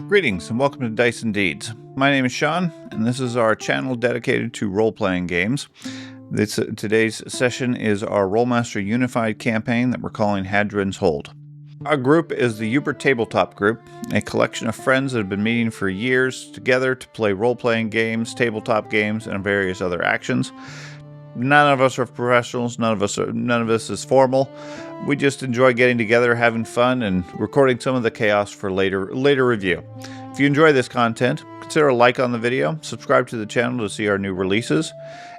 Greetings and welcome to Dice and Deeds. My name is Sean, and this is our channel dedicated to role-playing games. Today's session is our Rolemaster Unified campaign that we're calling Hadryn's Hold. Our group is the Uber Tabletop Group, a collection of friends that have been meeting for years together to play role-playing games, tabletop games, and various other actions. None of us are professionals, none of us is formal. We just enjoy getting together, having fun, and recording some of the chaos for later review. If you enjoy this content, consider a like on the video, subscribe to the channel to see our new releases,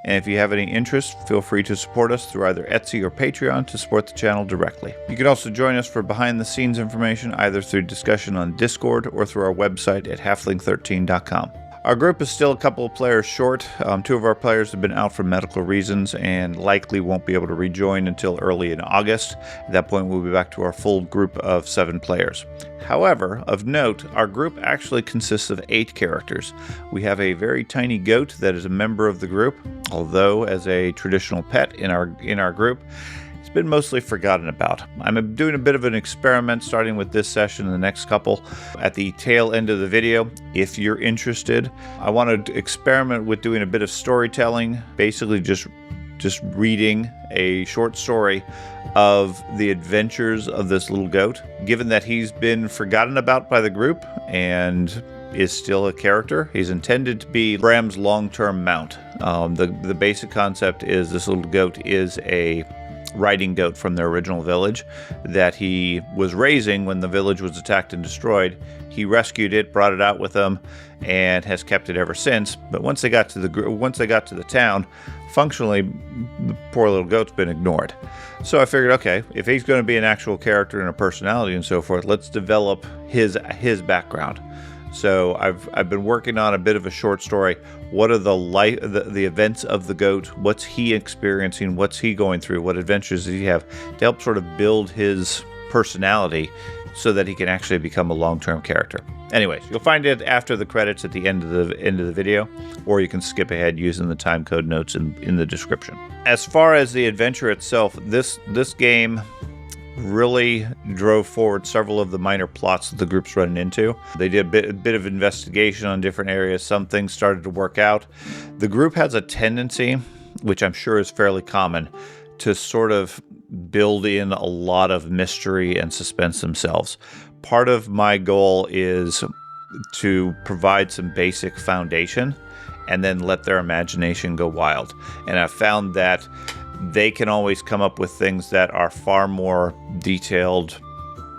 and if you have any interest, feel free to support us through either Etsy or Patreon to support the channel directly. You can also join us for behind-the-scenes information either through discussion on Discord or through our website at halfling13.com. Our group is still a couple of players short. Two of our players have been out for medical reasons and likely won't be able to rejoin until early in August. At that point, we'll be back to our full group of 7 players. However, of note, our group actually consists of 8 characters. We have a very tiny goat that is a member of the group, although as a traditional pet in our group, it's been mostly forgotten about. I'm doing a bit of an experiment starting with this session and the next couple. At the tail end of the video, if you're interested, I want to experiment with doing a bit of storytelling, basically just reading a short story of the adventures of this little goat. Given that he's been forgotten about by the group and is still a character, he's intended to be Bram's long-term mount. The basic concept is this little goat is a riding goat from their original village that he was raising when the village was attacked and destroyed. He rescued it, brought it out with him, and has kept it ever since. But once they got to the town, functionally, the poor little goat's been ignored. So I figured, okay, if he's going to be an actual character and a personality and so forth, let's develop his background. So I've been working on a bit of a short story. What are the events of the goat? What's he experiencing? What's he going through? What adventures does he have? To help sort of build his personality so that he can actually become a long-term character. Anyways, you'll find it after the credits at the end of the video, or you can skip ahead using the time code notes in the description. As far as the adventure itself, this game really drove forward several of the minor plots that the group's running into. They did a bit of investigation on different areas. Some things started to work out. The group has a tendency, which I'm sure is fairly common, to sort of build in a lot of mystery and suspense themselves. Part of my goal is to provide some basic foundation and then let their imagination go wild. And I found that they can always come up with things that are far more detailed,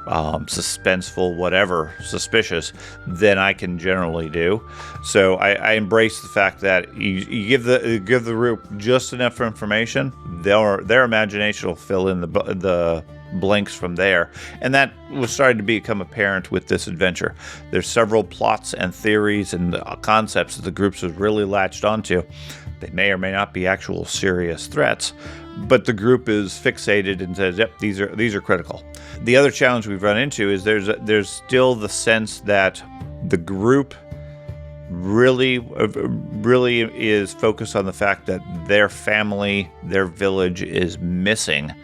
suspenseful, whatever, suspicious than I can generally do. So I embrace the fact that you give the group just enough information, their imagination will fill in the blanks from there. And that was starting to become apparent with this adventure. There's several plots and theories and concepts that the groups have really latched onto. They may or may not be actual serious threats, but the group is fixated and says, yep, these are critical. The other challenge we've run into is there's still the sense that the group really is focused on the fact that their family, their village is missing.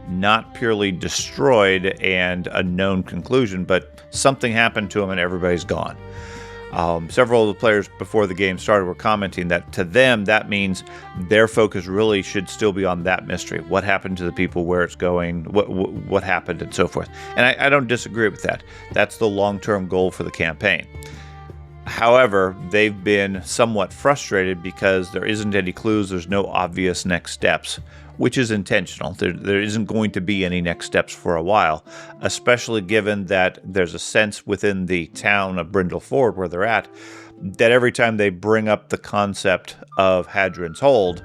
Not purely destroyed and a known conclusion, but something happened to them and everybody's gone. Several of the players before the game started were commenting that to them, that means their focus really should still be on that mystery. What happened to the people, where it's going, what happened, and so forth. And I don't disagree with that. That's the long-term goal for the campaign. However, they've been somewhat frustrated because there isn't any clues, there's no obvious next steps, which is intentional. There isn't going to be any next steps for a while, especially given that there's a sense within the town of Brindle Ford, where they're at, that every time they bring up the concept of Hadryn's Hold,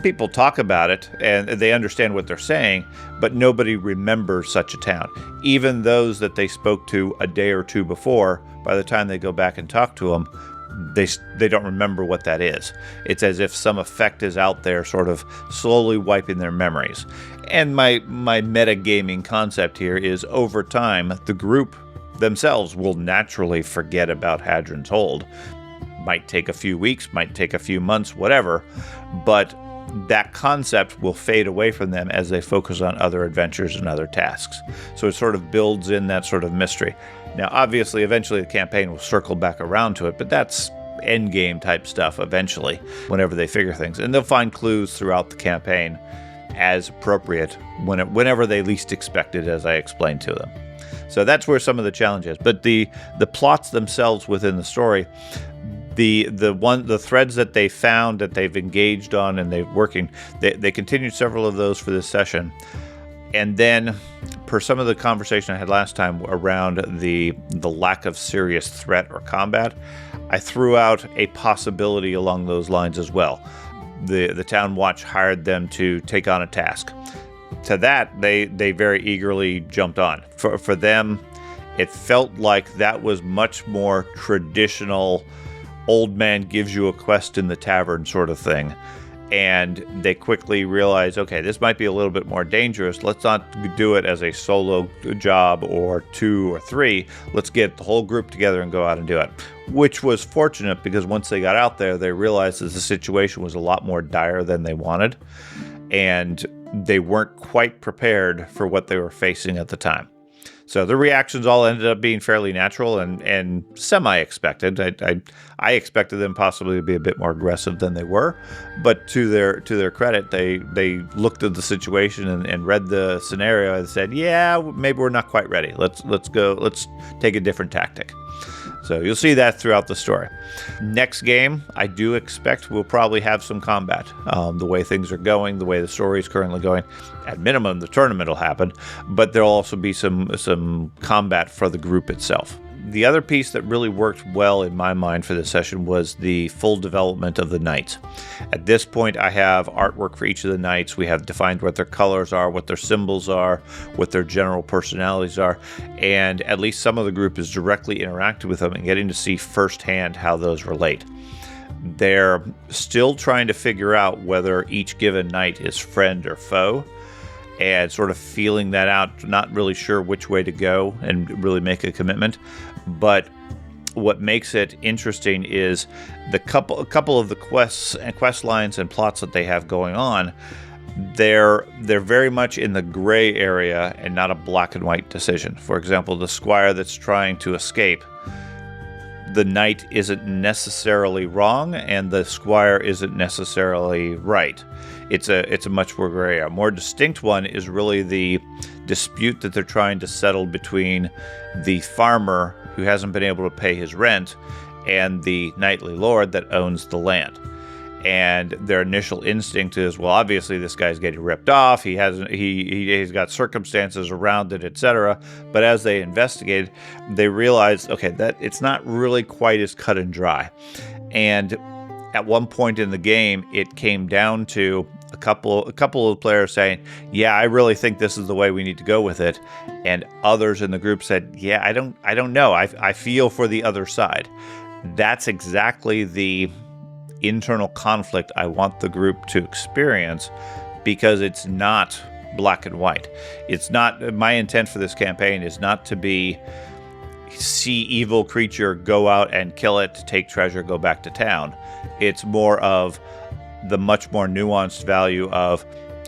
people talk about it and they understand what they're saying, but nobody remembers such a town. Even those that they spoke to a day or two before, by the time they go back and talk to them, they don't remember what that is. It's as if some effect is out there sort of slowly wiping their memories. And my metagaming concept here is over time, the group themselves will naturally forget about Hadryn's Hold. Might take a few weeks, might take a few months, whatever, but that concept will fade away from them as they focus on other adventures and other tasks. So it sort of builds in that sort of mystery. Now, obviously, eventually the campaign will circle back around to it, but that's endgame type stuff eventually, whenever they figure things. And they'll find clues throughout the campaign as appropriate whenever they least expect it, as I explained to them. So that's where some of the challenge is. But the plots themselves within the story, the threads that they found that they've engaged on and they're working, they continued several of those for this session. And then, per some of the conversation I had last time around the lack of serious threat or combat, I threw out a possibility along those lines as well. The Town Watch hired them to take on a task. To that, they very eagerly jumped on. For them, it felt like that was much more traditional, old man gives you a quest in the tavern sort of thing. And they quickly realized, okay, this might be a little bit more dangerous. Let's not do it as a solo job or 2 or 3. Let's get the whole group together and go out and do it. Which was fortunate, because once they got out there, they realized that the situation was a lot more dire than they wanted. And they weren't quite prepared for what they were facing at the time. So the reactions all ended up being fairly natural and semi-expected. I expected them possibly to be a bit more aggressive than they were, but to their credit, they looked at the situation and read the scenario and said, "Yeah, maybe we're not quite ready. Let's go. Let's take a different tactic." So you'll see that throughout the story. Next game, I do expect we'll probably have some combat. The way things are going, the way the story is currently going, at minimum, the tournament will happen, but there'll also be some combat for the group itself. The other piece that really worked well in my mind for this session was the full development of the knights. At this point, I have artwork for each of the knights. We have defined what their colors are, what their symbols are, what their general personalities are, and at least some of the group is directly interacting with them and getting to see firsthand how those relate. They're still trying to figure out whether each given knight is friend or foe, and sort of feeling that out, not really sure which way to go and really make a commitment. But what makes it interesting is a couple of the quest lines and plots that they have going on. They're very much in the gray area and not a black and white decision. For example, the squire that's trying to escape, the knight isn't necessarily wrong and the squire isn't necessarily right. It's a much more gray area. A more distinct one is really the dispute that they're trying to settle between the farmer who hasn't been able to pay his rent and the knightly lord that owns the land. And their initial instinct is, well, obviously this guy's getting ripped off. He's got circumstances around it, etc. But as they investigated, they realized, okay, that it's not really quite as cut and dry. And at one point in the game, it came down to a couple of players saying, "Yeah, I really think this is the way we need to go with it," and others in the group said, "Yeah, I don't know. I feel for the other side." That's exactly the internal conflict I want the group to experience, because it's not black and white. It's not, my intent for this campaign is not to see evil creature, go out and kill it, take treasure, go back to town. It's more of the much more nuanced value of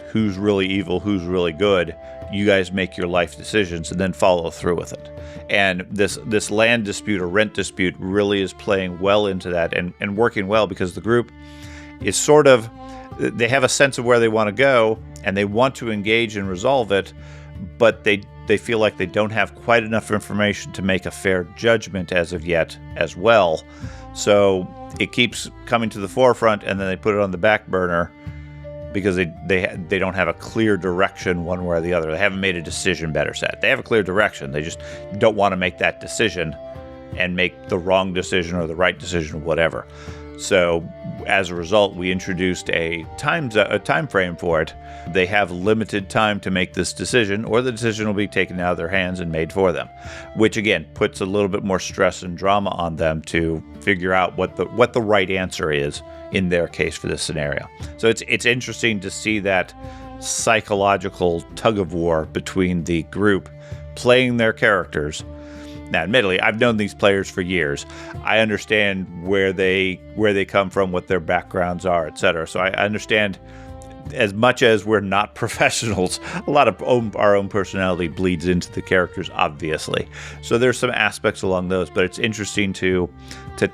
who's really evil, who's really good. You guys make your life decisions and then follow through with it. And this land dispute or rent dispute really is playing well into that and working well, because the group is sort of, they have a sense of where they want to go and they want to engage and resolve it, but they feel like they don't have quite enough information to make a fair judgment as of yet as well. So it keeps coming to the forefront and then they put it on the back burner because they don't have a clear direction one way or the other. They haven't made a decision, better said. They have a clear direction. They just don't want to make that decision and make the wrong decision or the right decision, whatever. So as a result, we introduced a time frame for it. They have limited time to make this decision, or the decision will be taken out of their hands and made for them, which again puts a little bit more stress and drama on them to figure out what the right answer is in their case for this scenario. So it's interesting to see that psychological tug of war between the group playing their characters. Now, admittedly, I've known these players for years. I understand where they come from, what their backgrounds are, etc. So I understand as much as we're not professionals, a lot of our own personality bleeds into the characters, obviously. So there's some aspects along those, but it's interesting to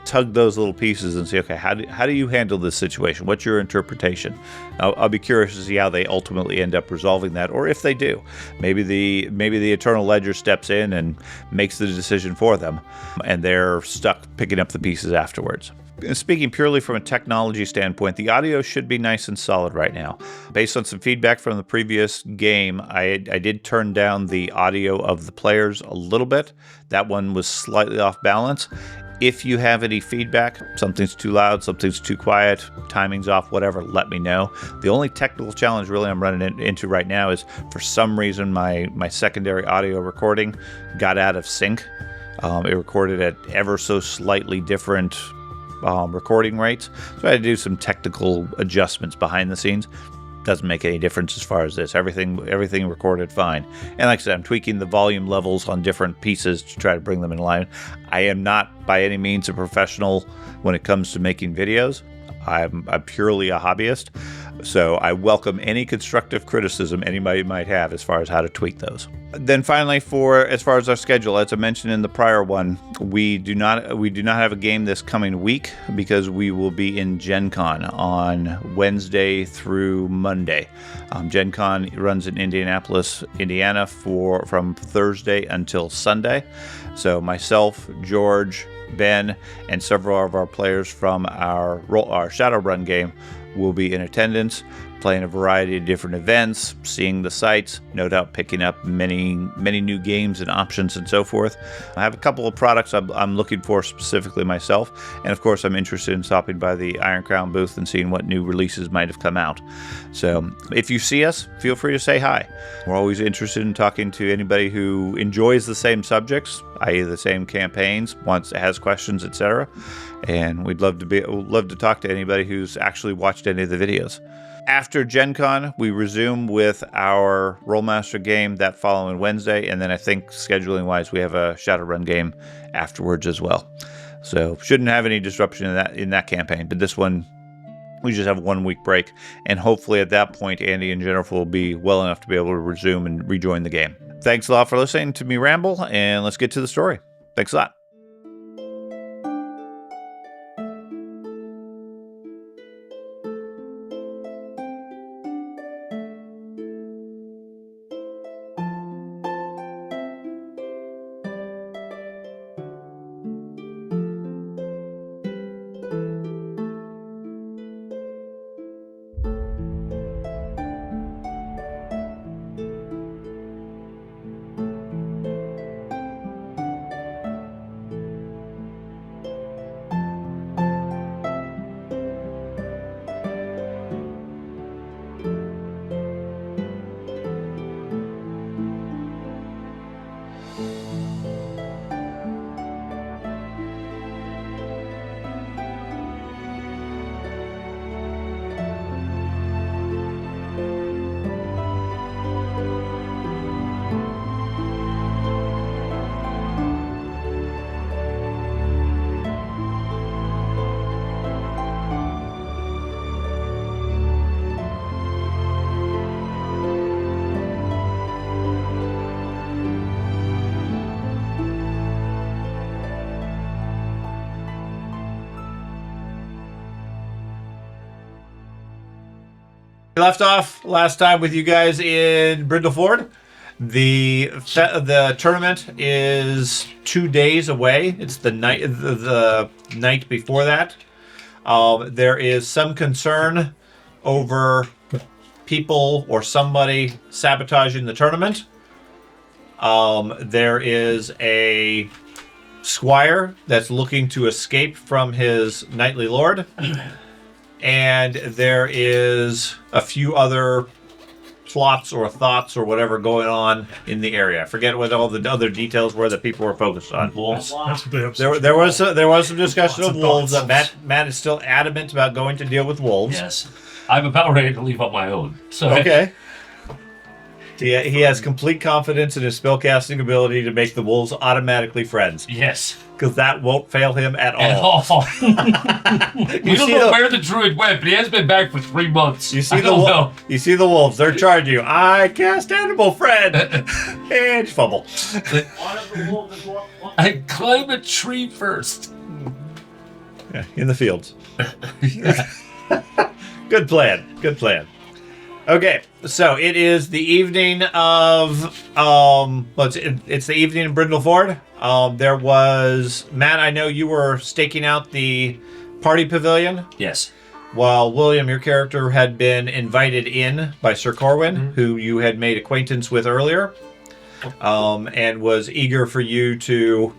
tug those little pieces and say, okay, how do you handle this situation? What's your interpretation? I'll be curious to see how they ultimately end up resolving that, or if they do. Maybe the Eternal Ledger steps in and makes the decision for them, and they're stuck picking up the pieces afterwards. Speaking purely from a technology standpoint, the audio should be nice and solid right now. Based on some feedback from the previous game, I did turn down the audio of the players a little bit. That one was slightly off balance. If you have any feedback, something's too loud, something's too quiet, timing's off, whatever, let me know. The only technical challenge really I'm running into right now is, for some reason, my secondary audio recording got out of sync. It recorded at ever so slightly different recording rates, so I had to do some technical adjustments behind the scenes. Doesn't make any difference as far as this. Everything recorded fine. And like I said, I'm tweaking the volume levels on different pieces to try to bring them in line. I am not by any means a professional when it comes to making videos. I'm purely a hobbyist, so I welcome any constructive criticism anybody might have as far as how to tweak those. Then finally, as far as our schedule, as I mentioned in the prior one, we do not have a game this coming week because we will be in Gen Con on Wednesday through Monday. Gen Con runs in Indianapolis, Indiana from Thursday until Sunday. So myself, George, Ben, and several of our players from our Shadowrun game will be in attendance, playing a variety of different events, seeing the sites, no doubt picking up many new games and options and so forth. I have a couple of products I'm looking for specifically myself, and of course I'm interested in stopping by the Iron Crown booth and seeing what new releases might have come out. So if you see us, feel free to say hi. We're always interested in talking to anybody who enjoys the same subjects, i.e. the same campaigns, has questions, etc. And we'd love to talk to anybody who's actually watched any of the videos. After Gen Con, we resume with our Rolemaster game that following Wednesday, and then I think scheduling-wise, we have a Shadowrun game afterwards as well. So shouldn't have any disruption in that campaign. But this one, we just have a 1 week break, and hopefully at that point, Andy and Jennifer will be well enough to be able to resume and rejoin the game. Thanks a lot for listening to me ramble, and let's get to the story. Thanks a lot. Left off last time with you guys in Brindleford. The tournament is 2 days away. It's the night before that. There is some concern over people or somebody sabotaging the tournament. There is a squire that's looking to escape from his knightly lord. And there is a few other plots or thoughts or whatever going on in the area. I forget what all the other details were that people were focused on. Wolves. There was some discussion of wolves. Matt is still adamant about going to deal with wolves. Yes, I'm about ready to leave on my own. So okay. He has complete confidence in his spellcasting ability to make the wolves automatically friends. Yes. Because that won't fail him at all. We don't know where the druid went, but he has been back for 3 months. You see the wolves. They're charging you. I cast animal friend. And fumble. I climb a tree first. Yeah, in the fields. Good plan. Okay, so it is the evening of it's the evening in Brindleford. There was Matt. I know you were staking out the party pavilion. Yes. While William, your character, had been invited in by Sir Corwin, who you had made acquaintance with earlier, and was eager for you to.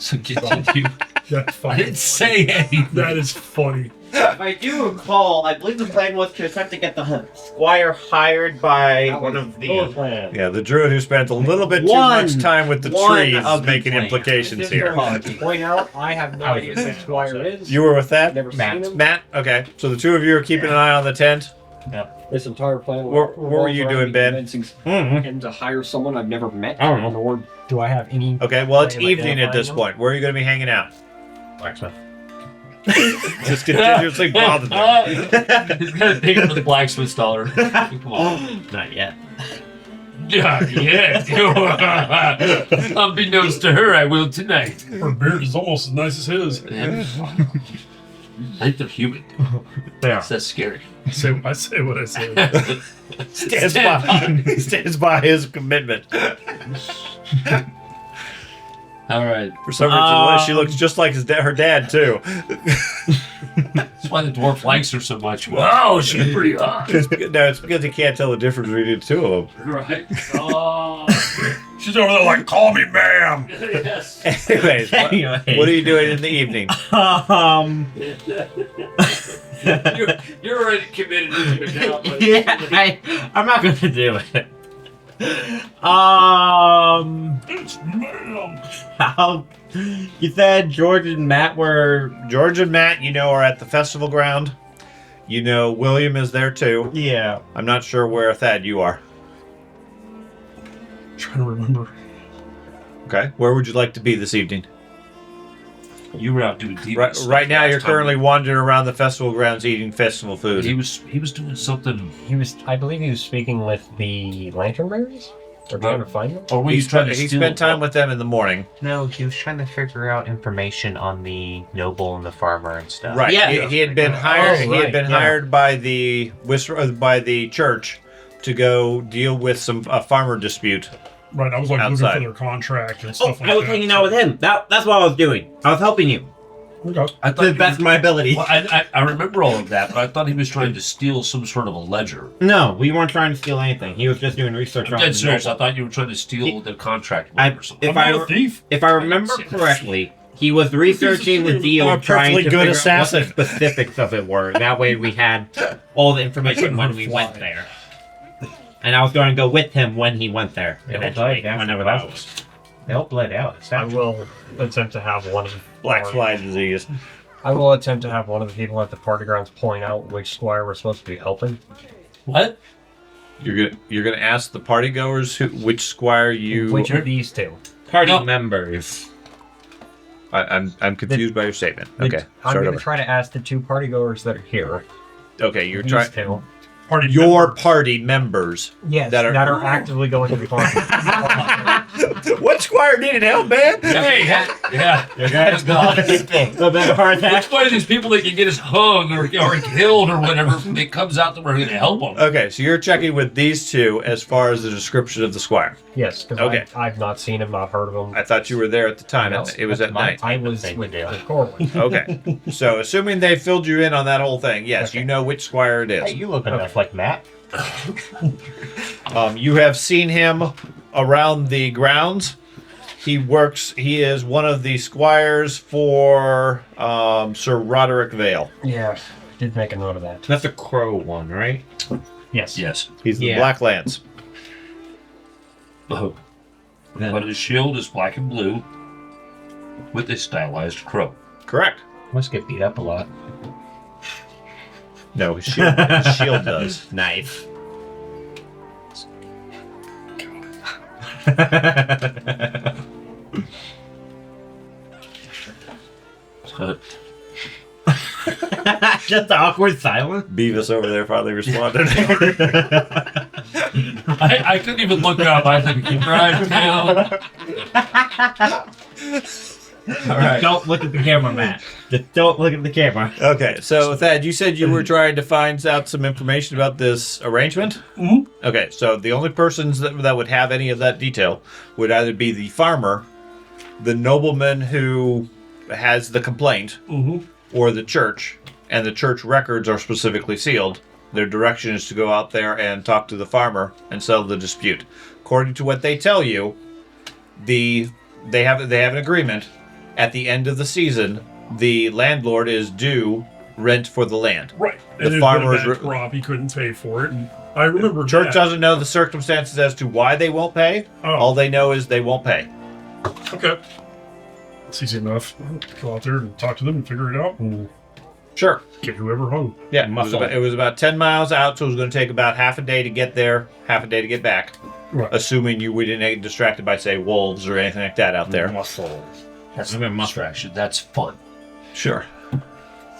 So continue. That's funny. I didn't say anything. That is funny. If I do recall, I believe the plan was to attempt to get the squire hired by one of the... Yeah, the druid who spent a little bit too much time with the trees is making implications here. Point out, I have no idea who the squire is. You were with that? Never seen him. Matt? Okay. So the two of you are keeping an eye on the tent? This entire plan. What were you doing, Ben? And to hire someone I've never met. I don't know. Nor Do I have any? Okay, well, it's Like evening at this point. Where are you going to be hanging out? Blacksmith. Just continuously bothering you. He's got to pay for the blacksmith dollar. Come on. Not yet. Yeah. Unbeknownst to her, I will tonight. Her beard is almost as nice as his. I think they're human. Yeah. That's scary. I say what I say. Stands by his commitment. All right. For some reason, she looks just like her dad, too. That's why the dwarf likes her so much. Wow, she's pretty hot. No, it's because he can't tell the difference between the two of them. Right. Oh. She's over there like, call me ma'am. Yes. Anyways, what are you doing in the evening? You're already committed to it now. But I'm not going to do it. It's ma'am. How... You said George and Matt were... George and Matt, are at the festival ground. William is there, too. Yeah. I'm not sure where, Thad, you are. Trying to remember. Okay. Where would you like to be this evening? You were out doing demons. Right now, you're currently wandering around the festival grounds eating festival food. He was doing something. I believe he was speaking with the lantern bearers? Or trying to find them? Or He spent time with them in the morning. No, he was trying to figure out information on the noble and the farmer and stuff. Right. Yeah. He had been hired. Oh, He had been right, hired by the church to go deal with some farmer dispute. Right, I was like Outside. looking for their contract and stuff like that. I was hanging out with him. That's what I was doing. I was helping you. Okay. I To thought the best of my ability. Well, I remember all of that, but I thought he was trying to steal some sort of a ledger. No, we weren't trying to steal anything. He was just doing research I'm on dead the serious. I noble. thought you were trying to steal the contract or something. If I'm not a thief. If I remember correctly, he was researching the deal, I'm a trying to perfectly good figure out what assassin. the specifics of it were. That way we had all the information when we went there. And I was going to go with him when he went there. Eventually, whenever that was. They all bled out. I will attempt to have one of Black fly disease. I will attempt to have one of the people at the party grounds point out which squire we're supposed to be helping. What? You're gonna ask the party goers which squire you. Which of these two? Party members. I'm confused by your statement. Okay, I'm start going to over. try to ask the two party goers that are here. Okay, you're These trying. two. party. Your party members. Yes, That that are- are actively going to the party. What squire needed help, man? Hey, yeah. That's the better part. Which one of these people that can get us hung or killed or whatever, it comes out that we're going to help them. Okay, so you're checking with these two as far as the description of the squire. Yes, because Okay. I've not seen him, not heard of him. I thought you were there at the time. No, It was that's at my- night. I was with Corwin. Okay, so assuming they filled you in on that whole thing, yes, you know which squire it Hey, is. you look enough like Matt. You have seen him around the grounds. He is one of the squires for Sir Roderick Vale. Yeah, did make a note of that. That's a crow one, right? Yes. Yes. He's the Yeah. Black Lance. Oh. But his shield is black and blue with a stylized crow. Correct. Must get beat up a lot. No, his shield does. Nice. Just awkward silence. Beavis over there finally responded. I couldn't even look up. I said, drive down. All right. Don't look at the camera, Matt. Just don't look at the camera. Okay, so Thad, you said you were trying to find out some information about this arrangement? Mhm. Okay, so the only persons that would have any of that detail would either be the farmer, the nobleman who has the complaint, or the church, and the church records are specifically sealed. Their direction is to go out there and talk to the farmer and settle the dispute. According to what they tell you, they have an agreement. At the end of the season, the landlord is due rent for the land. Right. The And farmers it crop, he couldn't pay for it. And I remember Church that. doesn't know the circumstances as to why they won't pay. Oh. All they know is they won't pay. Okay. It's easy enough. Go out there and talk to them and figure it out and Sure. get whoever home. Yeah, it was about 10 miles out, so it was going to take about half a day to get there, half a day to get back. Right. Assuming we didn't get distracted by, say, wolves or anything like that out there. Muscle. That's a distraction. That's fun. Sure.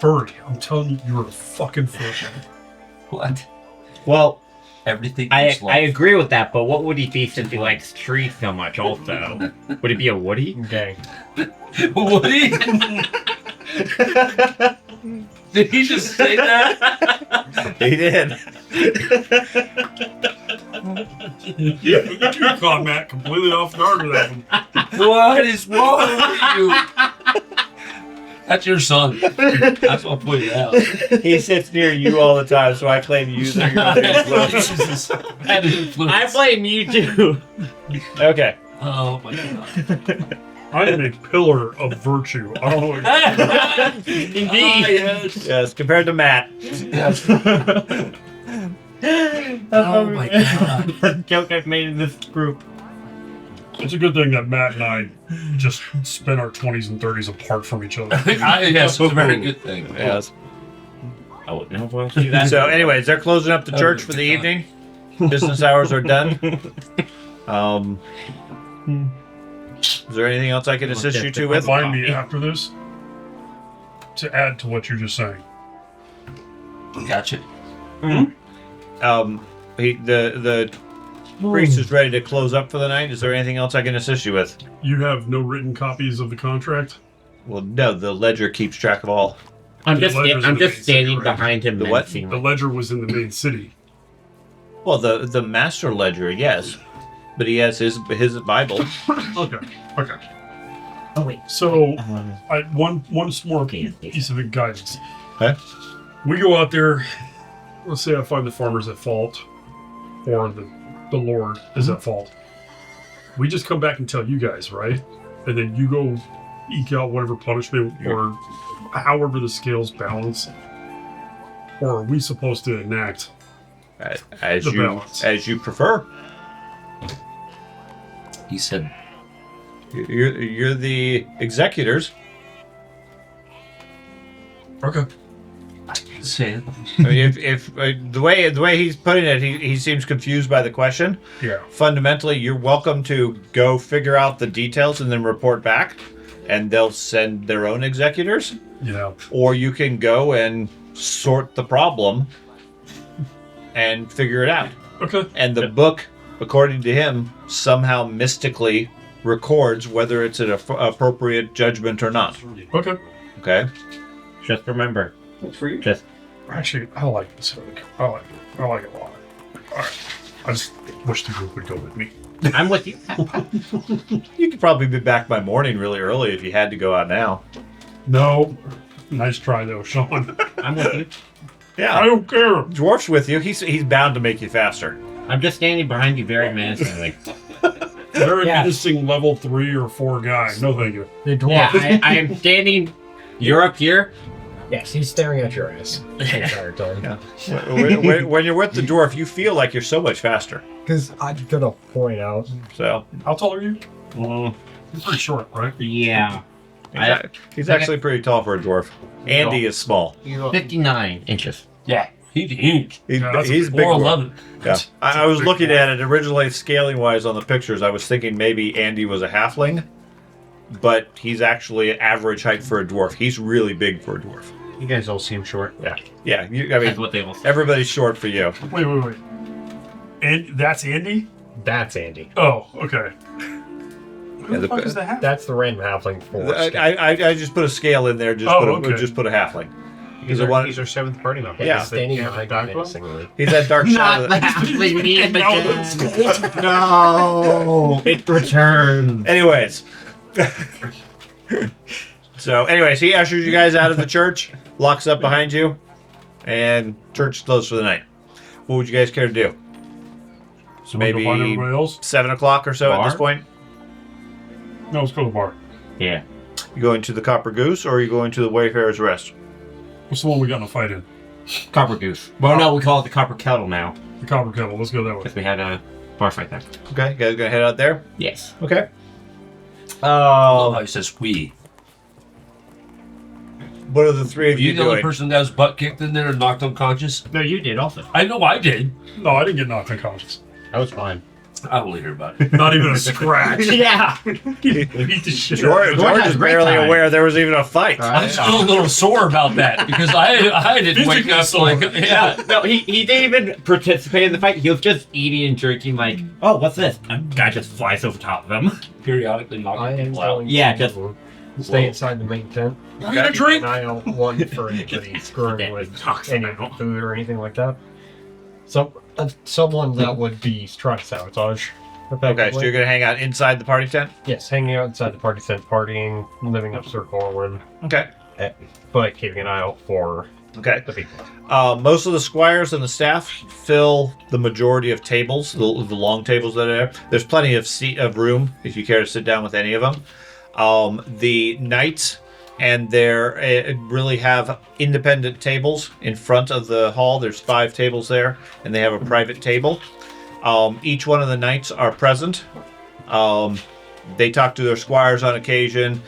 Furry. I'm telling you, you're a fucking furry. What? Well, Everything. I is like- agree with that, but what would he be since he likes trees so much also? Would it be a Woody? Okay. Woody? Did he just say that? he did. You caught Matt completely off guard with that one. What is wrong with you? That's your son. That's what put it out. He sits near you all the time, so I claim you that you're the influence. Bad influence. I blame you too. Okay. Oh my god. I am a pillar of virtue. I don't know what you're Indeed. Yes. Yes, compared to Matt. Yes. Oh my god. First joke I've made in this group. It's a good thing that Matt and I just spent our 20s and 30s apart from each other. Yes, it's a very good thing. Yes. I wouldn't know if I was to do that. So, anyways, they're closing up the church for the evening. Business hours are done. Is there anything else I can assist you two with? Remind me after this to add to what you're just saying. Gotcha. The priest is ready to close up for the night. Is there anything else I can assist you with? You have no written copies of the contract? Well, no, the ledger keeps track of all. I'm just Ledger's in the main standing city, right? behind him. The what? menacing The him. ledger was in the main city. Well, the master ledger, yes, but he has his Bible. Okay. Oh wait. So, Um, one small Okay. piece of guidance. Okay. We go out there. Let's say I find the farmer's at fault, or the Lord is at fault. We just come back and tell you guys, right? And then you go eke out whatever punishment or however the scales balance. Or are we supposed to enact? As The you balance. as you prefer. He said, You're the executors. Okay. say it. I mean, if the way he's putting it, he seems confused by the question. Yeah. Fundamentally, you're welcome to go figure out the details and then report back, and they'll send their own executors. Yeah. Or you can go and sort the problem and figure it out. Okay. And the book, according to him, somehow mystically records whether it's an appropriate judgment or not. Okay. Okay? just remember. Thanks for you. Just Actually, I like this book. I like it. I like it a lot. All right. I just wish the group would go with me. I'm with you. You could probably be back by morning really early if you had to go out now. No. Nice try, though, Sean. I'm with you. I Yeah. don't care. Dwarf's with you. He's bound to make you faster. I'm just standing behind you very menacingly. Very Yeah. menacing level 3 or 4 guy. No, thank you. The dwarf. Yeah, I am standing. You're up here. Yes, he's staring at your ass the entire time. When you're with the dwarf, you feel like you're so much faster. Because I'm gonna point out. So How tall are you? You're pretty short, right? Yeah. he's actually pretty tall for a dwarf. Andy is small. 59 inches. Yeah, He's huge. He's a big dwarf. 4'11". Yeah. I was looking at it originally, scaling wise on the pictures. I was thinking maybe Andy was a halfling, but he's actually an average height for a dwarf. He's really big for a dwarf. You guys all seem short. Yeah. I mean, That's what they will say. everybody's short for you. Wait. And that's Andy? That's Andy. Oh, okay. Who Yeah, the fuck is that? That's the random halfling for I just put a scale in there. Just put a halfling. He's the one- our 7th party member. Yeah. standing Yeah, behind dark me one? menacingly. He's that dark shadow. Not the halfling me in the Now game. it's- No, it returns. Anyways. So, anyways, he ushers you guys out of the church, locks up behind you, and church is closed for the night. What would you guys care to do? So Maybe- maybe go find everybody else? 7 o'clock or so at this Bar? point? No, let's go to the bar. Yeah. You going to the Copper Goose or are you going to the Wayfarer's Rest? What's the one we got in a fight in? Copper Goose. Well, no, we call it the Copper Kettle now The Copper Kettle. Let's go that way. because we had a bar fight there. Okay, you guys gonna head out there? Yes. Okay. Oh, he says we. What are the three of You you the only doing? person that was butt kicked in there and knocked unconscious? No, you did also. I know I did. No, I didn't get knocked unconscious. That was fine. I don't hear about it. Not even a scratch. Yeah. Beat the shit out George, of me. George has is great barely time. aware there was even a fight. I'm still a little sore about that because I didn't wake up like, yeah. No, he didn't even participate in the fight. He was just eating and drinking like, oh, what's this? A guy just flies over top of him. Periodically I knocking am people out. going Yeah, to just- stay inside the main tent. You gonna drink? And I don't want for anybody screwing with any food or anything like that. So, someone that would be trying to sabotage. Okay, so you're gonna hang out inside the party tent? Yes, hanging out inside the party tent, partying, living up Sir Corwin, Okay. but keeping an eye out for Okay. the people. Most of the squires and the staff fill the majority of tables, the long tables that are there. There's plenty of room if you care to sit down with any of them. The knights and they really have independent tables in front of the hall. There's 5 tables there, and they have a private table. Each one of the knights are present. They talk to their squires on occasion.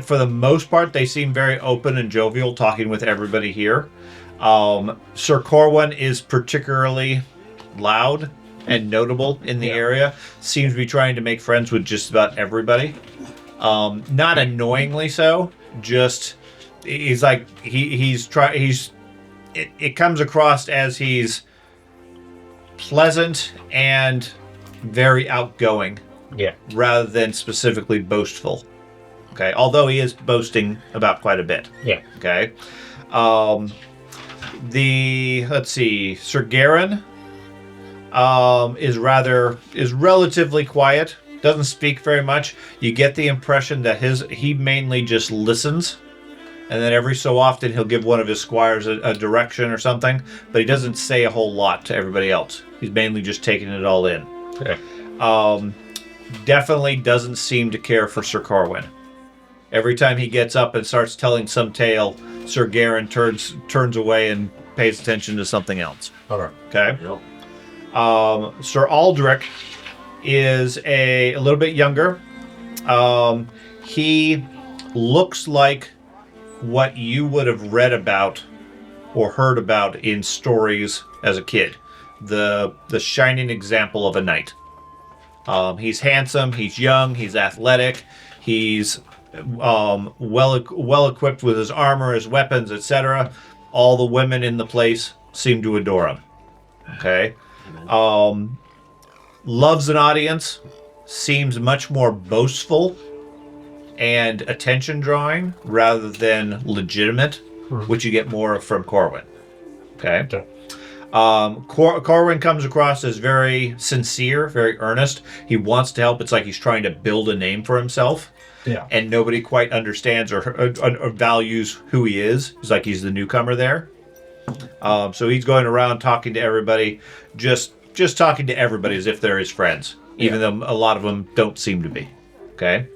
For the most part, they seem very open and jovial, talking with everybody here. Sir Corwin is particularly loud and notable in the area. Seems to be trying to make friends with just about everybody. Not annoyingly so. Just he's like it comes across as he's pleasant and very outgoing. Yeah. Rather than specifically boastful. Okay. Although he is boasting about quite a bit. Yeah. Okay. Let's see, Sir Garen is relatively quiet. Doesn't speak very much. You get the impression that he mainly just listens, and then every so often he'll give one of his squires a direction or something, but he doesn't say a whole lot to everybody else. He's mainly just taking it all in. Okay. Definitely doesn't seem to care for Sir Corwin. Every time he gets up and starts telling some tale, Sir Garen turns away and pays attention to something else. Okay. Okay. Sir Aldrich is a little bit younger. He looks like what you would have read about or heard about in stories as a kid. The shining example of a knight. He's handsome, he's young, he's athletic, he's well equipped with his armor, his weapons, etc. All the women in the place seem to adore him. Okay. Loves an audience, seems much more boastful and attention drawing rather than legitimate, which you get more from Corwin. Okay. Corwin comes across as very sincere, very earnest. He wants to help. It's like he's trying to build a name for himself. Yeah. And nobody quite understands or values who he is. It's like he's the newcomer there. So he's going around talking to everybody, just talking to everybody as if they're his friends, even though a lot of them don't seem to be. Okay.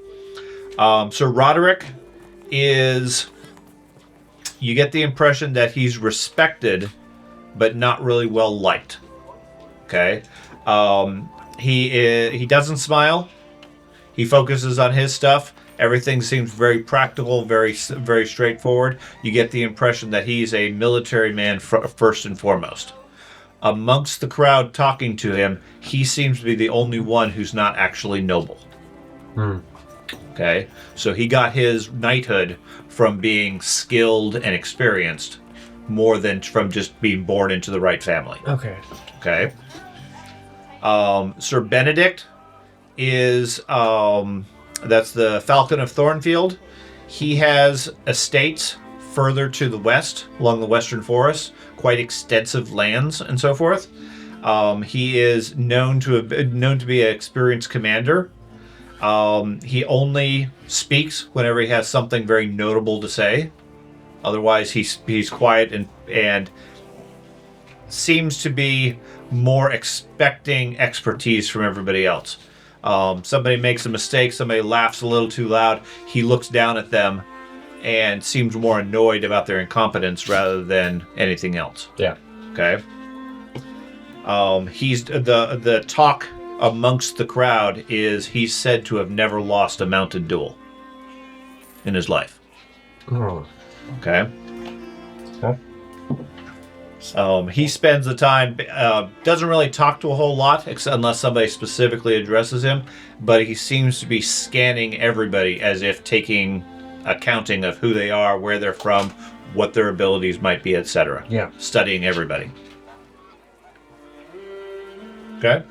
So Roderick is, you get the impression that he's respected, but not really well liked. Okay. He doesn't smile. He focuses on his stuff. Everything seems very practical, very straightforward. You get the impression that he's a military man first and foremost. Amongst the crowd talking to him, he seems to be the only one who's not actually noble. Okay, so he got his knighthood from being skilled and experienced more than from just being born into the right family. Okay. Okay. Sir Benedict is that's the Falcon of Thornfield. He has estates further to the west along the western forest, quite extensive lands and so forth. He is known to be an experienced commander. He only speaks whenever he has something very notable to say. Otherwise, he's quiet and seems to be more expecting expertise from everybody else. Somebody makes a mistake, somebody laughs a little too loud, he looks down at them and seems more annoyed about their incompetence rather than anything else. Yeah. Okay. He's the talk amongst the crowd is he's said to have never lost a mounted duel in his life. Oh. Okay. He spends the time, doesn't really talk to a whole lot unless somebody specifically addresses him, but he seems to be scanning everybody as if taking accounting of who they are, where they're from, what their abilities might be, etc. Yeah. Studying everybody. Okay.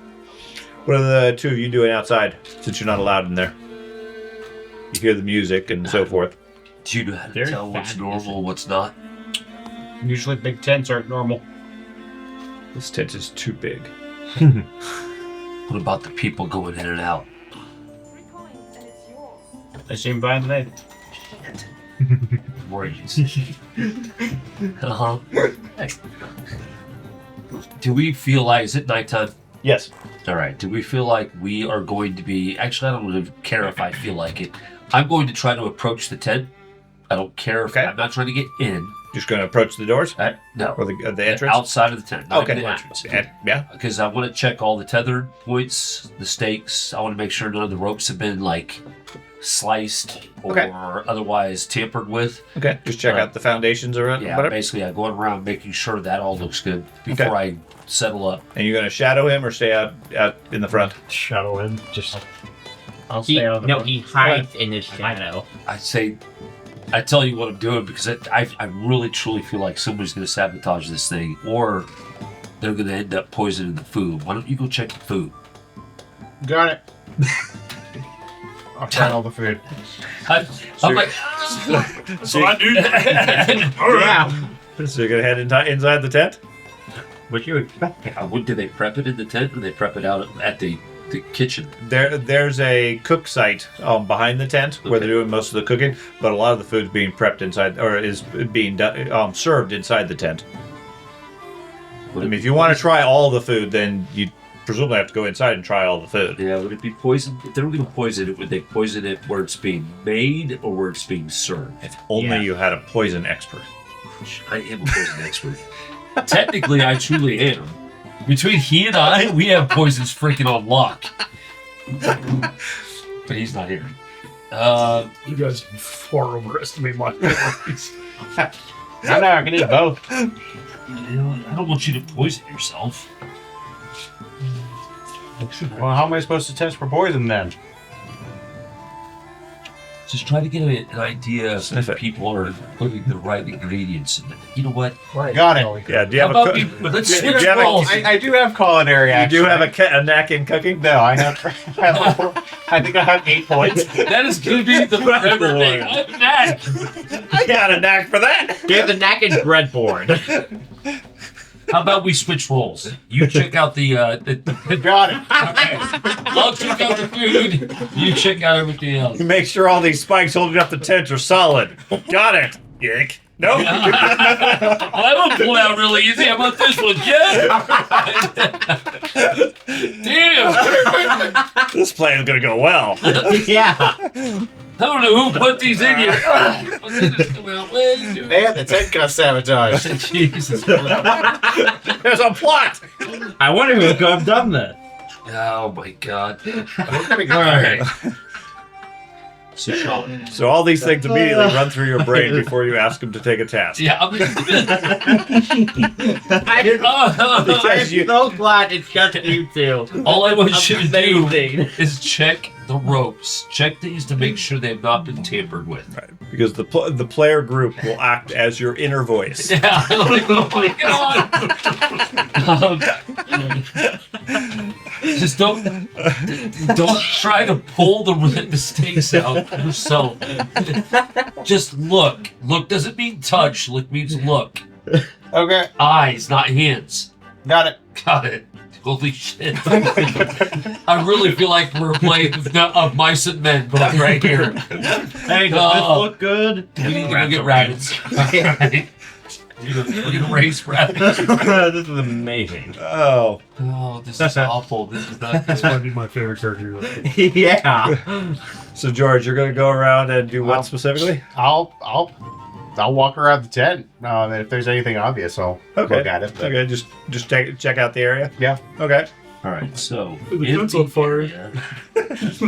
What are the two of you doing outside, since you're not allowed in there? You hear the music and so forth. Do you know how to Very tell what's bad normal, what's not? Usually big tents aren't normal. This tent is too big. What about the people going in and out? They seem fine today. Worries. Uh-huh. Hey. Do we feel like, is it nighttime? Yes. All right. Do we feel like we are going to be, actually, I don't really care if I feel like it. I'm going to try to approach the tent. I don't care if I'm not trying to get in. Just going to approach the doors? No. Or the entrance? Outside of the tent. Not Okay. the entrance. Yeah. Because I want to check all the tethered points, the stakes. I want to make sure none of the ropes have been like sliced or otherwise tampered with. Okay. Just check out the foundations or Yeah, whatever. basically I'm going around making sure that all looks good before I settle up. And you're going to shadow him or stay out in the front? Shadow him. Just. I'll He, stay out of the no, front. he hides in his shadow. I tell you what I'm doing because I really truly feel like somebody's going to sabotage this thing or they're going to end up poisoning the food. Why don't you go check the food? Got it. I'll try all the food. I'm like, So I do. So you're going to head inside the tent? What you expect? do they prep it in the tent or they prep it out at the kitchen? There's a cook site behind the tent where they're doing most of the cooking, but a lot of the food's being prepped inside, or is being served inside the tent. I mean, if you want to try all the food, then you presumably have to go inside and try all the food. Yeah, would it be poisoned? If they were going to poison it, would they poison it where it's being made or where it's being served? If only you had a poison expert. I am a poison expert. Technically, I truly am. Between he and I, we have poisons freaking on lock. But he's not here. You guys far overestimate my abilities. I know, I can eat both. I don't want you to poison yourself. Well, how am I supposed to test for poison then? Just try to get an idea if people are putting the right ingredients in it. You know what? Got it. Yeah, do you How have about a we, cook? let's Do switch you have a- roles. I do have culinary. You Actually. do have a knack in cooking? No, I have. I think I have 8 points. That is going to be the forever thing. I'm mad. I got a knack for that. We have the naked breadboard. How about we switch roles? You check out the Got it. I'll check out the food. You check out everything else. Make sure all these spikes holding up the tent are solid. Got it. Yick. Nope. That one pulled out really easy. How about this one? Yeah. Damn. This plan is going to go well. Yeah. I don't know who put these in here. Man, the tent got sabotaged. Jesus. There's a plot. I wonder who could have done that. Oh my God. We're gonna go. All right. So Sean. So all these things immediately run through your brain before you ask him to take a task. Yeah, I'm Because you- so glad it's just you two. all I want you to do Amazing. is check the ropes. Check these to make sure they've not been tampered with. Right, because the player group will act as your inner voice. Yeah. Oh my god. Just don't try to pull the stakes out yourself. Just look. Look doesn't mean touch. Look means look. Okay, Eyes, not hands. got it. Got it. Holy shit. I really feel like we're playing of Mice and Men, but right here. Hey, does this look good? We need to go get rabbits. We're gonna raise rabbits. This is amazing. Oh, Oh, this is awful. This is not This might be my favorite character. Yeah. so George, you're going to go around and do what Well, specifically? I'll walk around the tent. And if there's anything obvious, I'll Okay. look at it. But Okay, just check out the area. Yeah. Okay. All right, so The tent's on fire.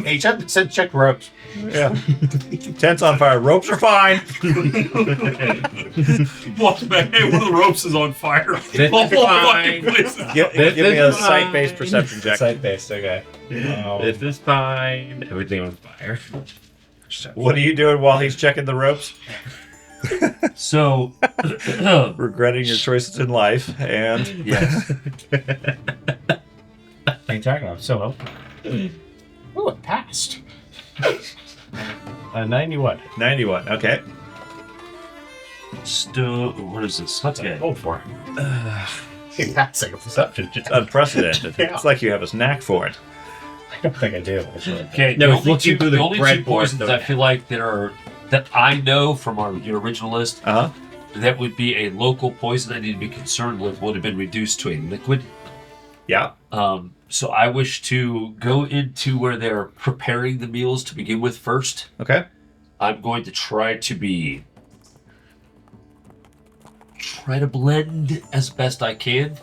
Hey, said check ropes. Yeah. Tent's on fire. Ropes are fine. Walk back. Hey, one of the ropes is on fire. This All is fucking fine. places. Give me a sight-based perception check. Site-based, okay. This is fine. Everything on fire. What are you doing while he's checking the ropes? So, Regretting your choices in life, and yes. Ain't talking about so. Oh, it passed. 91. 91. Okay. Still, what is this? Okay. Go for it. That's like a perception. It's unprecedented. Yeah. It's like you have a knack for it. I don't think I do. Actually. Okay. No, the it's only looking two, through the the only two breadboard, poisons though. I feel like that I know from your original list Uh huh. that would be a local poison I need to be concerned with would have been reduced to a liquid. Yeah. So I wish to go into where they're preparing the meals to begin with first. Okay. I'm going to try to blend as best I can.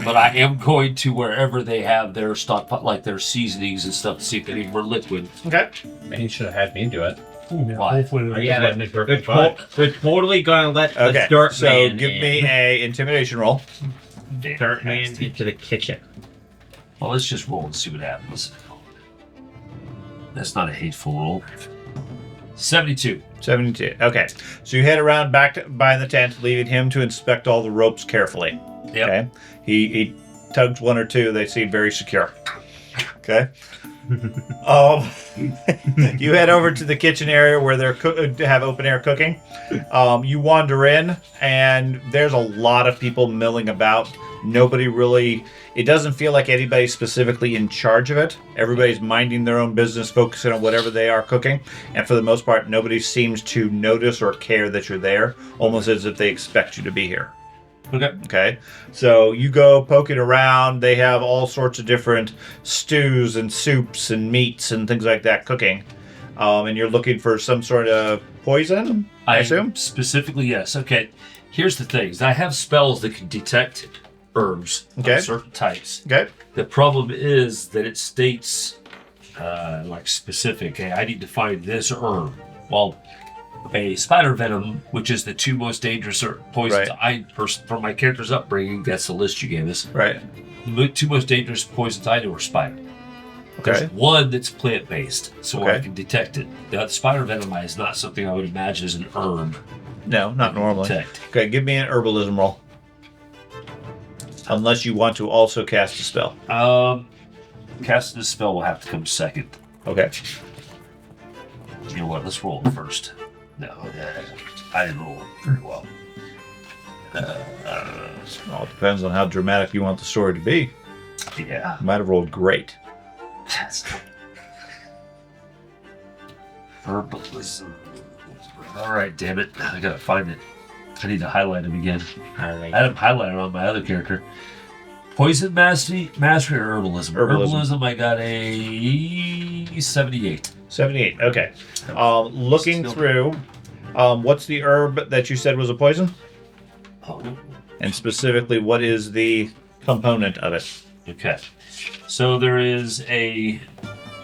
But I am going to wherever they have their stock, like their seasonings and stuff, to see if they need more liquid. Okay. Man, you should have had me do it. Yeah, Why? hopefully they're Yeah, letting it perfect fine. They're totally gonna let the Okay. dirt So man give in. me a intimidation roll. Dirt man into the kitchen. Well, let's just roll and see what happens. That's not a hateful roll. 72. 72. Okay. So you head around back by the tent, leaving him to inspect all the ropes carefully. Yep. Okay. He tugs one or two. They seem very secure. Okay. You head over to the kitchen area where they're have open air cooking. You wander in, and there's a lot of people milling about. Nobody really. It doesn't feel like anybody's specifically in charge of it. Everybody's minding their own business, focusing on whatever they are cooking, and for the most part, nobody seems to notice or care that you're there. Almost as if they expect you to be here. Okay. Okay, so you go poking around. They have all sorts of different stews and soups and meats and things like that cooking. And you're looking for some sort of poison, I assume? Specifically, yes. Okay. Here's the thing. I have spells that can detect herbs Okay. of certain types. Okay. The problem is that it states, like specific, hey, I need to find this herb. Well, a spider venom, which is the two most dangerous poisons from my character's upbringing, that's the list you gave us. Right. The two most dangerous poisons I know are spider. Okay. There's one that's plant-based, so Okay. I can detect it. The spider venom is not something I would imagine is an herb. No, not normally. Detect. Okay, give me an herbalism roll. Unless you want to also cast a spell. Casting a spell will have to come second. Okay. You know what? Let's roll it first. No, I didn't roll very well. All depends on how dramatic you want the story to be. Yeah. You might have rolled great. Herbalism. All right, damn it! I gotta find it. I need to highlight him again. All right. I had him highlighted on my other character. Poison mastery or herbalism? Herbalism. I got a 78. 78. Okay. Looking Still- through, what's the herb that you said was a poison? Oh, And specifically, what is the component of it? okay. So there is a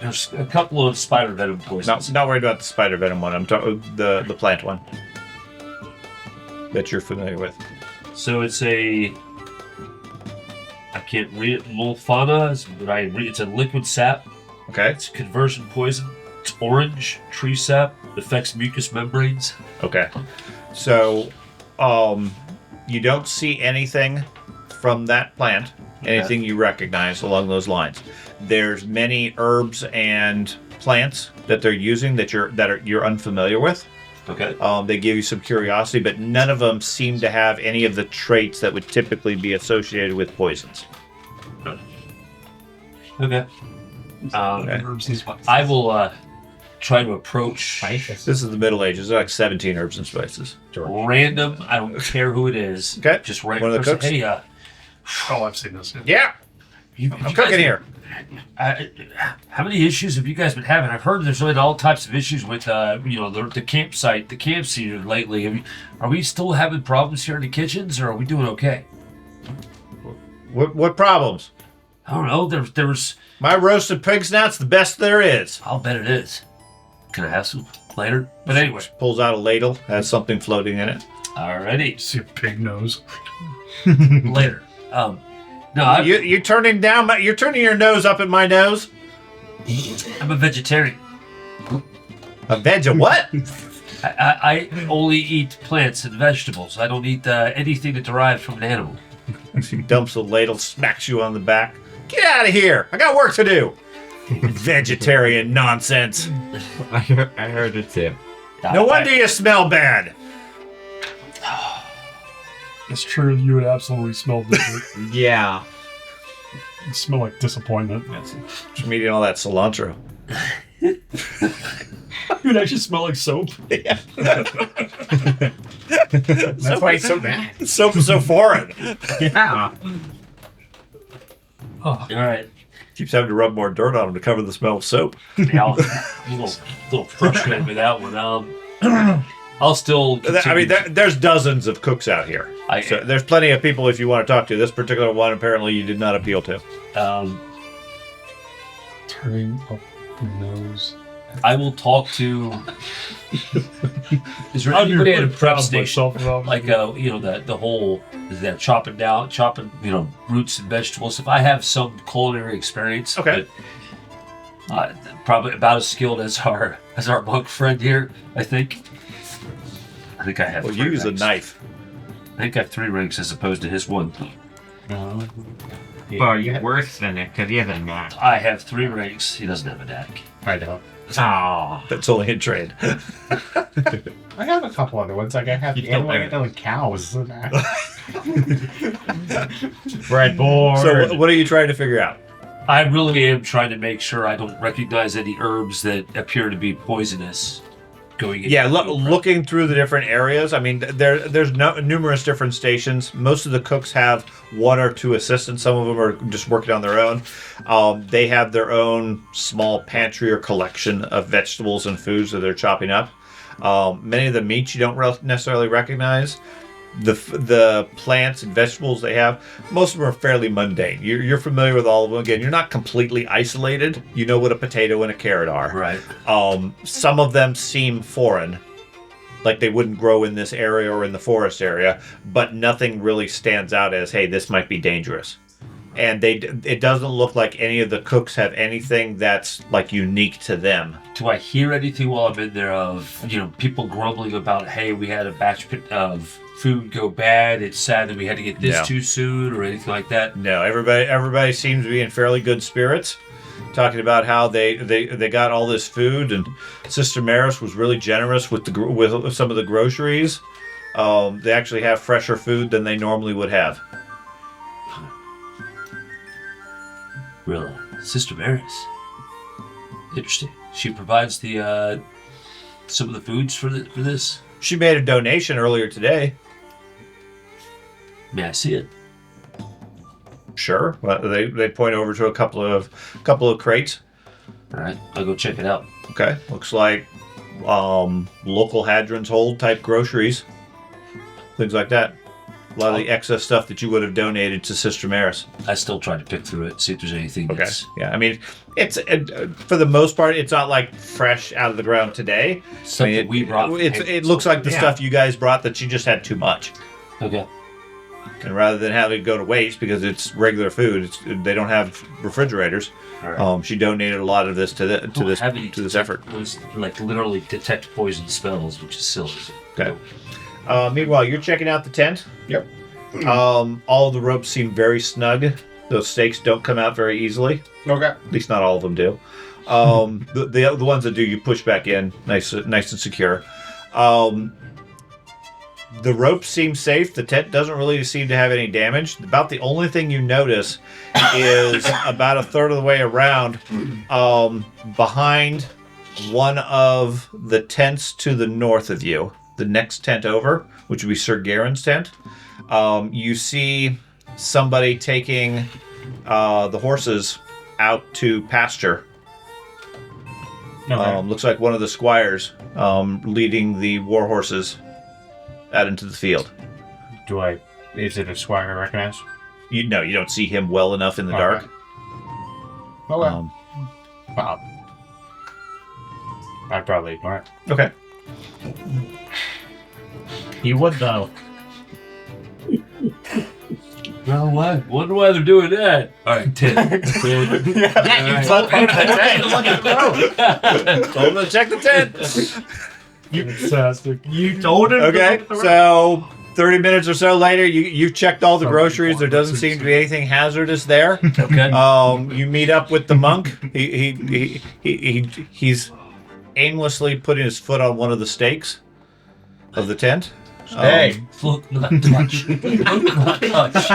There's a couple of spider venom poisons. Not worried about the spider venom one. I'm talking the plant one that you're familiar with. So it's a. I can't read it. Mulfana, it's a liquid sap. Okay. It's conversion poison. It's orange, tree sap, affects mucous membranes. Okay. So, you don't see anything from that plant, anything you recognize along those lines. There's many herbs and plants that they're using that you're unfamiliar with. Okay. They give you some curiosity, but none of them seem to have any of the traits that would typically be associated with poisons. Okay. Okay. I will try to approach This is the Middle Ages. There's like 17 herbs and spices. random. I don't care who it is. Okay. Just One random of the person. cooks? Hey, Oh, I've seen this. Yeah, I'm cooking here. How many issues have you guys been having? I've heard there's been all types of issues with, the campsite, the camp scene lately. Are we still having problems here in the kitchens, or are we doing okay? What problems? I don't know. There was. My roasted pig snout's the best there is. I'll bet it is. Can I have some later? But anyway. Pulls out a ladle, has something floating in it. Alrighty. See a pig nose. Later. No, You're turning your nose up at my nose. I'm a vegetarian. A veg of what? I only eat plants and vegetables. I don't eat anything that derives from an animal. She dumps the ladle, smacks you on the back. Get out of here! I got work to do. Vegetarian nonsense. I heard it too. No wonder you smell bad. It's true. You would absolutely smell different. Yeah. You smell like disappointment. From eating all that cilantro. You would actually smell like soap. Yeah. That's why it's so bad. Soap is so foreign. Yeah. Oh, All right. Keeps having to rub more dirt on him to cover the smell of soap. Yeah, I'm a little frustrated with that one. I'll still. I mean, there's dozens of cooks out here. So there's plenty of people if you want to talk to. This particular one, apparently, you did not appeal to. turning up the nose. I will talk to. Is there anybody at a prep station? Like the whole that chopping roots and vegetables. If I have some culinary experience, Okay. but, probably about as skilled as our monk friend here. I think I have. Well, 3 you use a ranks. knife. I think I have 3 ranks as opposed to his 1. Well, you're worse than it because you have a knack. I have 3 ranks. He doesn't have a knack. I don't. Oh. That's only in trade. I have a couple other ones. Like I have cows. Breadboard. So what are you trying to figure out? I really am trying to make sure I don't recognize any herbs that appear to be poisonous going in. Yeah, looking through the different areas. I mean, there's numerous different stations. Most of the cooks have 1 or 2 assistants. Some of them are just working on their own. They have their own small pantry or collection of vegetables and foods that they're chopping up. Many of the meats you don't necessarily recognize. The plants and vegetables they have, most of them are fairly mundane. You're familiar with all of them. Again, you're not completely isolated. You know what a potato and a carrot are. Right. Some of them seem foreign, like they wouldn't grow in this area or in the forest area, but nothing really stands out as, hey, this might be dangerous. And it doesn't look like any of the cooks have anything that's like unique to them. Do I hear anything while I'm in there of people grumbling about, hey, we had a batch of food go bad, it's sad that we had to get this too soon, or anything like that? No, everybody seems to be in fairly good spirits, talking about how they got all this food, and Sister Maris was really generous with some of the groceries. They actually have fresher food than they normally would have. Really? Sister Maris. Interesting. She provides the some of the foods for this. She made a donation earlier today. May I see it? Sure. Well, they point over to a couple of crates. All right, I'll go check it out. Okay. Looks like local Hadryn's Hold type groceries, things like that. A lot of the excess stuff that you would have donated to Sister Maris. I still try to pick through it, see if there's anything Okay. that's... Yeah, I mean, it's for the most part, it's not like fresh out of the ground today. Stuff that we brought. It looks like the stuff you guys brought that you just had too much. Okay. And rather than having it go to waste because it's regular food, they don't have refrigerators. All right. She donated a lot of this to this effort. Those, like, literally detect poison spells, which is silly. Okay. Meanwhile, you're checking out the tent. Yep. All of the ropes seem very snug. Those stakes don't come out very easily. Okay. At least not all of them do. The ones that do, you push back in, nice and secure. The ropes seem safe. The tent doesn't really seem to have any damage. About the only thing you notice is about a third of the way around, behind one of the tents to the north of you, the next tent over, which would be Sir Garen's tent, you see somebody taking the horses out to pasture. Okay. Looks like one of the squires leading the war horses out into the field. Is it a squire I recognize? You don't see him well enough in the Okay. dark. Okay. Wow. I'd probably ignore it. Okay. You would, though. Well, what? Wonder why they're doing that. All right, 10. Yeah, you told me Told him to check the tent. Fantastic. You told him. Okay, so 30 minutes or so later, you've checked all the groceries. There doesn't seem to be anything hazardous there. Okay. You meet up with the monk. He's aimlessly putting his foot on one of the stakes of the tent. Hey. Look, not touch. Look, not touch.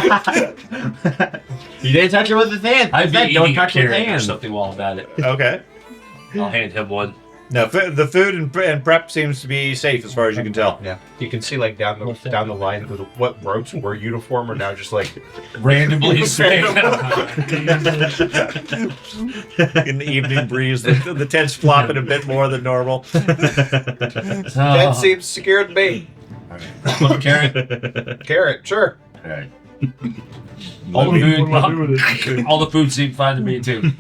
You didn't touch it with his hand. I'd said be don't eating a touch with carrot or hands. something while I'm at it. Okay. I'll hand him one. No, the food and prep seems to be safe as far as you can tell. Yeah. You can see like down the line what ropes were uniform are now just like Randomly sprayed. In the evening breeze, the tent's flopping a bit more than normal. that seems secure to me. Look, carrot. Carrot, sure. All right. All the food seemed fine to me too.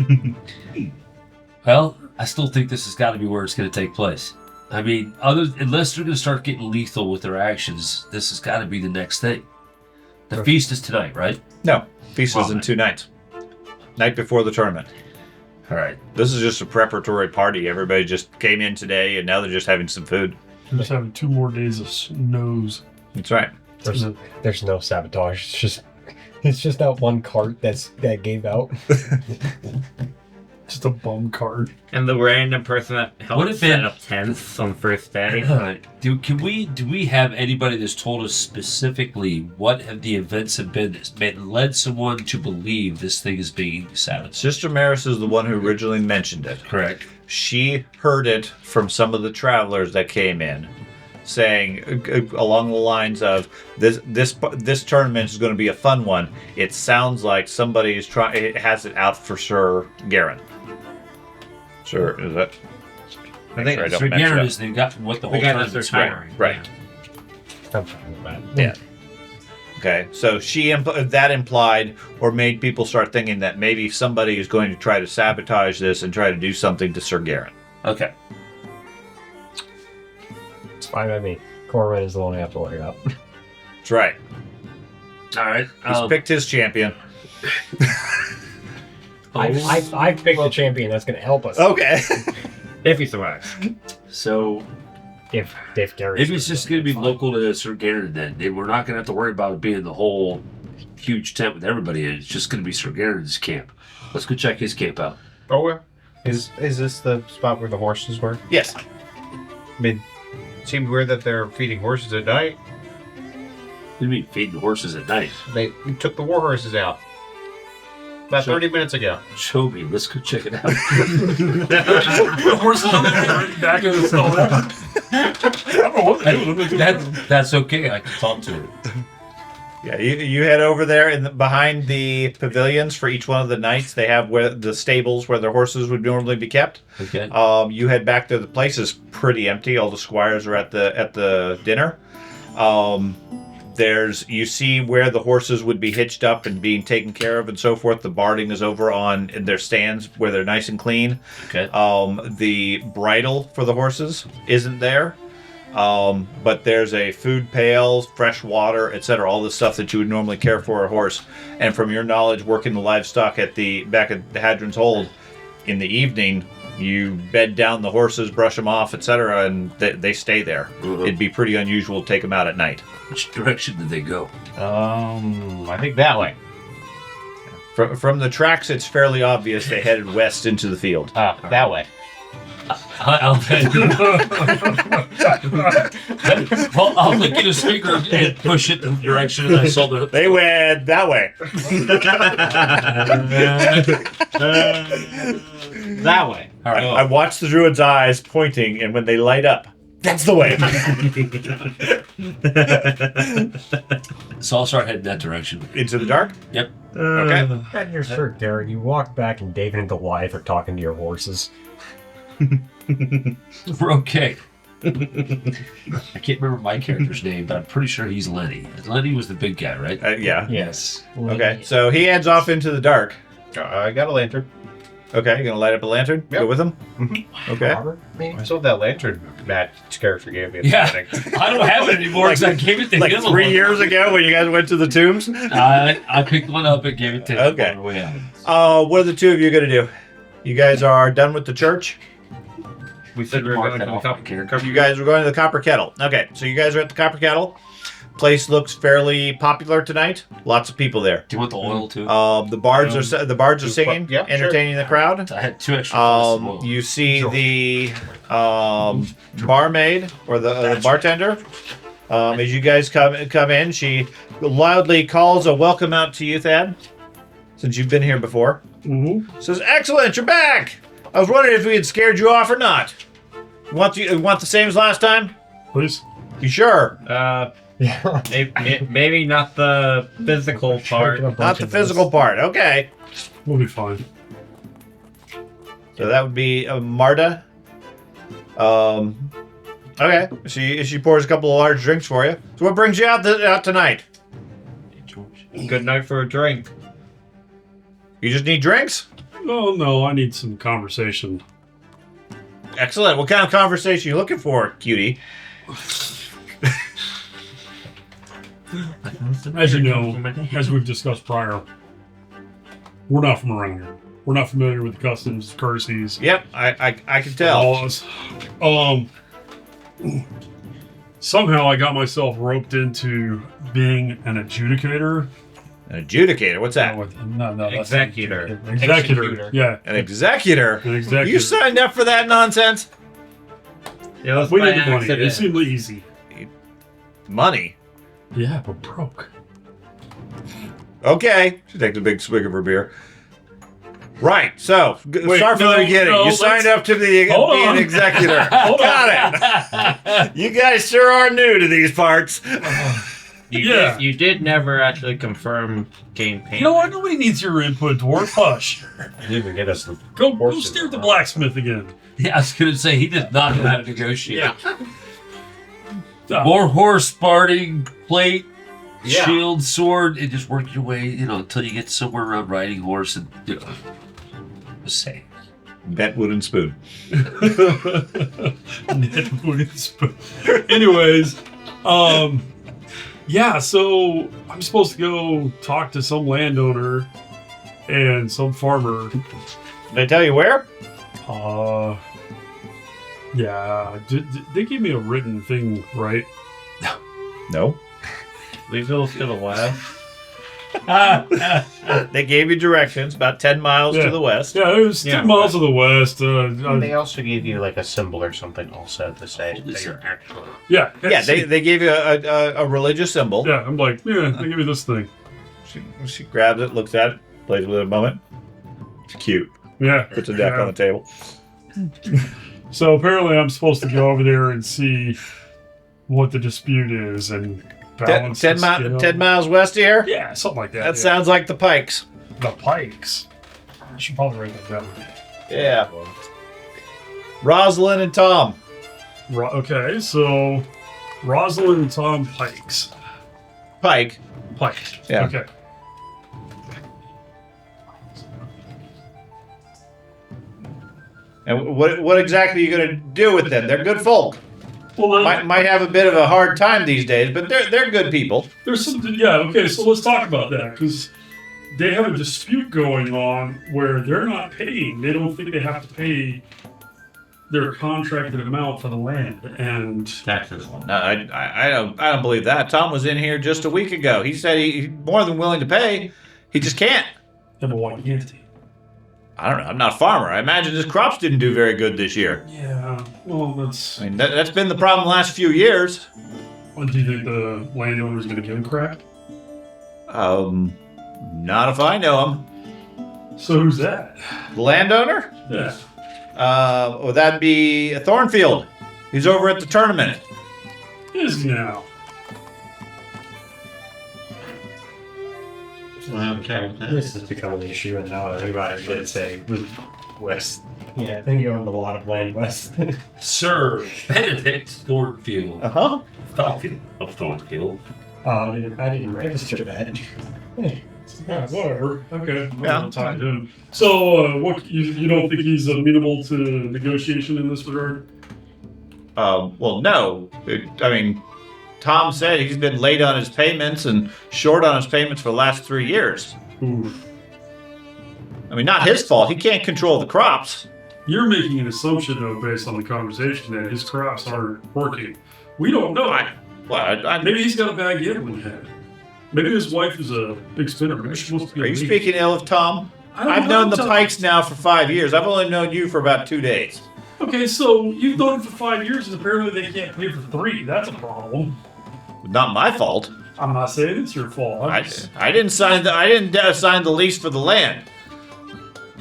Well, I still think this has got to be where it's going to take place. I mean, unless they're going to start getting lethal with their actions, this has got to be the next thing. The feast is tonight, right? No, feast is in 2 nights. Night before the tournament. All right. This is just a preparatory party. Everybody just came in today, and now they're just having some food. Just having 2 more days of snows. That's right. There's no sabotage. It's just that one cart that gave out. Just a bum card. And the random person that Would helped it set been- up tents on the first day. Do we have anybody that's told us specifically what the events have been that led someone to believe this thing is being sabotaged? Sister Maris is the one who originally mentioned it. Correct. She heard it from some of the travelers that came in, saying along the lines of this tournament is going to be a fun one. It sounds like somebody has it out for Sir Garen. Sir, is that? I think Sure I don't Sir mess Garen up. is what the whole The guy tournament's that's for. retiring. Right. I'm fine with that. Yeah. Okay, so that implied or made people start thinking that maybe somebody is going to try to sabotage this and try to do something to Sir Garen. Okay. It's fine by me. Corwin is the one I have to worry about. That's right. All right. He's picked his champion. I picked the champion that's going to help us. Okay. If he survives. So If Gary. maybe it's just going to be local to Sir Garen then. We're not going to have to worry about it being the whole huge tent with everybody in it. It's just going to be Sir Garen's camp. Let's go check his camp out. Oh, yeah. Is this the spot where the horses were? Yes. I mean, it seemed weird that they're feeding horses at night. What do you mean feeding horses at night? They took the war horses out about 30 minutes ago. Show me. Let's go check it out. The horses on the back of the stall. I don't know what they're doing. That's okay. I can talk to it. Yeah, you head over there behind the pavilions for each one of the knights. They have the stables where their horses would normally be kept. Okay. You head back there. The place is pretty empty. All the squires are at the dinner. You see where the horses would be hitched up and being taken care of and so forth. The barding is over on in their stands where they're nice and clean. Okay. The bridle for the horses isn't there. But there's a food pail, fresh water, etc. All the stuff that you would normally care for a horse. And from your knowledge working the livestock back at the Hadryn's Hold, in the evening, you bed down the horses, brush them off, etc., and they stay there. Mhm. It'd be pretty unusual to take them out at night. Which direction did they go? I think that way. From the tracks, it's fairly obvious they headed west into the field. That way. I'll look at his finger and push it in the direction and I saw the... They went that way. That way. All right. I watched the druid's eyes pointing, and when they light up, that's the way. So I'll start heading that direction. Into the dark? Yep. Okay. And you're sure, Darren, you walk back and David and Goliath are talking to your horses. We're okay. I can't remember my character's name, but I'm pretty sure he's Lenny. Lenny was the big guy, right? Yeah. Yes. Okay, so he heads off into the dark. I got a lantern. Okay, you gonna light up a lantern? Yep. Go with him? Okay. Robert, maybe? I sold that lantern Matt's character gave me at Yeah. the beginning. I don't have it anymore because I gave it to Like him. 3 years ago when you guys went to the tombs? I picked one up and gave it to him. Okay. on the way out. What are the two of you gonna do? You guys are done with the church? We said we were Mark going that to the off my cup. character. You guys are going to the Copper Kettle. Okay, so you guys are at the Copper Kettle. Place looks fairly popular tonight. Lots of people there. Do you want the oil too? The bards are singing, yeah, sure. entertaining the crowd. I had 2 extra bottles of oil. You see the barmaid or the bartender. As you guys come in, she loudly calls a welcome out to you, Thad, since you've been here before. Mm-hmm. Says, "Excellent, you're back. I was wondering if we had scared you off or not. Want the same as last time? Please. You sure? Yeah. Maybe not the physical part. Not the physical part. Okay. We'll be fine. So that would be Marta. Okay. She pours a couple of large drinks for you. So what brings you out tonight? Good night for a drink. You just need drinks? Oh, no, I need some conversation. Excellent. What kind of conversation are you looking for, cutie? As you know, as we've discussed prior, we're not from around here. We're not familiar with the customs, courtesies, Yep, I can tell. laws. Somehow I got myself roped into being an adjudicator. An adjudicator. What's that? No, that's Executor. Executor. Executor. Yeah. An executor. An executor. You signed up for that nonsense? It was We by need the money. It accident. seemed easy. Money. Yeah, but broke. Okay. She takes a big swig of her beer. Right. So, Wait, start from no, the beginning. no, You signed let's- up to be Hold an on. executor. Hold Got it. You guys sure are new to these parts. Yeah. You did never actually confirm game payment. You know what? Nobody needs your input, Dwarf. Hush. Didn't even get us the Go horses. steer the blacksmith again. Yeah, I was going to say, he did not know how to negotiate. Yeah. More horse, barding, plate, Yeah. shield, sword, and just work your way, until you get somewhere around riding horse and, just say. Bet wooden spoon. Anyways, yeah, so I'm supposed to go talk to some landowner and some farmer. Did I tell you where? Yeah, they gave me a written thing, right? No. Lee's to the west. They gave you directions about 10 miles Yeah. to the west. Yeah, it was 10 miles to the west. They also gave you like a symbol or something also to say that you're actual. Yeah, Yeah, they gave you a religious symbol. Yeah, I'm like, yeah, they give me this thing. She grabs it, looks at it, plays with it a moment. It's cute. Yeah. Puts a deck yeah. on the table. So apparently I'm supposed to go over there and see what the dispute is and balance 10 the scale. 10 miles west of here? Yeah, something like that. That yeah. sounds like the Pikes. The Pikes. I should probably write that down. Yeah. Rosalind and Tom. Okay, so Rosalind and Tom Pikes. Pike. Pike. Yeah. Okay. And what exactly are you going to do with them? They're good folk. Well, Might have a bit of a hard time these days, but they're good people. there's something. Yeah. Okay. So let's talk about that because they have a dispute going on where they're not paying. They don't think they have to pay their contracted amount for the land, and Taxes. No, I don't believe that. Tom was in here just a week ago. He said he's more than willing to pay. He just can't. number one entity. I don't know. I'm not a farmer. I imagine his crops didn't do very good this year. Yeah. Well, that's. I mean, that's been the problem the last few years. Well, do you think the landowner's going to give him crap? Not if I know him. So who's that? The landowner? Yeah. Would that be Thornfield? He's over at the tournament. Is now. Okay. This has become an issue, and now everybody did say west. Yeah, I think you own a lot of land west. Sir Benedict Thornfield. Uh-huh. Thornfield. Of Thornfield. I didn't register that. Yeah, whatever. Okay. Yeah. I'll talk to him. So, what you don't think he's amenable to negotiation in this regard? Well, no. I mean, Tom said he's been late on his payments and short on his payments for the last 3 years. Oof. I mean, not his fault. He can't control the crops. You're making an assumption, though, based on the conversation, that his crops aren't working. We don't know. Maybe he's got a bad gambling head. Maybe his wife is a big spinner. Maybe she wants to be Are a you lead. speaking ill of Tom? I don't I've know known the Tom. Pikes now for 5 years. I've only known you for about 2 days. Okay, so you've known him for 5 years, and apparently they can't pay for 3. That's a problem. Not my fault. I'm not saying it's your fault. I didn't sign the lease for the land.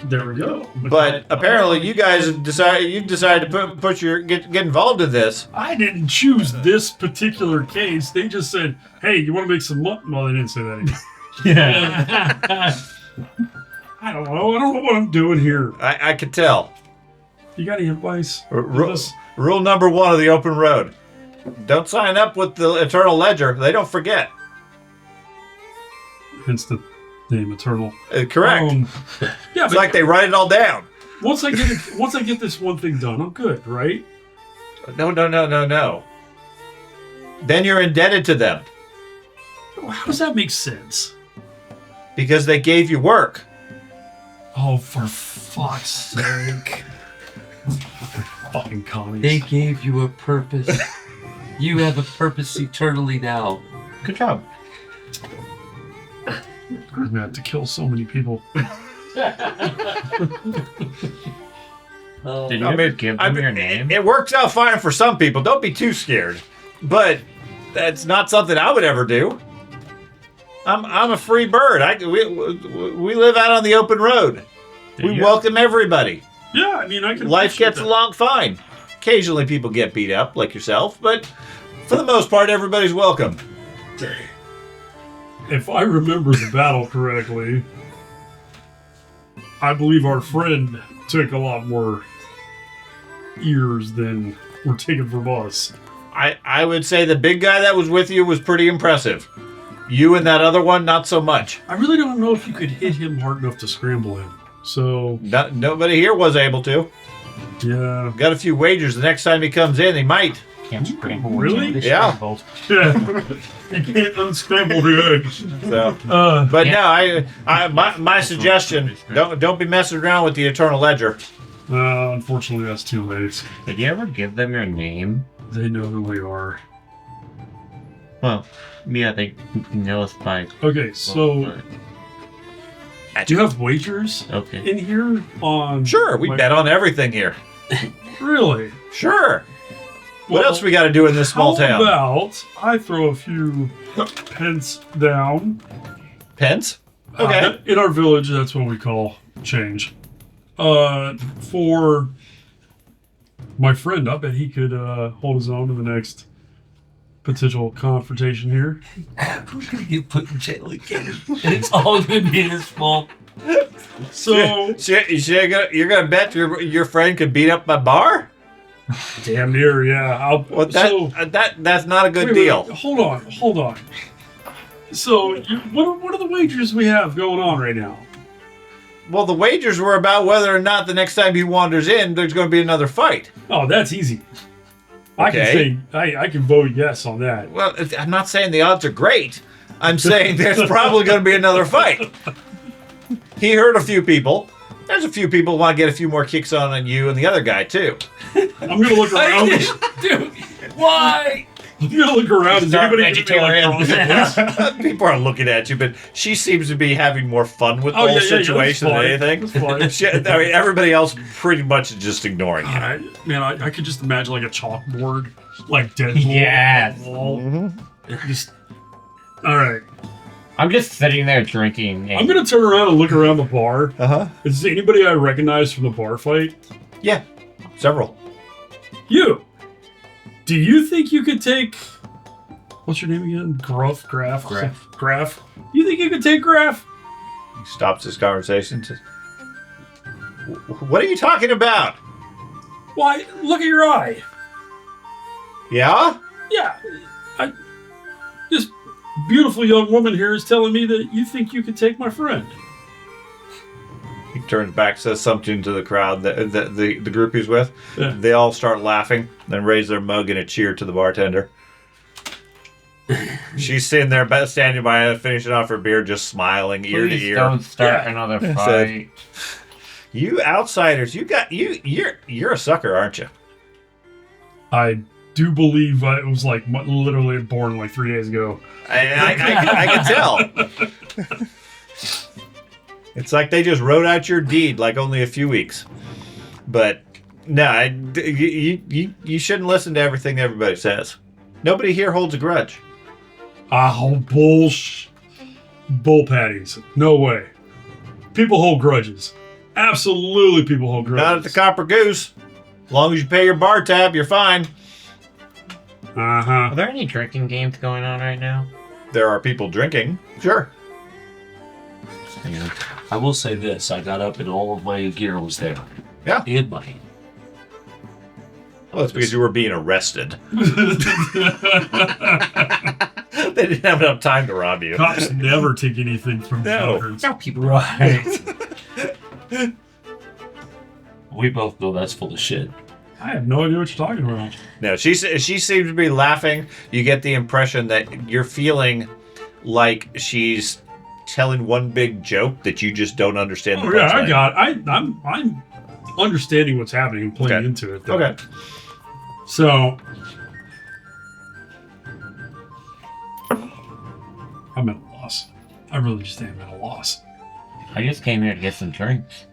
There we go. But apparently you guys have decided to get involved in this. I didn't choose this particular case. They just said, "Hey, you want to make some money?" Well, they didn't say that either. Yeah. I don't know. I don't know what I'm doing here. I could tell. You got any advice? Rule number 1 of the open road. Don't sign up with the Eternal Ledger. They don't forget. Hence the name Eternal. Correct. Yeah, It's but like they write it all down. once I get this one thing done, I'm good, right? No. Then you're indebted to them How does that make sense? because they gave you work. Oh, for fuck's sake! Fucking commies. They gave you a purpose. You have a purpose eternally now. Good job. I'm gonna have to kill so many people. Did you ever give them your name? It works out fine for some people. Don't be too scared. But that's not something I would ever do. I'm a free bird. We live out on the open road. We welcome everybody. Yeah, I mean, I can. Life appreciate gets that. along fine. Occasionally people get beat up, like yourself, but for the most part, everybody's welcome. If I remember the battle correctly, I believe our friend took a lot more ears than were taken from us. I would say the big guy that was with you was pretty impressive. You and that other one, not so much. I really don't know if you could hit him hard enough to scramble him. So, Nobody here was able to. yeah. Got a few wagers. The next time he comes in, he might. Can't scramble. Really? Yeah. Yeah. You can't unscramble the eggs. So, but no, my suggestion: don't be messing around with the Eternal Ledger. Unfortunately, that's too late. Did you ever give them your name? They know who we are. Well, yeah, they know us by. Okay, so do you have wagers Okay. in here on? Sure, we bet on everything here. Really? Sure. What Well, else we got to do in this small How town? about I throw a few pence down? Pence? Okay. In our village, that's what we call change. For my friend, I bet he could hold his own in the next potential confrontation here. Who's gonna get put in jail again? And it's all gonna be his fault. So You're gonna bet your friend could beat up my bar? damn near, yeah. Well, that's not a good Wait, deal. Hold on. So, what are the wagers we have going on right now? Well, the wagers were about whether or not the next time he wanders in, there's going to be another fight. Oh, that's easy. I can say I can vote yes on that. Well, I'm not saying the odds are great. I'm saying there's probably going to be another fight. He hurt a few people. There's a few people who want to get a few more kicks on you and the other guy, too. I'm going to look around. Dude, why? I'm going to look around. Is anybody vegetarian. People are looking at you, but she seems to be having more fun with the whole situation than anything. Everybody else pretty much is just ignoring you. Man, I could just imagine like a chalkboard, like Deadpool. Yes. Just, all right. I'm just sitting there drinking. I'm going to turn around and look around the bar. Uh-huh. Is there anybody I recognize from the bar fight? Yeah, several. You. Do you think you could take... What's your name again? Graf. You think you could take Graf? He stops this conversation. Says, what are you talking about? Why, look at your eye. Yeah? Yeah. This beautiful young woman here is telling me that you think you could take my friend. He turns back, says something to the crowd, the group he's with. Yeah. They all start laughing, then raise their mug in a cheer to the bartender. She's sitting there, standing by, finishing off her beer, just smiling ear to ear. Don't start another fight. You outsiders, you're a sucker, aren't you? I do believe it was like literally born like 3 days ago. I can tell. It's like they just wrote out your deed like only a few weeks. But no, you shouldn't listen to everything everybody says. Nobody here holds a grudge. Oh, bull patties. No way. People hold grudges. Absolutely people hold grudges. Not at the Copper Goose. As long as you pay your bar tab, you're fine. Uh-huh. Are there any drinking games going on right now? There are people drinking. Sure. Yeah. I will say this. I got up and all of my gear was there. Yeah. And money. Well, that's because you were being arrested. They didn't have enough time to rob you. Cops never take anything from smokers. No, people. Right. We both know that's full of shit. I have no idea what you're talking about. No, she seems to be laughing. You get the impression that you're feeling like she's telling one big joke that you just don't understand. Oh yeah, I got it. I'm understanding what's happening and playing into it. Though. Okay. So I'm at a loss. I really just am at a loss. I just came here to get some drinks.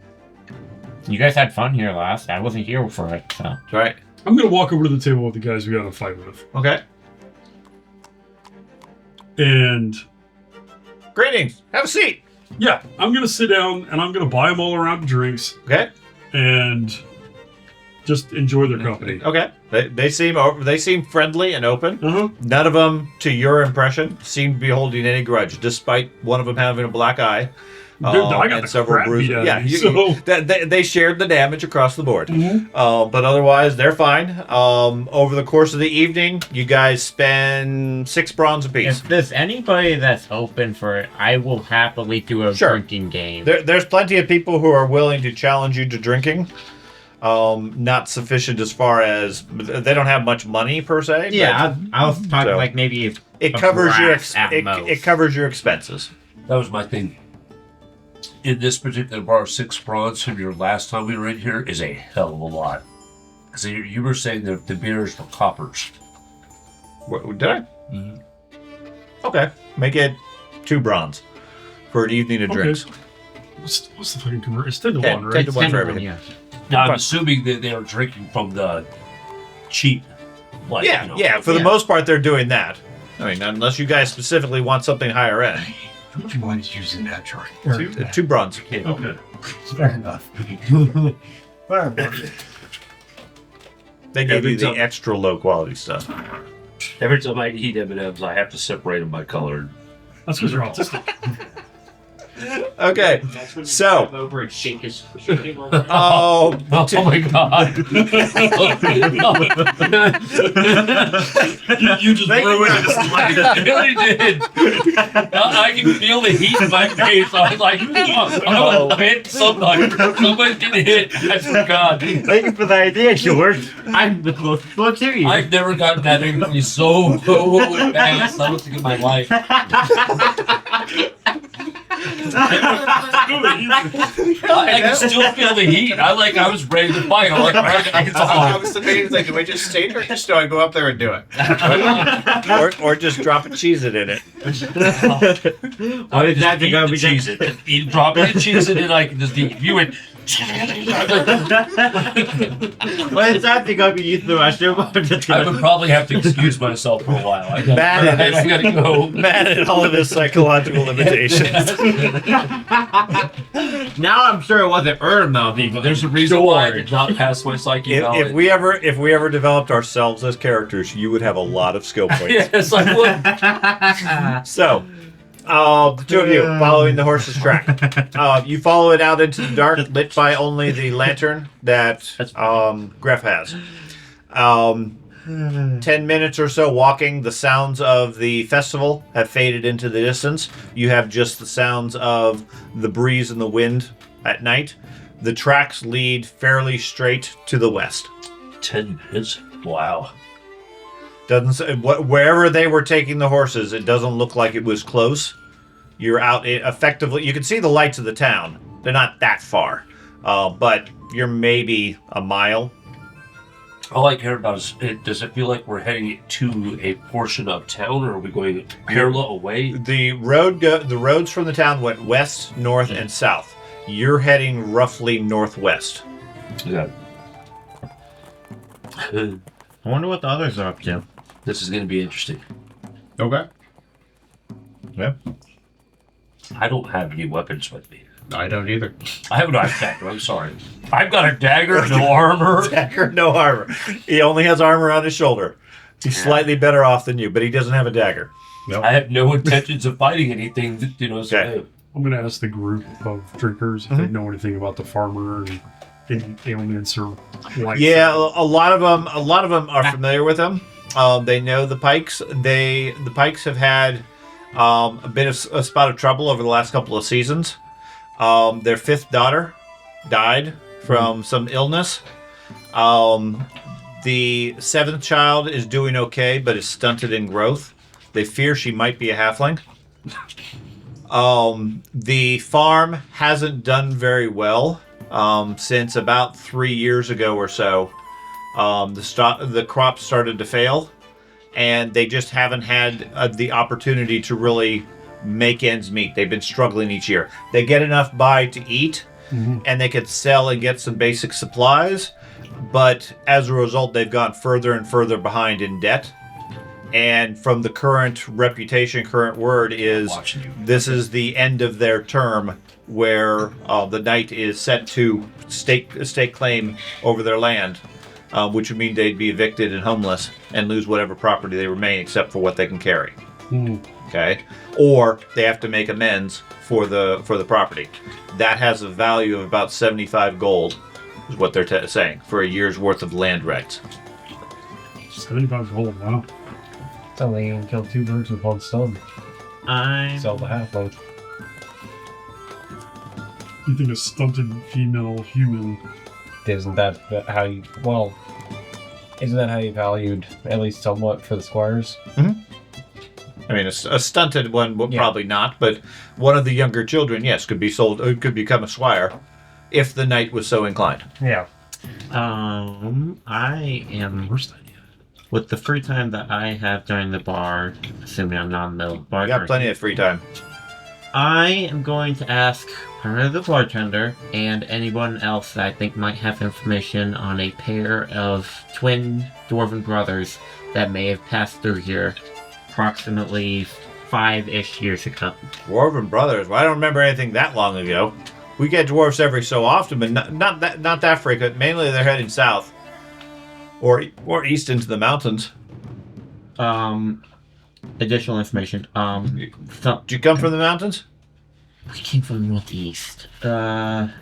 You guys had fun here last. I wasn't here for it, so. Right. I'm gonna walk over to the table with the guys we got in a fight with. Okay. And greetings. Have a seat. Yeah, I'm gonna sit down and I'm gonna buy them all around drinks. Okay. And just enjoy their company. Okay. They seem friendly and open. Uh-huh. None of them, to your impression, seem to be holding any grudge, despite one of them having a black eye. Dude, I got and the several crap bruises. beat out of Yeah, me, they shared the damage across the board. Mhm. But otherwise, they're fine. Over the course of the evening, you guys spend 6 bronze apiece. If there's anybody that's open for it, I will happily do a drinking game. There's plenty of people who are willing to challenge you to drinking. Not sufficient as far as they don't have much money per se. Yeah, I was talking like maybe it covers your it covers your expenses. That was my thing. In this particular bar, 6 bronze from your last time we were in here is a hell of a lot. So you were saying that the beers were coppers. What, did I? Mm-hmm. Okay, make it 2 bronze for an evening of drinks. What's the fucking conversion? It's 10 to 1, right? 10 to 1 for everything. Yeah. Now, I'm assuming that they were drinking from the cheap. Like, yeah. For the most part, they're doing that. I mean, unless you guys specifically want something higher end. Would you mind using that chart? 2 bronze. Okay. Fair enough. They give you the extra low quality stuff. Every time I eat M&Ms, I have to separate them by color. That's because you're autistic. Okay, so over and shake his. oh, Oh my god! You just ruined his life. I really did. I can feel the heat in my face. I was like, I'm gonna hit somebody. Somebody's getting hit. I forgot. Thank you for the idea, George. I'm the closest one to you. I've never gotten that angry so fast. I don't think in my life. I can still feel the heat. I was ready to fight. I'm like, I was debating, like, do I just stay there or just do I go up there and do it? or just drop a cheese it in it. What is that? Eat the cheese it. Eat, drop it and cheese it, and I can just eat. You went. What is that? Think I'll be using the restroom? I would probably have to excuse myself for a while. I gotta go. Mad at all of his psychological limitations. Now I'm sure it wasn't Erm though. There's a reason why I did not pass my psyche If we ever developed ourselves as characters, you would have a lot of skill points. Yes, I would. So, the two of you following the horse's track. You follow it out into the dark, lit by only the lantern that Gref has. 10 minutes or so walking, the sounds of the festival have faded into the distance. You have just the sounds of the breeze and the wind at night. The tracks lead fairly straight to the west. 10 minutes? Wow. Wherever they were taking the horses, it doesn't look like it was close. You're out effectively. You can see the lights of the town. They're not that far, but you're maybe a mile. All I care about is, does it feel like we're heading to a portion of town, or are we going parallel away? The roads from the town went west, north, and south. You're heading roughly northwest. Yeah. I wonder what the others are up to. This is going to be interesting. Okay. Yeah. I don't have any weapons with me. I don't either. I have a knife dagger. I'm sorry. I've got a dagger, no armor. Dagger, no armor. He only has armor on his shoulder. He's slightly better off than you, but he doesn't have a dagger. Nope. I have no intentions of fighting anything. So, Okay. I'm going to ask the group of drinkers if they know anything about the farmer and any ailments or life. Yeah, a lot of them are familiar with him. They know the Pikes. The Pikes have had a bit of a spot of trouble over the last couple of seasons. Their fifth daughter died from some illness. The seventh child is doing okay, but is stunted in growth. They fear she might be a halfling. The farm hasn't done very well since about 3 years ago or so. The crops started to fail, and they just haven't had the opportunity to really make ends meet. They've been struggling each year. They get enough by to eat, and they could sell and get some basic supplies, but as a result, they've gone further and further behind in debt. And from the current reputation, current word is this is the end of their term, where the knight is set to stake claim over their land, which would mean they'd be evicted and homeless and lose whatever property they remain except for what they can carry. Okay, or they have to make amends for the property. That has a value of about 75 gold, is what they're saying, for a year's worth of land rights. 75 gold, wow. Sounds like you can kill two birds with one stone. Sell the half load. You think a stunted female human... Isn't that how you... Well, isn't that how you valued, at least somewhat, for the squires? Mm-hmm. I mean, a stunted one, probably not, but one of the younger children, yes, could be sold, could become a squire, if the knight was so inclined. Yeah. I am... Worst idea. With the free time that I have during the bar, assuming I'm not in the bar. You got plenty of free time. I am going to ask the bartender and anyone else that I think might have information on a pair of twin dwarven brothers that may have passed through here approximately 5-ish years ago. Dwarven brothers? Well, I don't remember anything that long ago. We get dwarves every so often, but not that frequent. Mainly they're heading south. Or east into the mountains. Additional information. Did you come from the mountains? We came from the northeast. Around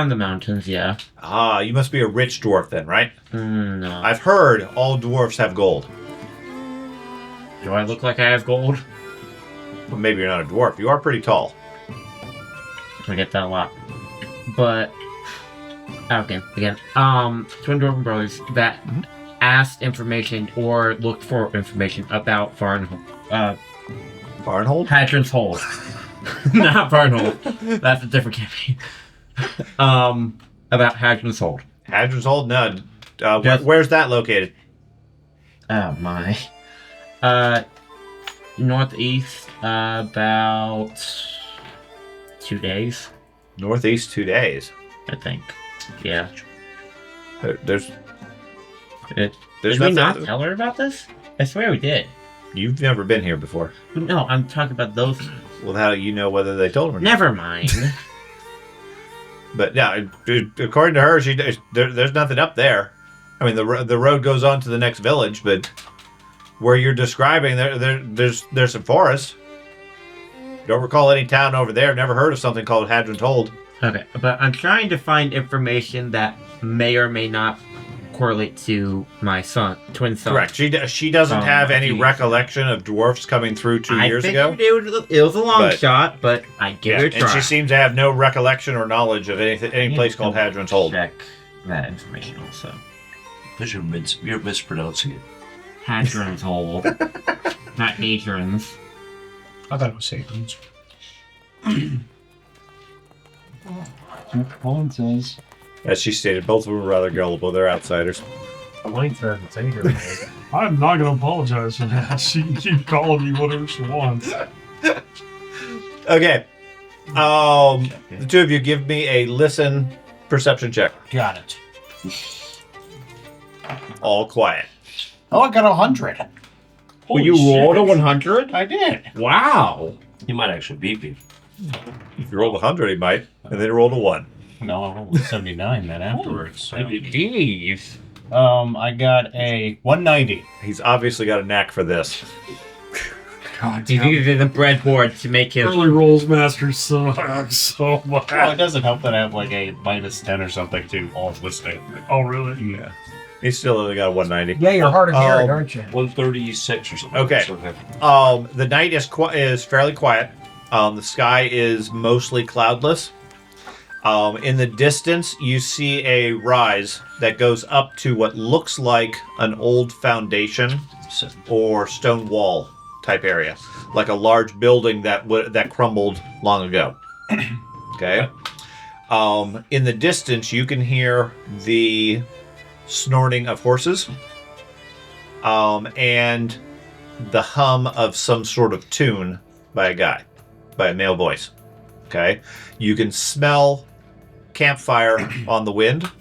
the mountains, yeah. Ah, you must be a rich dwarf then, right? No. I've heard all dwarfs have gold. Do I look like I have gold? Well, maybe you're not a dwarf. You are pretty tall. I get that a lot. But okay, again. Twin Dwarven brothers that asked information or looked for information about Farnhold? Hadryn's Hold. Not Farnhold. That's a different campaign. About Hadryn's Hold. Hadryn's Hold? No. Yes. Where's that located? Oh my. Northeast, about 2 days, Northeast 2 days. I think. Yeah. There's Did we nothing. not tell her about this? I swear we did. You've never been here before. No, I'm talking about those. Well, how do you know whether they told her? or not? Never mind. But yeah, according to her, there's nothing up there. I mean, the road goes on to the next village, but where you're describing, there's some forest. Don't recall any town over there. Never heard of something called Hadryn's Hold. Okay, but I'm trying to find information that may or may not correlate to my twin son. Correct. She doesn't have any recollection of dwarfs coming through 2 years ago. It was a long shot, but I give it a try. And she seems to have no recollection or knowledge of any place called Hadryn's Hold. Check that information also. Because you're mispronouncing it. Hadryn's Hold, not Hadryn's. I thought it was Satan's. Colin says. As she stated, both of them are rather gullible. They're outsiders. Mine says it's Hadryn. I'm not going to apologize for that. She can keep calling me whatever she wants. Okay. The two of you give me a listen perception check. Got it. All quiet. Oh, I got 100. Well, you rolled a 100? I did. Wow. You might actually beat me. If you rolled 100, he might. And then he rolled a 1. No, I rolled a 79 then afterwards. So. Jeez. I got a 190. He's obviously got a knack for this. God, He needed the breadboard to make his... Early Rolemaster sucks so much. Well, it doesn't help that I have like a -10 or something to all listening. Oh, really? Yeah. He's still only got a 190. Yeah, you're hard of hearing, aren't you? 136 or something. Okay. The night is fairly quiet. The sky is mostly cloudless. In the distance, you see a rise that goes up to what looks like an old foundation or stone wall type area, like a large building that crumbled long ago. Okay. In the distance, you can hear the snorting of horses, and the hum of some sort of tune by a male voice. Okay. You can smell campfire on the wind.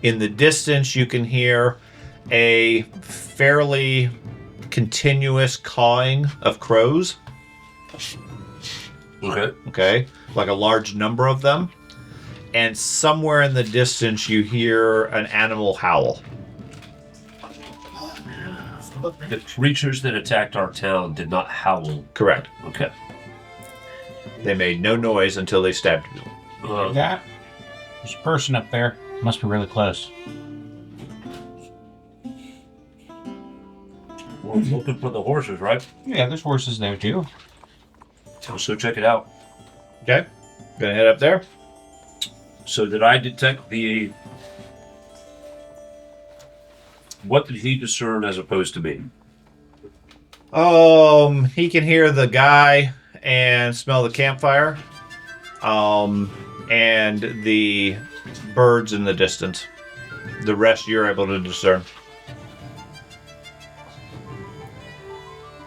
In the distance, you can hear a fairly continuous cawing of crows. Okay. Like a large number of them. And somewhere in the distance, you hear an animal howl. The creatures that attacked our town did not howl. Correct. Okay. They made no noise until they stabbed you. That? There's a person up there. Must be really close. We're looking for the horses, right? Yeah, there's horses there too. Let's go check it out. Okay. Gonna head up there. So did I detect the... What did he discern as opposed to me? He can hear the guy and smell the campfire. And the birds in the distance. The rest you're able to discern.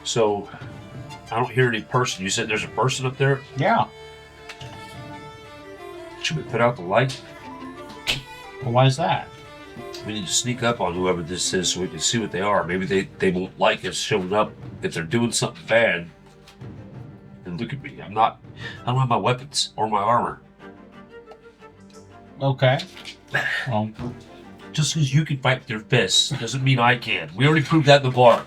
So, I don't hear any person. You said there's a person up there? Yeah. Should we put out the light? Well, why is that? We need to sneak up on whoever this is so we can see what they are. Maybe they won't like us showing up if they're doing something bad. And look at me. I don't have my weapons or my armor. Okay. Well, Just because you can fight with your fists doesn't mean I can. We already proved that in the bar.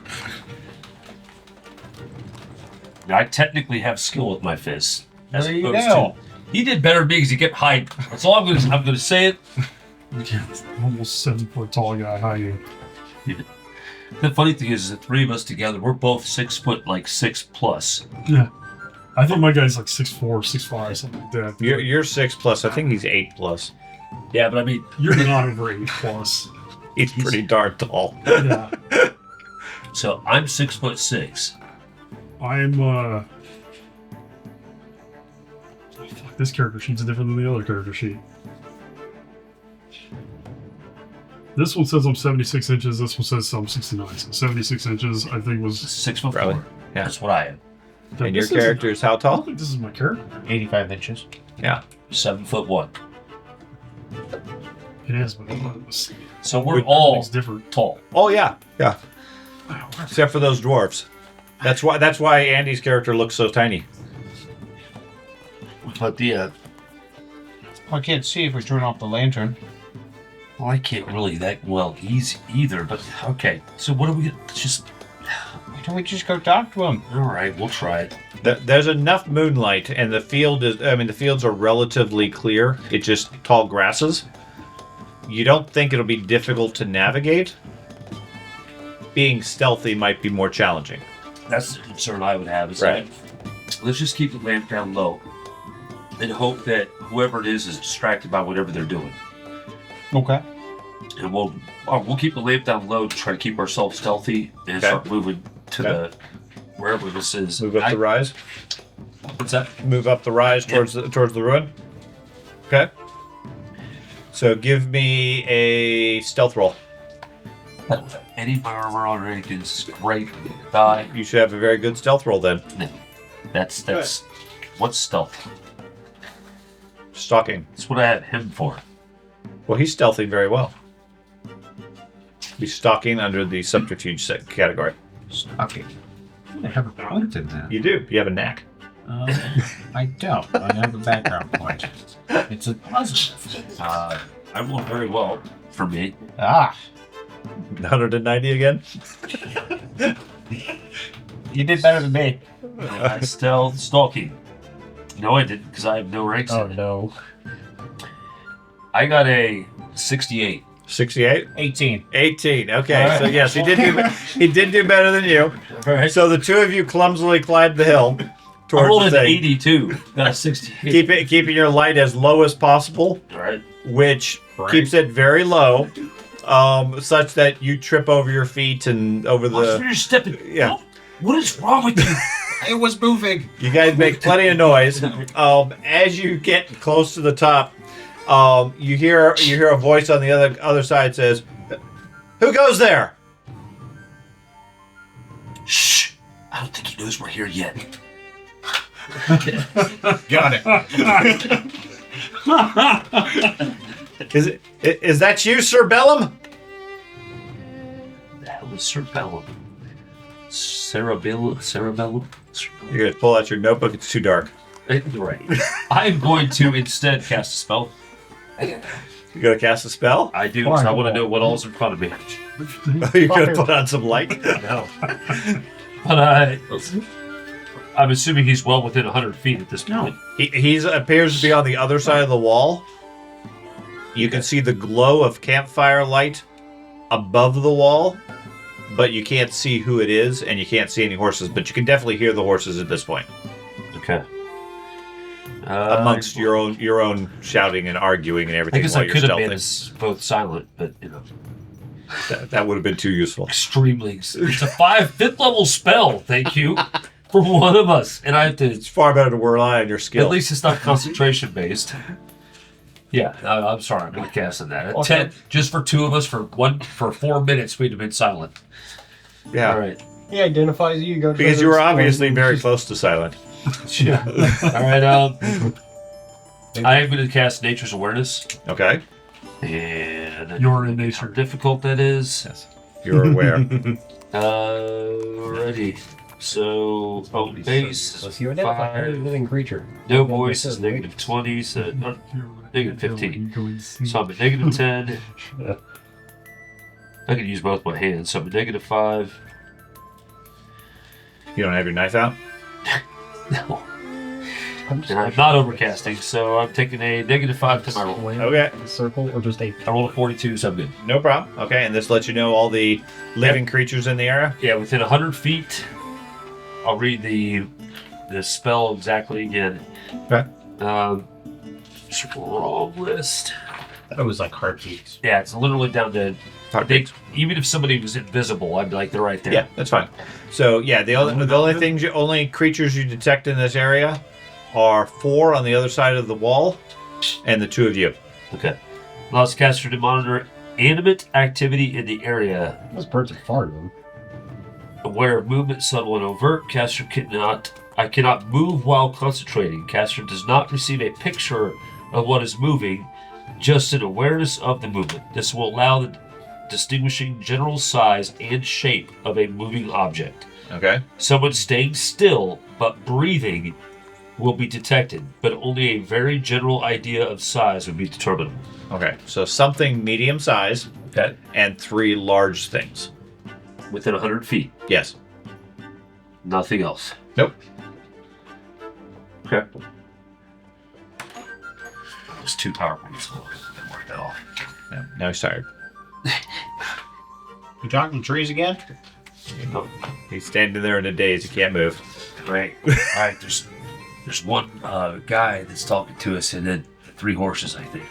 I technically have skill with my fists. As There you opposed go. to, he did better than me because he kept hiding. That's all I'm gonna say it. Almost 7 foot tall guy hiding. The funny thing is, the three of us together, we're both 6 foot, like 6+. Yeah. I think my guy's like 6'4", 6'5", something like that. You're 6+. I think he's 8+. Yeah, but I mean, You're not over 8+. He's pretty darn tall. Yeah. so I'm 6'6". I'm, oh, fuck, this character sheet's different than the other character sheet. This one says I'm 76 inches. This one says I'm 69. So 76 inches, I think, was... 6'4". Probably. Yeah. That's what I am. And your This isn't- character is how I don't tall? think this is my character. 85 inches. Yeah. 7'1". It is, but it's So we're all different. tall. Oh yeah, yeah. Except for those dwarves. That's why Andy's character looks so tiny. But the I can't see if we turn off the lantern. well, I can't really that well easy either. But okay, so what are we just? Why don't we just go talk to him? All right, we'll try it. There's enough moonlight, and the fields are relatively clear. It's just tall grasses. You don't think it'll be difficult to navigate? Being stealthy might be more challenging. That's the concern I would have. Is Right. that let's just keep the lamp down low, and hope that whoever it is distracted by whatever they're doing. Okay. And we'll keep the lamp down low to try to keep ourselves stealthy and Okay. start moving to Okay. the wherever this is. Move up the rise. What's that? Move up the rise towards the ruin. Okay. So give me a stealth roll. Any armor on or anything is great. Die. You should have a very good stealth roll then. That's what's stealth? Stalking. That's what I have him for. Well, he's stealthing very well. He's stalking under the subterfuge category. Okay. I have a point in that. You do. You have a knack. I don't. I have a background point. It's a positive. I roll very well for me. Ah, 190 again. you did better than me. Stealth stalking. No, I didn't because I have no ranks Oh in it. no. I got a 68. 68. 18. 18. Okay, All right. so yes, he did do better than you. All right. So the two of you clumsily climbed the hill I towards rolled the an thing, 82. Got a 68. keeping your light as low as possible, All right. which Right. keeps it very low, such that you trip over your feet and over Watch where the. you're stepping. Yeah. What is wrong with you? It was moving. You guys make plenty of noise. As you get close to the top, you hear a voice on the other side says, "Who goes there?" Shh. I don't think he knows we're here yet. Got it. Is that you, Sir Bellum? The hell is Sir Bellum? Cerebellum? You're gonna pull out your notebook. It's too dark. Right. I'm going to instead cast a spell. You're gonna cast a spell. I do, because I want to know what all's in front of me. You're gonna put on some light. No. But I'm assuming he's well within 100 feet at this point. He appears to be on the other side of the wall. You can see the glow of campfire light above the wall, but you can't see who it is, and you can't see any horses. But you can definitely hear the horses at this point, Okay. amongst your own shouting and arguing and I everything guess while I you're could have been stealthing. both silent, but That would have been too useful. extremely. It's a 5th level spell. Thank you for one of us, and I have to. It's far better to rely on your skill. At least it's not concentration based. Yeah, I'm sorry. I'm going to cast on that. At 10, just for two of us, for 4 minutes, we'd have been silent. yeah, All right. He identifies you. Go because you were obviously very close to silent. Yeah. All right. I am going to cast Nature's Awareness, Okay, and You're in how nature. difficult that is. you're aware. Alrighty. So, base Unless is you identify a 5. living creature. No voice is negative 20, so negative 15. So I'm at negative 10. I can use both my hands, so I'm at negative 5. You don't have your knife out. No. And I'm not overcasting, so I'm taking a -5 to my roll. Okay. Circle or just a. I rolled a 42, so I'm good. No problem. Okay, and this lets you know all the living creatures in the area? Yeah, within 100 feet. I'll read the spell exactly again. Okay. Wrong list. That was like heartbeats. Yeah, it's literally down to even if somebody was invisible, I'd be like, they're right there. Yeah, that's fine. So, yeah, the only creatures you detect in this area are 4 on the other side of the wall and the 2 of you. Okay. Allows caster to monitor animate activity in the area. Those birds are far, though. Aware of movement, subtle and overt. Caster cannot move while concentrating. Caster does not receive a picture of what is moving, just an awareness of the movement. This will allow the distinguishing general size and shape of a moving object. Okay. Someone staying still but breathing will be detected, but only a very general idea of size would be determinable. Okay, so something medium size Okay. and 3 large things. Within 100 feet. Yes. Nothing else. Nope. Okay. There's 2 power points. So I'll work that off. Yeah, now he's tired. You talking trees again? No. He's standing there in a daze. He can't move. Right. All right. There's one guy that's talking to us, and then 3 horses. I think.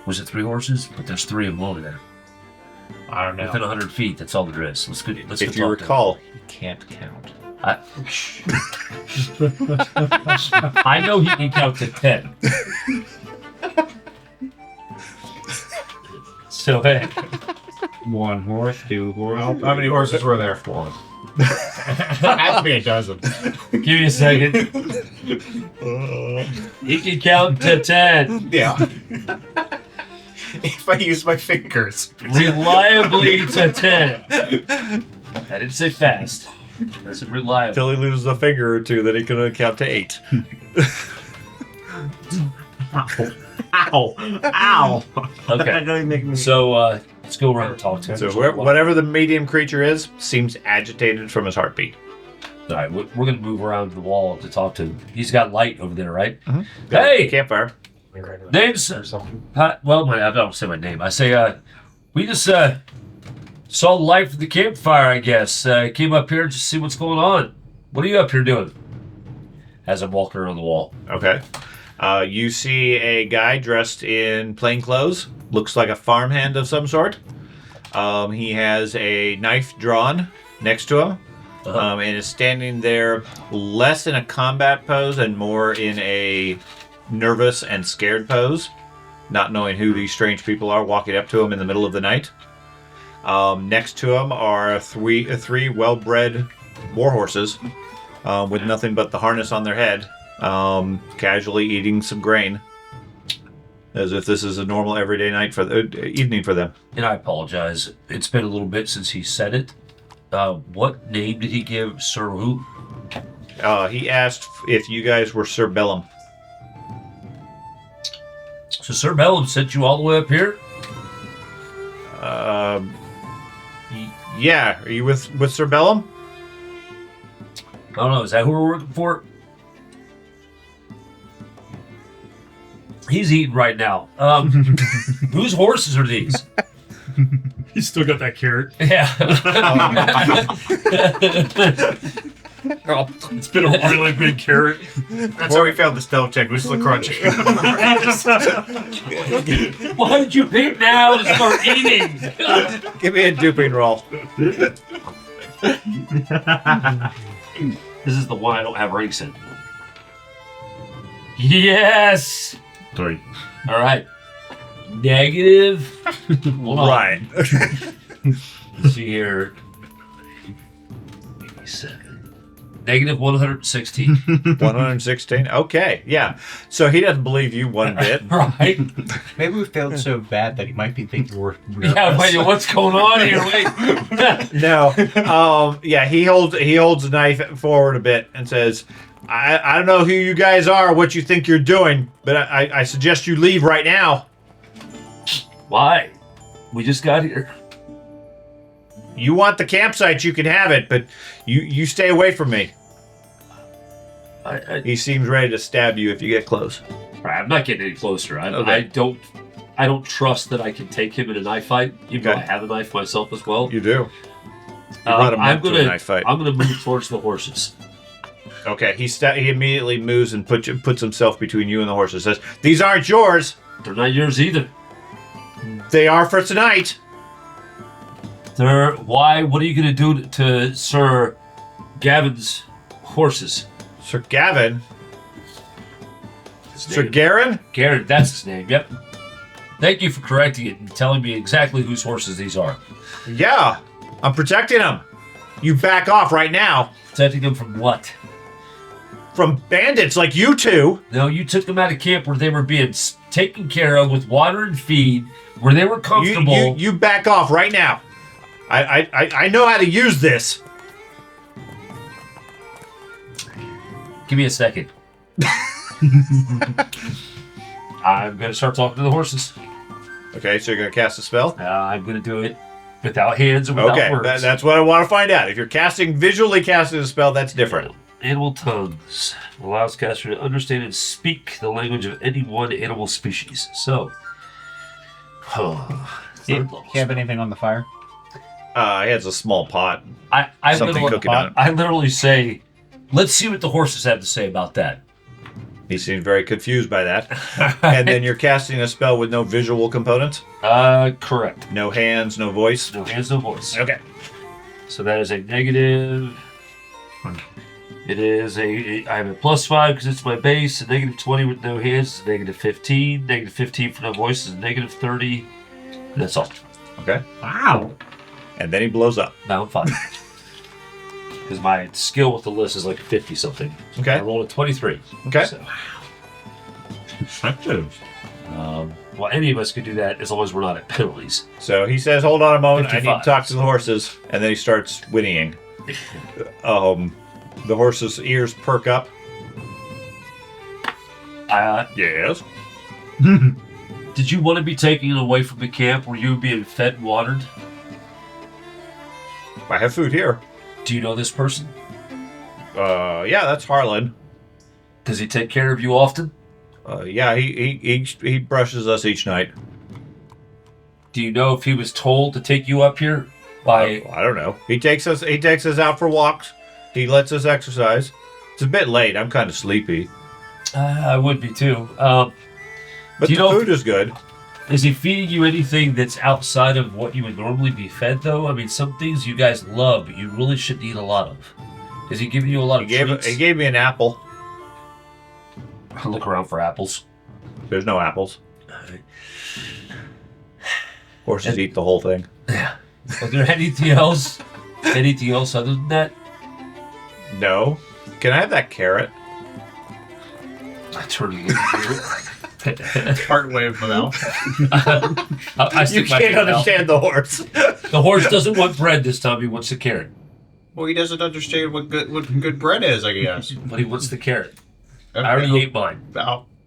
Was it 3 horses? But there's 3 of them over there. I don't know. Within 100 feet. That's all there is. Let's go. Let's If go you talk to recall, you can't count. I know he can count to 10. So hey. 1 horse, 2 horses. How many horses were there? 4. Has to be a dozen. Give me a second. He can count to 10. Yeah. If I use my fingers. Reliably to 10. I didn't say fast. That's reliable. Until he loses a finger or 2, then he can count to 8. Ow! Ow! Okay. So let's go around and talk to him. So whatever the medium creature is, seems agitated from his heartbeat. All right, we're going to move around the wall to talk to him. He's got light over there, right? Mm-hmm. Hey! Campfire. Name's... Or something. Well, I don't say my name. I say, we just saw the light from the campfire, I guess. Came up here just to see what's going on. What are you up here doing? As I'm walking around the wall. Okay. You see a guy dressed in plain clothes. Looks like a farmhand of some sort. He has a knife drawn next to him. And is standing there less in a combat pose and more in a nervous and scared pose, not knowing who these strange people are walking up to him in the middle of the night. Next to him are three well-bred war horses with nothing but the harness on their head, casually eating some grain, as if this is a normal everyday night evening for them. And I apologize. It's been a little bit since he said it. What name did he give Sir who? He asked if you guys were Sir Bellum. So Sir Bellum sent you all the way up here? Yeah. Are you with Sir Bellum? I don't know. Is that who we're working for? He's eating right now. Whose horses are these? He's still got that carrot. Yeah. It's been a really big carrot. That's how we failed the stealth check. We're still crunching. Why did you pick now to start eating? Give me a duping roll. This is the one I don't have ranks in. Yes! 3. All right. Negative. Hold on. Right. Let's see here. 87. Negative 116. 116. Okay, yeah. So he doesn't believe you one bit. Right. Maybe we failed so bad that he might be thinking we're Yeah, wait, what's going on here? Wait. No. Yeah, he holds the knife forward a bit and says, I don't know who you guys are, what you think you're doing, but I suggest you leave right now. Why? We just got here. You want the campsite, you can have it, but you stay away from me. He seems ready to stab you if you get close. I'm not getting any closer. Okay. I don't trust that I can take him in a knife fight, even though I have a knife myself as well. You do. You brought him up to a knife fight. I'm gonna move towards the horses. Okay, he immediately moves and puts himself between you and the horses. Says, "These aren't yours. They're not yours either. They are for tonight." Why? What are you gonna do to Sir Gavin's horses? Sir Gavin? His Sir name- Garen? Garen, that's his name. Yep. Thank you for correcting it and telling me exactly whose horses these are. Yeah, I'm protecting them. You back off right now. Protecting them from what? From bandits like you two. No, you took them out of camp where they were being taken care of with water and feed, where they were comfortable. You back off right now. I know how to use this. Give me a second. I'm going to start talking to the horses. Okay, so you're going to cast a spell? I'm going to do it without hands and without words. Okay, that's what I want to find out. If you're visually casting a spell, that's different. Animal tongues allows caster to understand and speak the language of any one animal species. So, Do you have anything on the fire? He has a small pot. I Something cooking on it. I literally say, let's see what the horses have to say about that. He seemed very confused by that. And then you're casting a spell with no visual components? Correct. No hands, no voice? No hands, no voice. Okay. So that is a negative. It is I have a +5 because it's my base. A -20 with no hands is -15. -15 for no voice is -30. That's all. Okay. Wow. And then he blows up. Now I'm fine. Because my skill with the list is like 50 something. Okay. I rolled a 23. Okay. So, Effective. well, any of us could do that as long as we're not at penalties. So he says, hold on a moment, I need to 55. talk to the horses. And then he starts whinnying. The horses' ears perk up. Yes. Did you want to be taken away from the camp where you were being fed and watered? I have food here. Do you know this person? Yeah, that's Harlan. Does he take care of you often? Yeah, he brushes us each night. Do you know if he was told to take you up here by... I don't know. He takes us out for walks. He lets us exercise. It's a bit late. I'm kind of sleepy. I would be too. But do you the know food is good. Is he feeding you anything that's outside of what you would normally be fed, though? I mean, some things you guys love, but you really shouldn't eat a lot of. Is he giving you a lot of treats? He gave me an apple. I look around for apples. There's no apples. Horses eat the whole thing. Yeah. Is there anything else? Anything else other than that? No. Can I have that carrot? I turn it Part way of my mouth. I You stick my can't finger out. understand the horse. The horse doesn't want bread this time. He wants the carrot. Well, he doesn't understand what good bread is, I guess. But he wants the carrot. Okay, I already ate mine.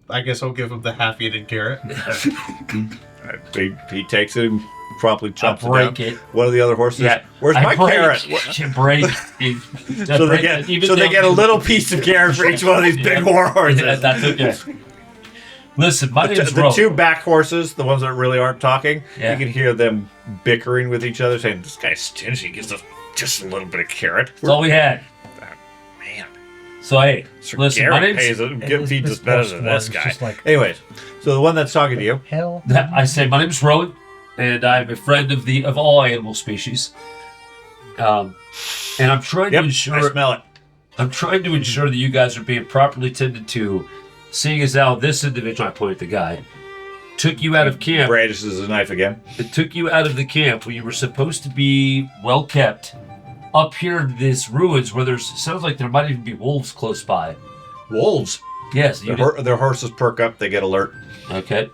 I guess I'll give him the half-eaten carrot. He takes it and promptly chomps break it down. it. One of the other horses. Yeah. Where's my carrot? Break. So they get a little piece of carrot for each one of these big war horses. Yeah, that's okay. Listen, my name's The Ro. two back horses, the ones that really aren't talking, Yeah. you can hear them bickering with each other, saying, "This guy's stingy. He gives us just a little bit of carrot." That's all we had. Man, So hey, Sir listen, my Gary name's feeds us better than this guy. Just like, Anyways, so the one that's talking to you, hell. I say my name's Rowan, and I'm a friend of all animal species. And I'm trying to I ensure smell it. I'm trying to ensure that you guys are being properly tended to, seeing as how this individual, I point at the guy, took you out of camp. Brandishes his knife again. It took you out of the camp where you were supposed to be well kept, up here in these ruins where sounds like there might even be wolves close by. Wolves. Yes, Their horses perk up. They get alert. okay.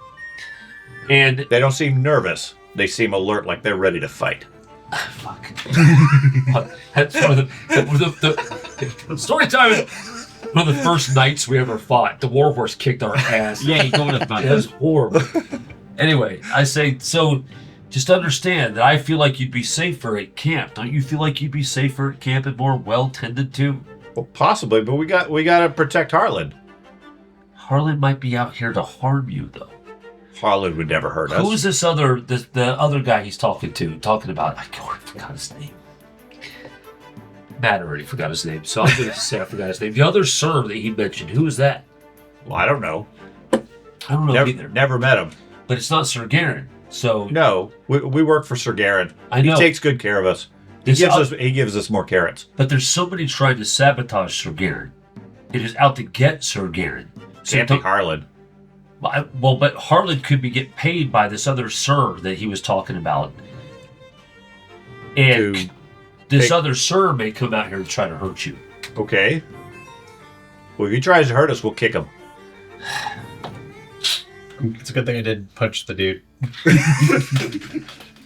And They don't seem nervous. They seem alert, like they're ready to fight. fuck. That's one of the story time. is One of the first nights we ever fought, the warhorse kicked our ass. Yeah, you going to It was horrible. Anyway, I say, so just understand that I feel like you'd be safer at camp. Don't you feel like you'd be safer at camp and more well tended to? Well, possibly, but we got to protect Harlan. Harlan might be out here to harm you, though. Harlan would never hurt us. Who is this other, the other guy he's talking about? I forgot his name. Matt already forgot his name, so I'm going to say I forgot his name. The other Sir that he mentioned, who is that? Well, I don't know. I don't know either. Never met him. But it's not Sir Garen, so... No, we work for Sir Garen. I know. He takes good care of us. He gives us more carrots. But there's somebody trying to sabotage Sir Garen. It is out to get Sir Garen. Can't be Harlan. Well, but Harlan could be get paid by this other Sir that he was talking about. And this other Sir may come out here to try to hurt you. Okay. Well, if he tries to hurt us, we'll kick him. It's a good thing I didn't punch the dude.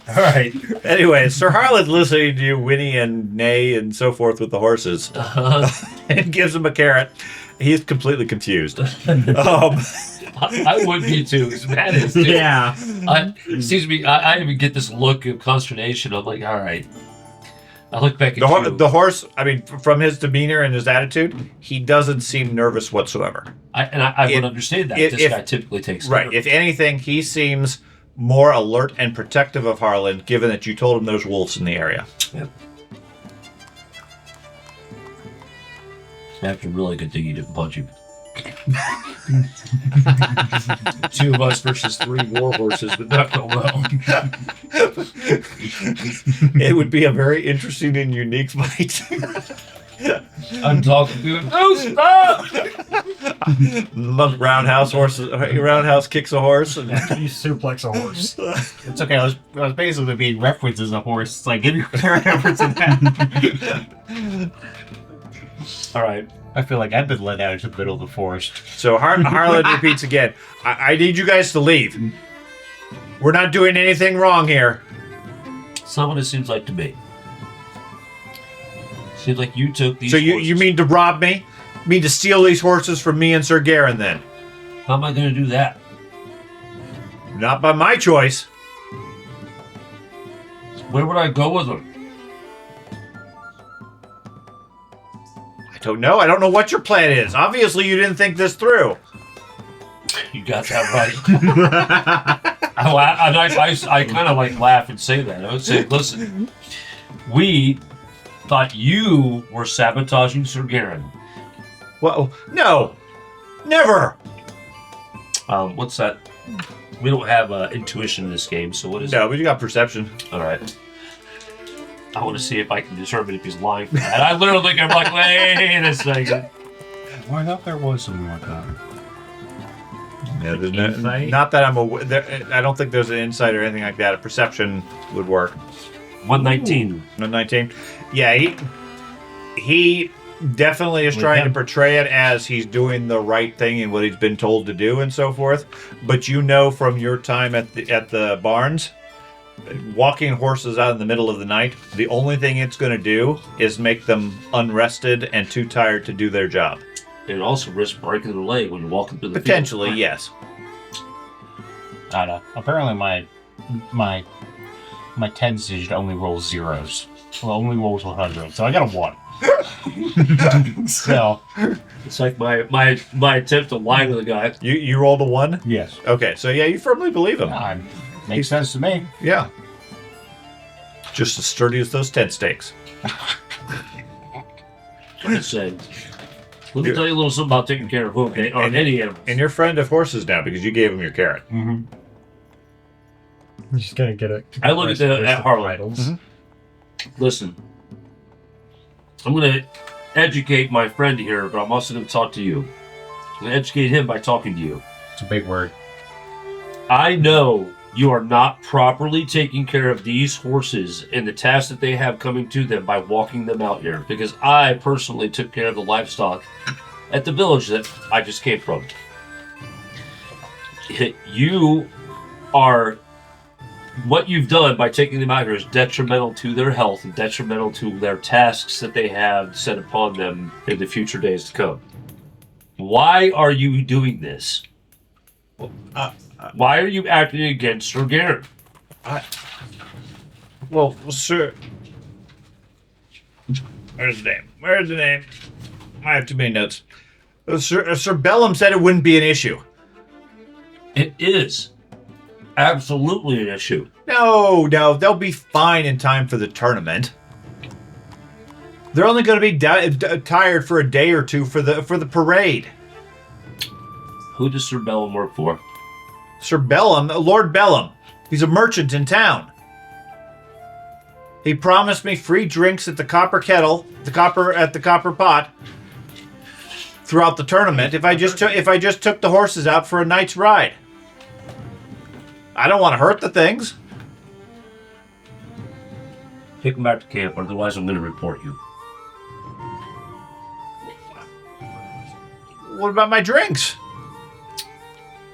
All right. Anyway, Sir Harlan's listening to you whinny and neigh and so forth with the horses, and gives him a carrot. He's completely confused. I would be too. As mad as Yeah. Excuse me. I even get this look of consternation. I'm like, all right. I look back at the horse. I mean, from his demeanor and his attitude, he doesn't seem nervous whatsoever. I would understand that. This guy typically takes right. If anything, he seems more alert and protective of Harlan, given that you told him there's wolves in the area. Yep. That's a really good thing you didn't punch him. 2 of us versus 3 war horses would not go well. It would be a very interesting and unique fight. I'm talking to him. No, stop! Roundhouse kicks a horse. And You suplex a horse. It's okay. I was basically being referenced as a horse. It's like, give your reference in that. All right. I feel like I've been let out into the middle of the forest. So Harlan repeats again. I need you guys to leave. We're not doing anything wrong here. It's not what it seems like to me. Seems like you took these So horses. you mean to rob me? You mean to steal these horses from me and Sir Garen then? How am I going to do that? Not by my choice. Where would I go with them? I don't know. I don't know what your plan is. Obviously, you didn't think this through. You got that right. I kind of like laugh and say that. I would say, listen, we thought you were sabotaging Sir Garen. Well, no. Never. What's that? We don't have intuition in this game, so what is it? No, but you got perception. All right. I want to see if I can determine if he's lying for that. I literally think I'm like, wait a second. Well, I thought there was something like that. Yeah, not that I'm aware. I don't think there's an insight or anything like that. A perception would work. 119. 119. Yeah, he definitely is trying to portray it as he's doing the right thing and what he's been told to do and so forth. But you know from your time at the barns, walking horses out in the middle of the night, the only thing it's going to do is make them unrested and too tired to do their job. It also risks breaking their leg when you're walking through the Potentially, field. yes. I don't know. Apparently my tendency to only roll zeros. Well, only rolls 100, so I got a 1. So it's like my attempt to lie to the guy. You rolled a 1? Yes. Okay, so yeah, you firmly believe him. Makes sense to me. Yeah. Just as sturdy as those tent stakes. Let me tell you a little something about taking care of any animals. And you're a friend of horses now because you gave him your carrot. Mm-hmm. I'm just gonna get it. I look at Harlan. Mm-hmm. Listen, I'm going to educate my friend here, but I'm also going to talk to you. I'm going to educate him by talking to you. It's a big word. I know you are not properly taking care of these horses and the tasks that they have coming to them by walking them out here, because I personally took care of the livestock at the village that I just came from. What you've done by taking them out here is detrimental to their health and detrimental to their tasks that they have set upon them in the future days to come. Why are you doing this? Why are you acting against Sir Garen? Well, sir. Where's the name? I have too many notes. Sir Bellum said it wouldn't be an issue. It is absolutely an issue. No, they'll be fine in time for the tournament. They're only going to be tired for a day or two for the parade. Who does Sir Bellum work for? Sir Bellum, Lord Bellum. He's a merchant in town. He promised me free drinks at the copper kettle, the copper pot, throughout the tournament if I just took the horses out for a night's ride. I don't want to hurt the things. Take them back to camp, otherwise I'm going to report you. What about my drinks?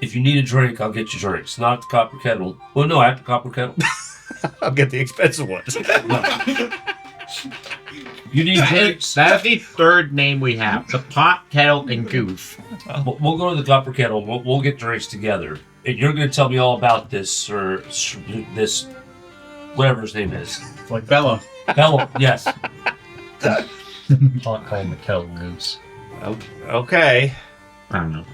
If you need a drink, I'll get you drinks. Not at the copper kettle. Well, no, at the copper kettle. I'll get the expensive ones. You need drinks? That's the third name we have. The pot, kettle, and goose. We'll go to the copper kettle. We'll get drinks together. And you're going to tell me all about this, or this, whatever his name is. Like Bella. Bella, yes. I'll call him the kettle goose. Okay. I don't know.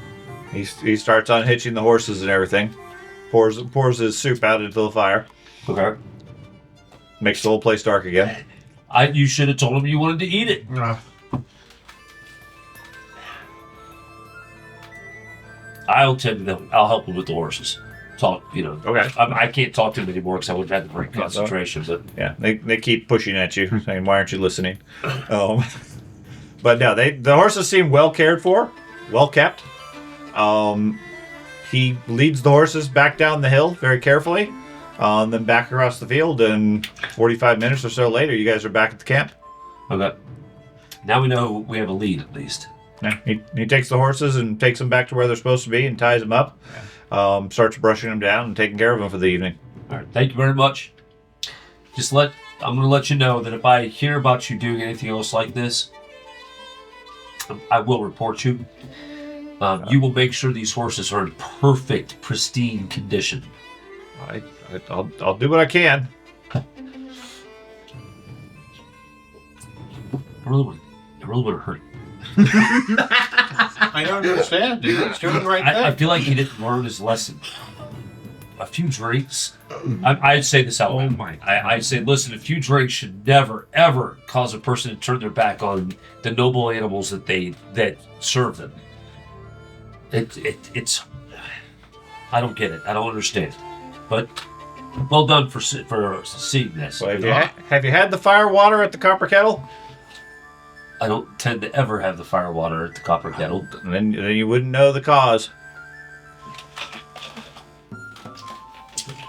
He starts unhitching the horses and everything. Pours his soup out into the fire. Okay. Makes the whole place dark again. You should have told him you wanted to eat it. I'll help him with the horses. Okay. I can't talk to him anymore because I would have had to break concentration. But yeah, they keep pushing at you, saying, "Why aren't you listening?" But no, the horses seem well cared for, well kept. He leads the horses back down the hill very carefully, then back across the field, and 45 minutes or so later, you guys are back at the camp. Okay. Now we know we have a lead, at least. Yeah, he takes the horses and takes them back to where they're supposed to be and ties them up, starts brushing them down and taking care of them for the evening. All right. Thank you very much. I'm going to let you know that if I hear about you doing anything else like this, I will report you. You will make sure these horses are in perfect, pristine condition. I'll do what I can. I really want to hurt you. I don't understand, dude. He's doing the right thing. I feel like he didn't learn his lesson. A few drinks. I'd say this out loud. I'd say, listen, a few drinks should never, ever cause a person to turn their back on the noble animals that serve them. It's. I don't get it. I don't understand. But well done for seeing this. Well, have you had the fire water at the copper kettle? I don't tend to ever have the fire water at the copper kettle. Then you wouldn't know the cause.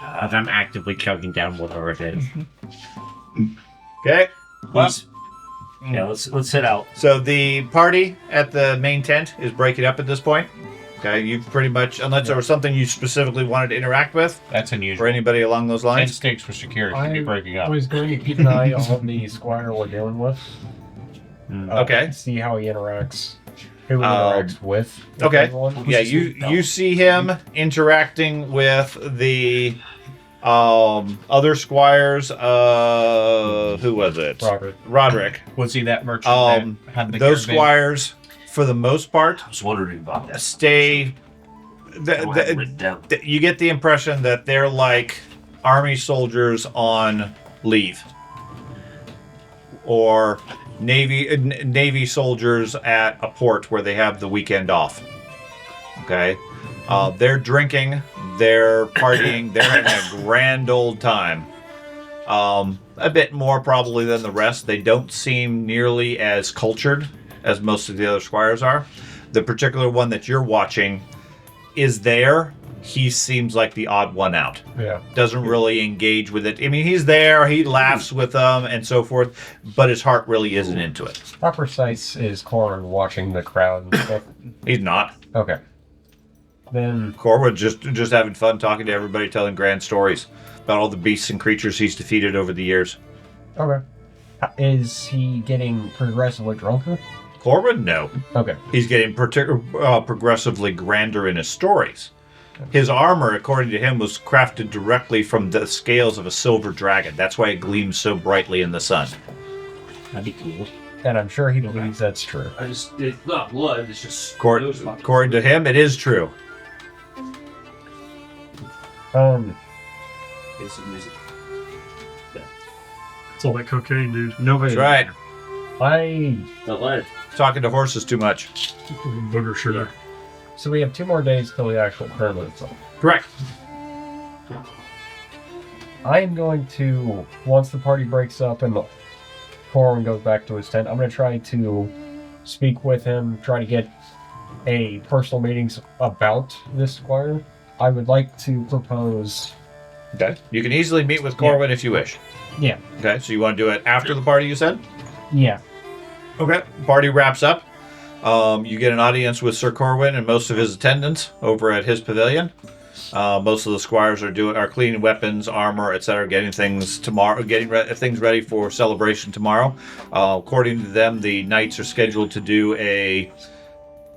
As I'm actively chugging down whatever it is. Okay. Well, yeah, let's head out. So the party at the main tent is breaking up at this point. Okay, you pretty much, unless there was something you specifically wanted to interact with, That's unusual. or anybody along those 10 lines. stakes for security should be breaking I up. was going to keep an eye on the squire we're dealing with. Okay. See how he interacts. Who he interacts with. Okay. Everyone. Yeah, you see him interacting with the other squires. Who was it? Roderick. Was he that merchant that had the Those caravan? squires, for the most part, I was wondering about that. stay. I don't have it written down. You get the impression that they're like army soldiers on leave, or Navy soldiers at a port where they have the weekend off. Okay, they're drinking, they're partying, they're having a grand old time. A bit more probably than the rest. They don't seem nearly as cultured as most of the other squires are. The particular one that you're watching is there. He seems like the odd one out. Yeah. Doesn't really engage with it. I mean, he's there, he laughs with them and so forth, but his heart really isn't into it. How precise is Corwin watching the crowd and stuff? He's not. Okay. Then Corwin just having fun talking to everybody, telling grand stories about all the beasts and creatures he's defeated over the years. okay. Is he getting progressively drunker? Corwin, no. Okay. He's getting progressively grander in his stories. His armor, according to him, was crafted directly from the scales of a silver dragon. That's why it gleams so brightly in the sun. That'd be cool. and I'm sure he believes that's true. It's not blood, it's just... According to him, it is true. It's music. It's all that cocaine, dude. Nobody. That's right. Not lead. Talking to horses too much. Booger sugar. So we have 2 more days till the actual tournament itself. Correct. I am going to, once the party breaks up and Corwin goes back to his tent, I'm going to try to speak with him, try to get a personal meetings about this squire. I would like to propose... Okay. You can easily meet with Corwin if you wish. Yeah. Okay, so you want to do it after the party, you said? Yeah. Okay. Party wraps up. You get an audience with Sir Corwin and most of his attendants over at his pavilion. Most of the squires are cleaning weapons, armor, etc., getting things things ready for celebration tomorrow. According to them, the knights are scheduled to do a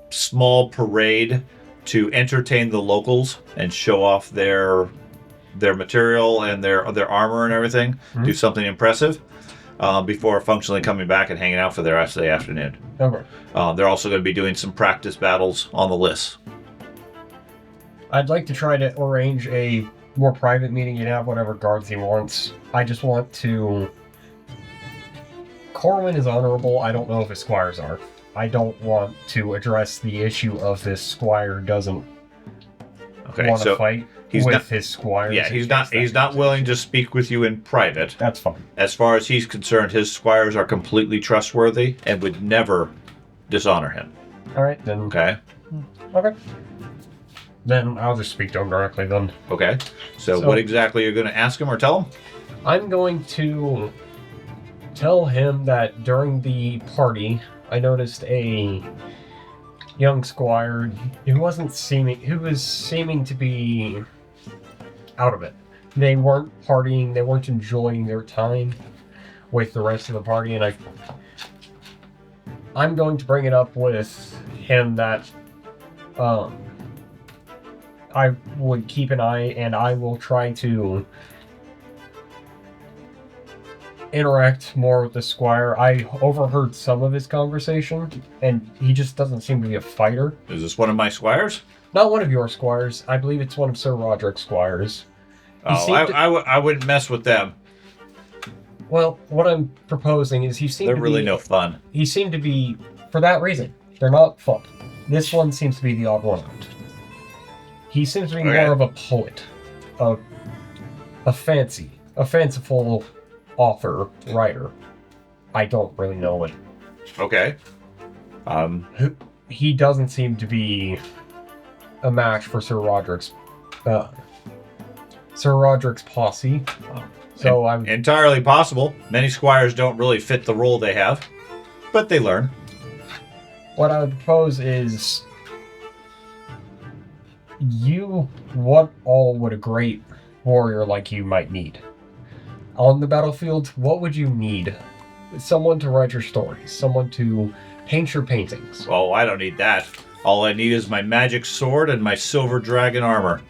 small parade to entertain the locals and show off their material and their armor and everything. Mm-hmm. Do something impressive before functionally coming back and hanging out for the rest of the afternoon. Okay. They're also going to be doing some practice battles on the list. I'd like to try to arrange a more private meeting and have whatever guards he wants. I just want to... Corwin is honorable. I don't know if his squires are. I don't want to address the issue of this squire doesn't want to fight with his squires. Yeah, he's not willing to speak with you in private. That's fine. As far as he's concerned, his squires are completely trustworthy and would never dishonor him. All right, then. Okay. Okay. Then I'll just speak to him directly then. Okay. So what exactly are you going to ask him or tell him? I'm going to tell him that during the party, I noticed a young squire who was seeming to be out of it. They weren't partying, they weren't enjoying their time with the rest of the party, and I'm going to bring it up with him that I would keep an eye, and I will try to interact more with the squire. I overheard some of his conversation, and he just doesn't seem to be a fighter. Is this one of my squires? Not one of your squires. I believe it's one of Sir Roderick's squires. I wouldn't mess with them. Well, what I'm proposing is they're really no fun. He seemed to be, for that reason, they're not fun. This one seems to be the odd one out. He seems to be more of a poet, a fanciful author, writer. I don't really know it. Okay. He doesn't seem to be a match for Sir Roderick's posse. So I'm entirely possible. Many squires don't really fit the role they have, but they learn. What I would propose is what all would a great warrior like you might need? On the battlefield, what would you need? Someone to write your stories, someone to paint your paintings. Oh, I don't need that. All I need is my magic sword and my silver dragon armor.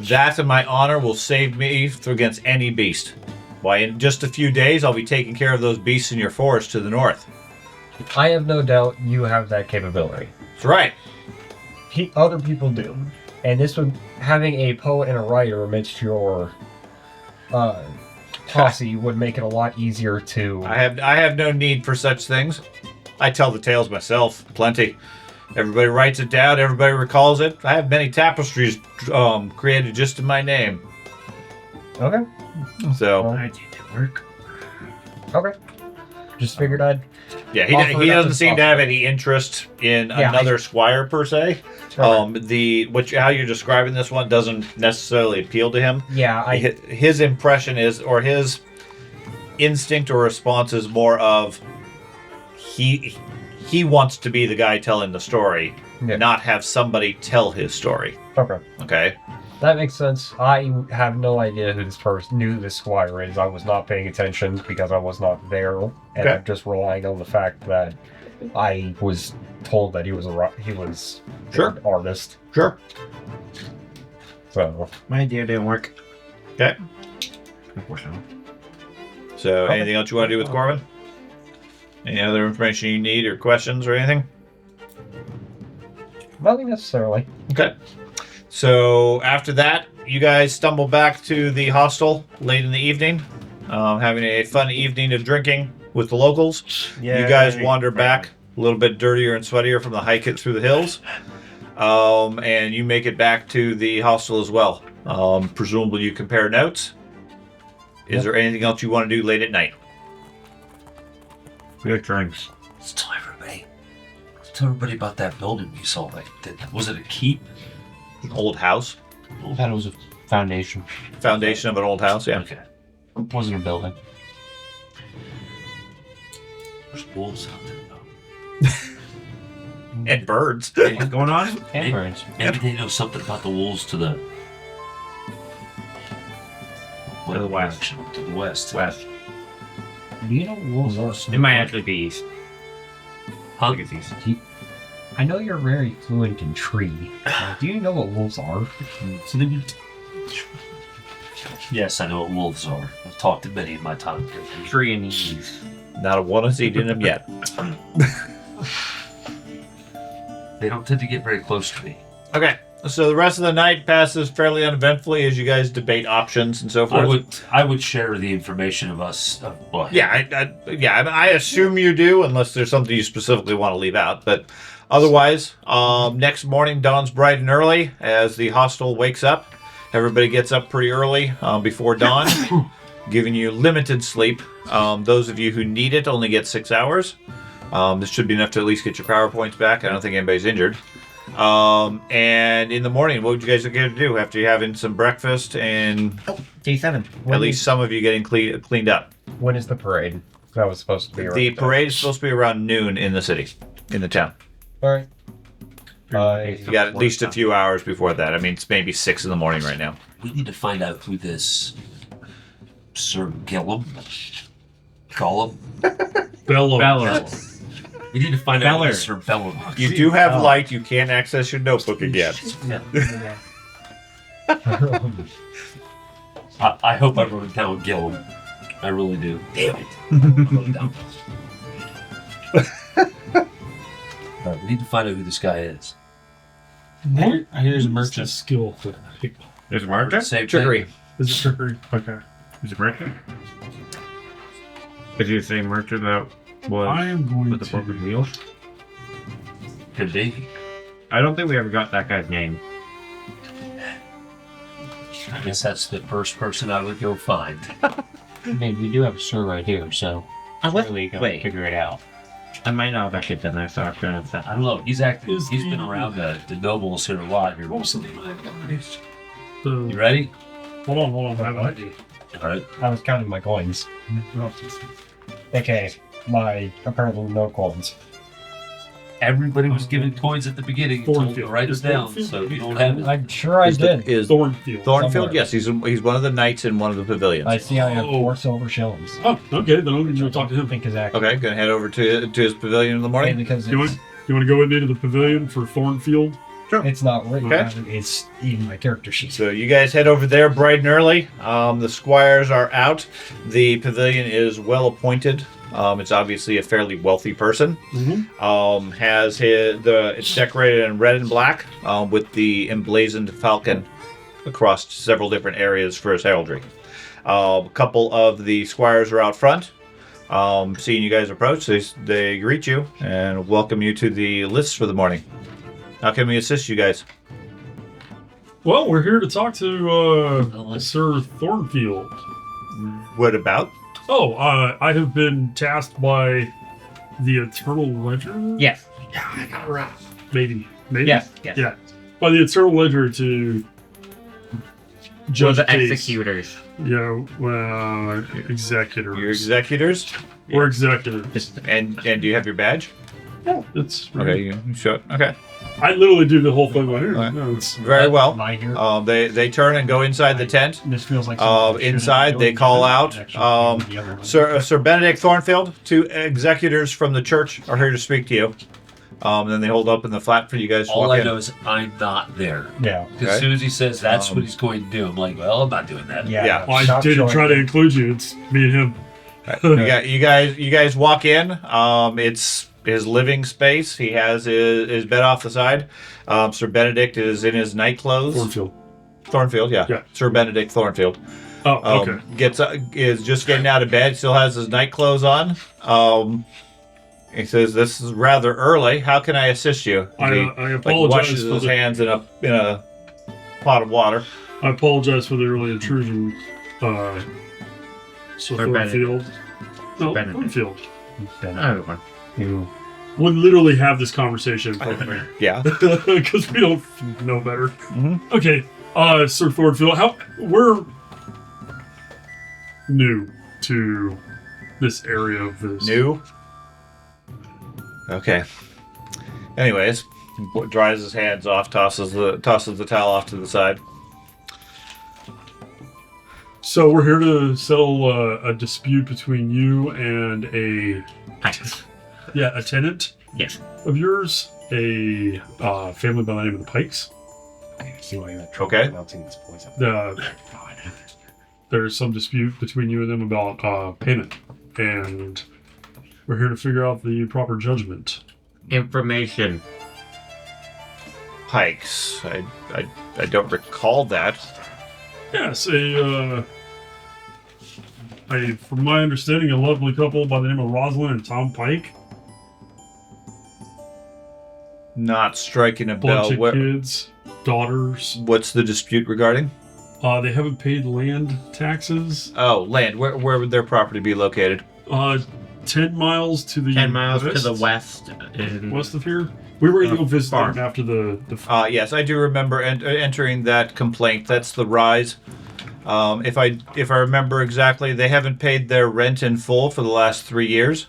That and my honor will save me against any beast. Why, in just a few days, I'll be taking care of those beasts in your forest to the north. I have no doubt you have that capability. That's right. Other people do. And having a poet and a writer amidst your posse would make it a lot easier to... I have no need for such things. I tell the tales myself, plenty. Everybody writes it down, everybody recalls it. I have many tapestries created just in my name. Okay. So... I did the work. Okay. Just figured I'd... Yeah, he doesn't seem to have any interest in another squire per se. Right. How you're describing this one doesn't necessarily appeal to him. Yeah, his impression is, or his instinct or response is more of he wants to be the guy telling the story, not have somebody tell his story. Okay. That makes sense. I have no idea who this squire is. I was not paying attention because I was not there, and I'm just relying on the fact that I was told that he was an artist. Sure. So my idea didn't work. Okay. So anything else you want to do with Corwin? Any other information you need or questions or anything? Nothing necessarily. Okay. So after that, you guys stumble back to the hostel late in the evening, having a fun evening of drinking with the locals. You guys wander back a little bit dirtier and sweatier from the hike it through the hills, and you make it back to the hostel as well. Presumably you compare notes. Is there anything else you want to do late at night? We have drinks. Let's tell everybody. Let's tell everybody about that building we saw. Was it a keep? An old house? I thought it was a foundation. Foundation of an old house, yeah. Okay. It wasn't a building. There's wolves out there, though. And birds. What's going on? And birds. Maybe they know something about the wolves to the... To the west. To the west. West. Do you know what wolves are? It might actually be east. Huh? I think it's east. I know you're very fluent in tree. Do you know what wolves are? Yes, I know what wolves are. I've talked to many in my time. Tree and east. Not a one has eaten them yet. They don't tend to get very close to me. Okay. So the rest of the night passes fairly uneventfully as you guys debate options and so forth. I would share the information of us. I assume you do, unless there's something you specifically want to leave out. But otherwise, next morning dawns bright and early as the hostel wakes up. Everybody gets up pretty early before dawn, giving you limited sleep. Those of you who need it only get 6 hours. This should be enough to at least get your power points back. I don't think anybody's injured. And in the morning, what would you guys get to do after you having some breakfast and Day 7. at least some of you getting cleaned up? When is the parade? That was supposed to be around. The parade is supposed to be around noon in the city, in the town. All right. You got at least a few hours before that. I mean, it's maybe 6 in the morning right now. We need to find out who this Sir Gollum. Bellow. We need to find out who this Sir Bellum. You do have light. You can't access your notebook again. I hope I wrote it down with Gillum. I really do. Damn it. I wrote it down. All right, we need to find out who this guy is. Here's a It's merchant. a skill. There's a merchant? Same Trickery. Is it trickery? Okay. There's a merchant? Is he the same merchant that was I am going with the broken to. wheels? Could be. I don't think we ever got that guy's name. I guess that's the first person I would go find. I mean, we do have a sir right here, so really go figure it out. I might not have actually been there, so I'm trying to I don't know. He's been around the nobles here a lot here recently. You ready? Hold on. I have an idea. All right. I was counting my coins. Okay, my apparently no coins. Everybody was given coins at the beginning. Told to Thornfield. write us Is down, Thornfield? so you don't have it. I'm sure I did. Thornfield. Thornfield? Somewhere. Yes, he's one of the knights in one of the pavilions. I see I have 4 silver shillings. Oh, okay. Then I'm going to go talk to I him. think is accurate. Okay, gonna head over to his pavilion in the Okay, morning. because You want to go into the pavilion for Thornfield? it's not written. Okay. It's even my character sheet. So you guys head over there bright and early. The squires are out. The pavilion is well appointed. It's obviously a fairly wealthy person. Mm-hmm. It's decorated in red and black with the emblazoned falcon across several different areas for his heraldry. A couple of the squires are out front. Seeing you guys approach, they greet you and welcome you to the lists for the morning. How can we assist you guys? Well, we're here to talk to Sir Thornfield. What about? Oh, I have been tasked by the Eternal Ledger. Yes. Yeah, I got it right. Maybe. Yes. Yeah. By the Eternal Ledger to judge the a case. executors. Yeah, well, executors. Your executors? We're executors. And do you have your badge? Yeah, it's Okay, you show it. Okay. I literally do the whole thing right here. Alright. No, it's Very well. Am I here? They turn and go inside the tent. This feels like something I shouldn't Inside, be they doing. call out, Actually, the other one. Sir Benedict Thornfield, 2 executors from the church are here to speak to you. Then they hold open the flap for you guys to All walk I in. know is I'm not there. Yeah. As Okay. soon as he says that's what he's going to do, I'm like, well, I'm not doing that. Yeah. Yeah. I Stop did showing try to it. include you. It's me and him. You guys walk in. It's his living space. He has his bed off the side. Sir Benedict is in his night clothes. Thornfield, yeah. Sir Benedict Thornfield. Oh, okay. Is just getting out of bed. Still has his night clothes on. He says, "This is rather early. How can I assist you?" I apologize. Washes his hands in a pot of water. I apologize for the early intrusion. So Thornfield. No, Thornfield. Everyone. We'll literally have this conversation. Yeah. Because we don't know better. Mm-hmm. Okay, Sir Thornfield, we're new to this area of this. New? Okay. Anyways, he dries his hands off, tosses the towel off to the side. So we're here to settle a dispute between you and a tenant. Yes. Of yours, a family by the name of the Pikes. Okay. There's some dispute between you and them about payment, and we're here to figure out the proper judgment. Information. Pikes. I don't recall that. Yes, from my understanding, a lovely couple by the name of Rosalind and Tom Pike. Not striking a bell. Bunch of kids, daughters. What's the dispute regarding? They haven't paid land taxes. Oh, land. Where would their property be located? 10 miles to the 10 miles west, to the west. West of here. We were going to go visit them after the yes, I do remember entering that complaint. That's the Rise. If I remember exactly, they haven't paid their rent in full for the last 3 years,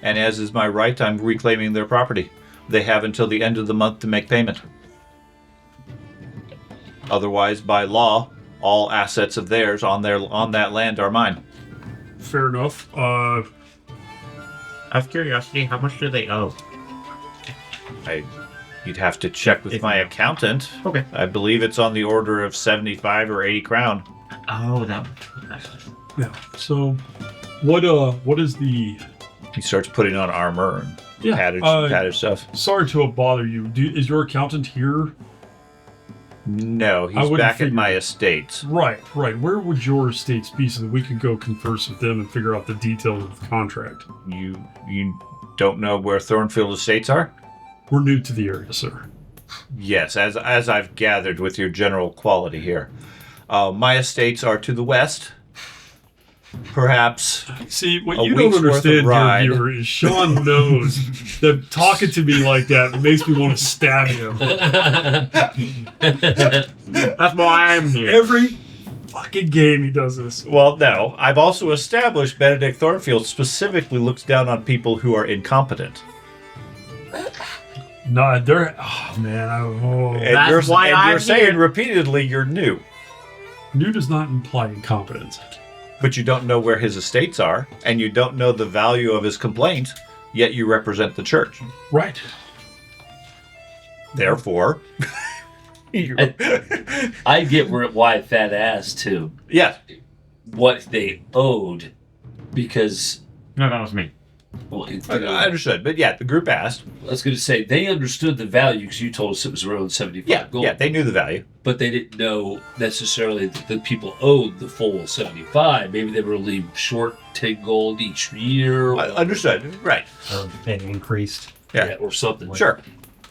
and as is my right, I'm reclaiming their property. They have until the end of the month to make payment. Otherwise, by law, all assets of theirs on that land are mine. Fair enough. Out of curiosity, how much do they owe? You'd have to check with my accountant. Okay. I believe it's on the order of 75 or 80 crown. Oh, that. Yeah. So, what is the? He starts putting on armor and padded stuff. Sorry to bother you. Is your accountant here? No, he's back at my estates. Right. Where would your estates be so that we could go converse with them and figure out the details of the contract? You don't know where Thornfield estates are? We're new to the area, sir. Yes, as I've gathered with your general quality here. My estates are to the west. Perhaps. See, what you don't understand, dear viewer, is Sean knows that talking to me like that makes me want to stab him. That's why I'm here. Every fucking game he does this. Well, no. I've also established Benedict Thornfield specifically looks down on people who are incompetent. No, they're... Oh, man. And you're saying repeatedly you're new. New does not imply incompetence. But you don't know where his estates are, and you don't know the value of his complaint, yet you represent the church. Right. Therefore... I get why fat ass, too. Yeah. What they owed, because... No, that was me. Well, I understood, but yeah, the group asked. I was going to say, they understood the value because you told us it was around 75 gold. Yeah, they knew the value. But they didn't know necessarily that the people owed the full 75. Maybe they were only short 10 gold each year. Understood, right. It increased. Yeah, or something. Sure.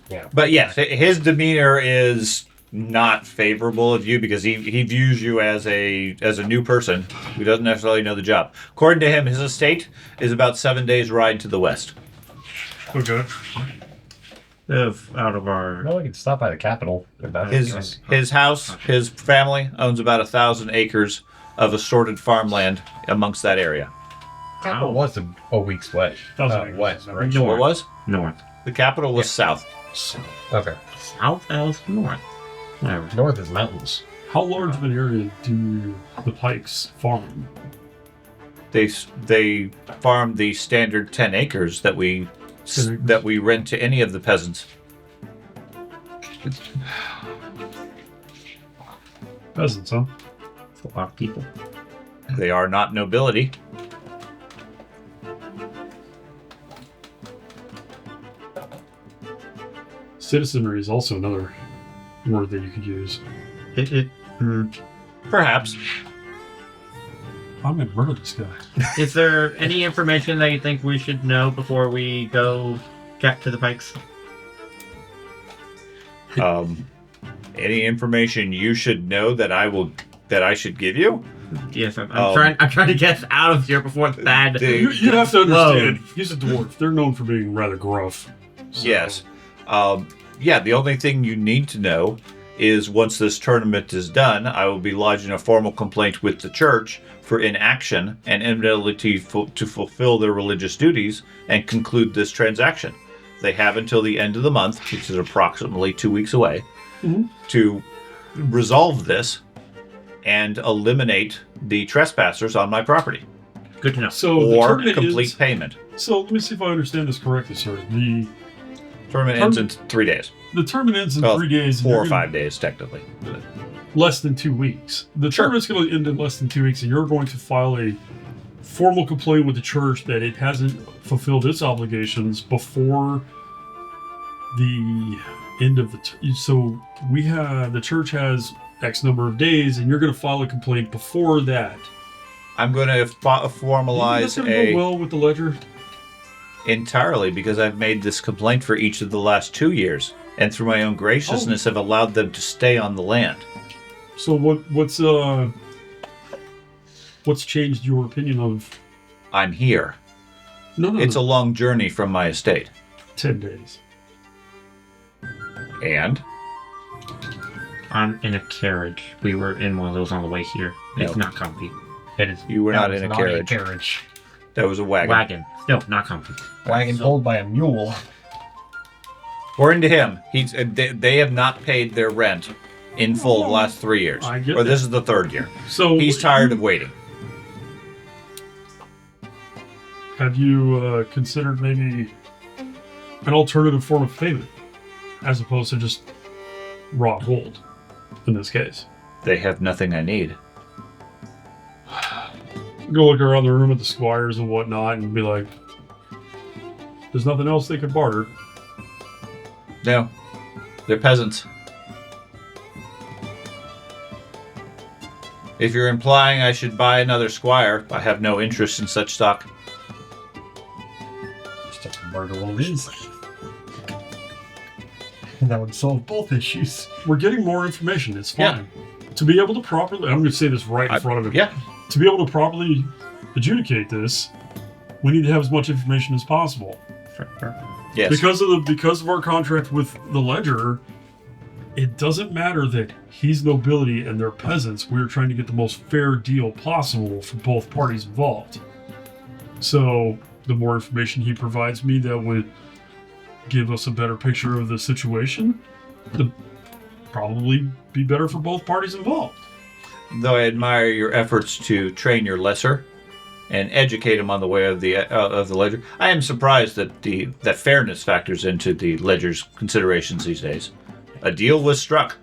Yeah. But yes, his demeanor is not favorable of you because he views you as a new person who doesn't necessarily know the job. According to him, his estate is about 7 days' ride to the west. Okay. Out of our... Well, we can stop by the capital. His house, his family owns about 1,000 acres of assorted farmland amongst that area. Capital was a week's west. West, right? What was? North. The capital was south. Okay. South as north. Whatever. North is mountains. How large of an area do the Pikes farm? They farm the standard 10 acres that we rent to any of the peasants. Peasants, huh? It's a lot of people. They are not nobility. Citizenry is also another word that you could use. Perhaps. I'm gonna murder this guy. Is there any information that you think we should know before we go get to the pikes? Any information you should know that I should give you? Yes, I'm trying to get out of here before the bad. You have to understand, he's a dwarf. They're known for being rather gruff. So. Yes. The only thing you need to know is once this tournament is done, I will be lodging a formal complaint with the church for inaction and inability to fulfill their religious duties and conclude this transaction. They have until the end of the month, which is approximately 2 weeks away, to resolve this and eliminate the trespassers on my property. Good to know. So or complete payment. So let me see if I understand this correctly, sir. The tournament ends in 3 days. The tournament ends in 3 days. 4 or 5 days, technically. Less than 2 weeks. The tournament's going to end in less than 2 weeks, and you're going to file a formal complaint with the church that it hasn't fulfilled its obligations before the end of the. So the church has X number of days, and you're going to file a complaint before that. I'm going to formalize go well with the ledger. Entirely, because I've made this complaint for each of the last 2 years, and through my own graciousness have allowed them to stay on the land. So what's changed your opinion of? I'm here. No. It's a long journey from my estate. 10 days. And? I'm in a carriage. We were in one of those on the way here. It's not comfy. It is. You were not in a carriage. That was a wagon. Wagon. No, not comfy. Wagon pulled by a mule. According to him, they have not paid their rent in full the last 3 years. I get or that. this is the 3rd year. So he's tired of waiting. Have you considered maybe an alternative form of payment, as opposed to just raw gold? In this case, they have nothing I need. Go look around the room at the squires and whatnot, and be like, "There's nothing else they could barter." No, they're peasants. If you're implying I should buy another squire, I have no interest in such stock. Just have to murder one of these. And that would solve both issues. We're getting more information. It's fine. Yeah. To be able to properly, I'm going to say this right in front of him. Yeah. To be able to properly adjudicate this, we need to have as much information as possible. Yes. Because of our contract with the ledger, it doesn't matter that he's nobility and they're peasants. We're trying to get the most fair deal possible for both parties involved. So the more information he provides me that would give us a better picture of the situation, the probably be better for both parties involved. Though I admire your efforts to train your lesser and educate him on the way of the ledger, I am surprised that that fairness factors into the ledger's considerations these days. A deal was struck.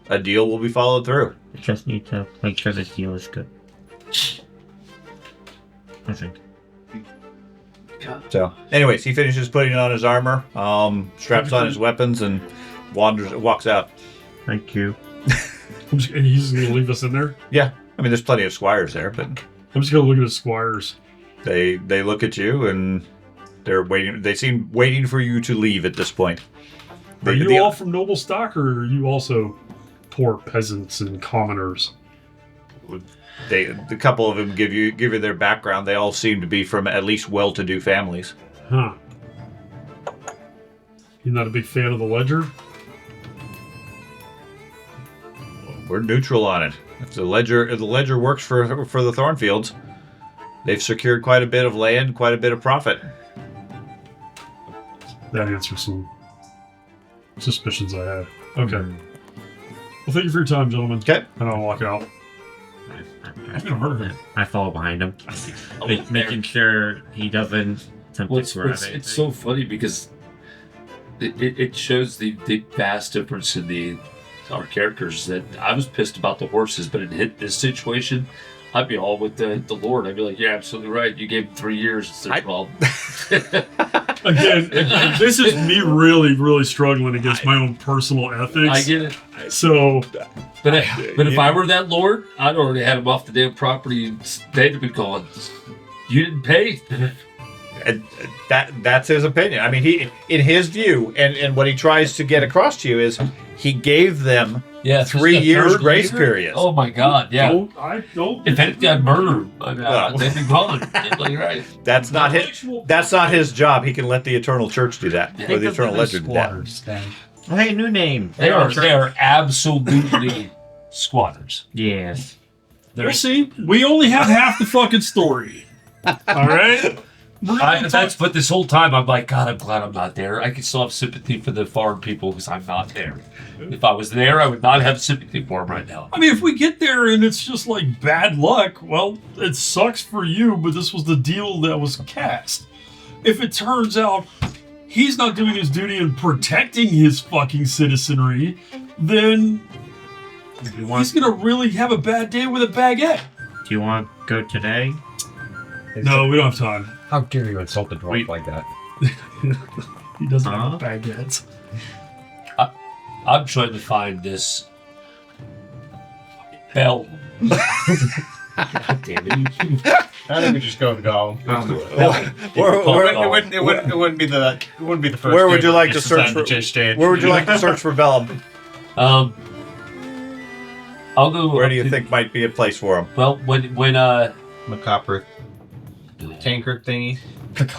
A deal will be followed through. We just need to make sure this deal is good. I think. So, anyways, he finishes putting on his armor, straps on his weapons, and walks out. Thank you. And he's going to leave us in there? Yeah. I mean, there's plenty of squires there, but I'm just going to look at the squires. They look at you, and they're waiting. They seem waiting for you to leave at this point. Are you all from noble stock, or are you also poor peasants and commoners? The couple of them give you their background. They all seem to be from at least well-to-do families. Huh. You're not a big fan of the ledger? We're neutral on it. If the ledger works for the Thornfields, they've secured quite a bit of land, quite a bit of profit. That answers some suspicions I had. Okay. Well, thank you for your time, gentlemen. Okay. And I'll walk out. I'm gonna murder him. I follow behind him, making sure he doesn't simply grab it. It's so funny because it shows the vast difference in our characters. That I was pissed about the horses, but in this situation, I'd be all with the Lord. I'd be like, "You're absolutely right. You gave him 3 years. It's their problem." Again, this is me really struggling against my own personal ethics. I get it. So, But if I were that lord, I'd already had him off the damn property. They'd have been going, you didn't pay. And that's his opinion. I mean, he, in his view, and what he tries to get across to you is he gave them 3 years grace period. Oh my God! Yeah. I don't. If anything, I'd murder him. They'd be gone. Like, right. That's not his. That's not his job. He can let the Eternal Church do that, or the Eternal Ledger do that. Hey, new name. They are absolutely squatters. Yes. See, we only have half the fucking story. All right. But this whole time I'm like, God, I'm glad I'm not there. I can still have sympathy for the farm people because I'm not there. If I was there, I would not have sympathy for them right now. I mean, if we get there and it's just like bad luck, well, it sucks for you, but this was the deal that was cast. If it turns out he's not doing his duty in protecting his fucking citizenry, then he's gonna really have a bad day with a baguette. Do you want to go today? No, we don't have time. How dare you insult the dwarf like that? He doesn't have baguettes. I'm trying to find this bell. God damn it. I think we just go with go. It wouldn't be the first. Where would you like to search for? Where would you like to search for Vellum? I'll go. Where do you think might be a place for him? Well, when The copper tanker thingy.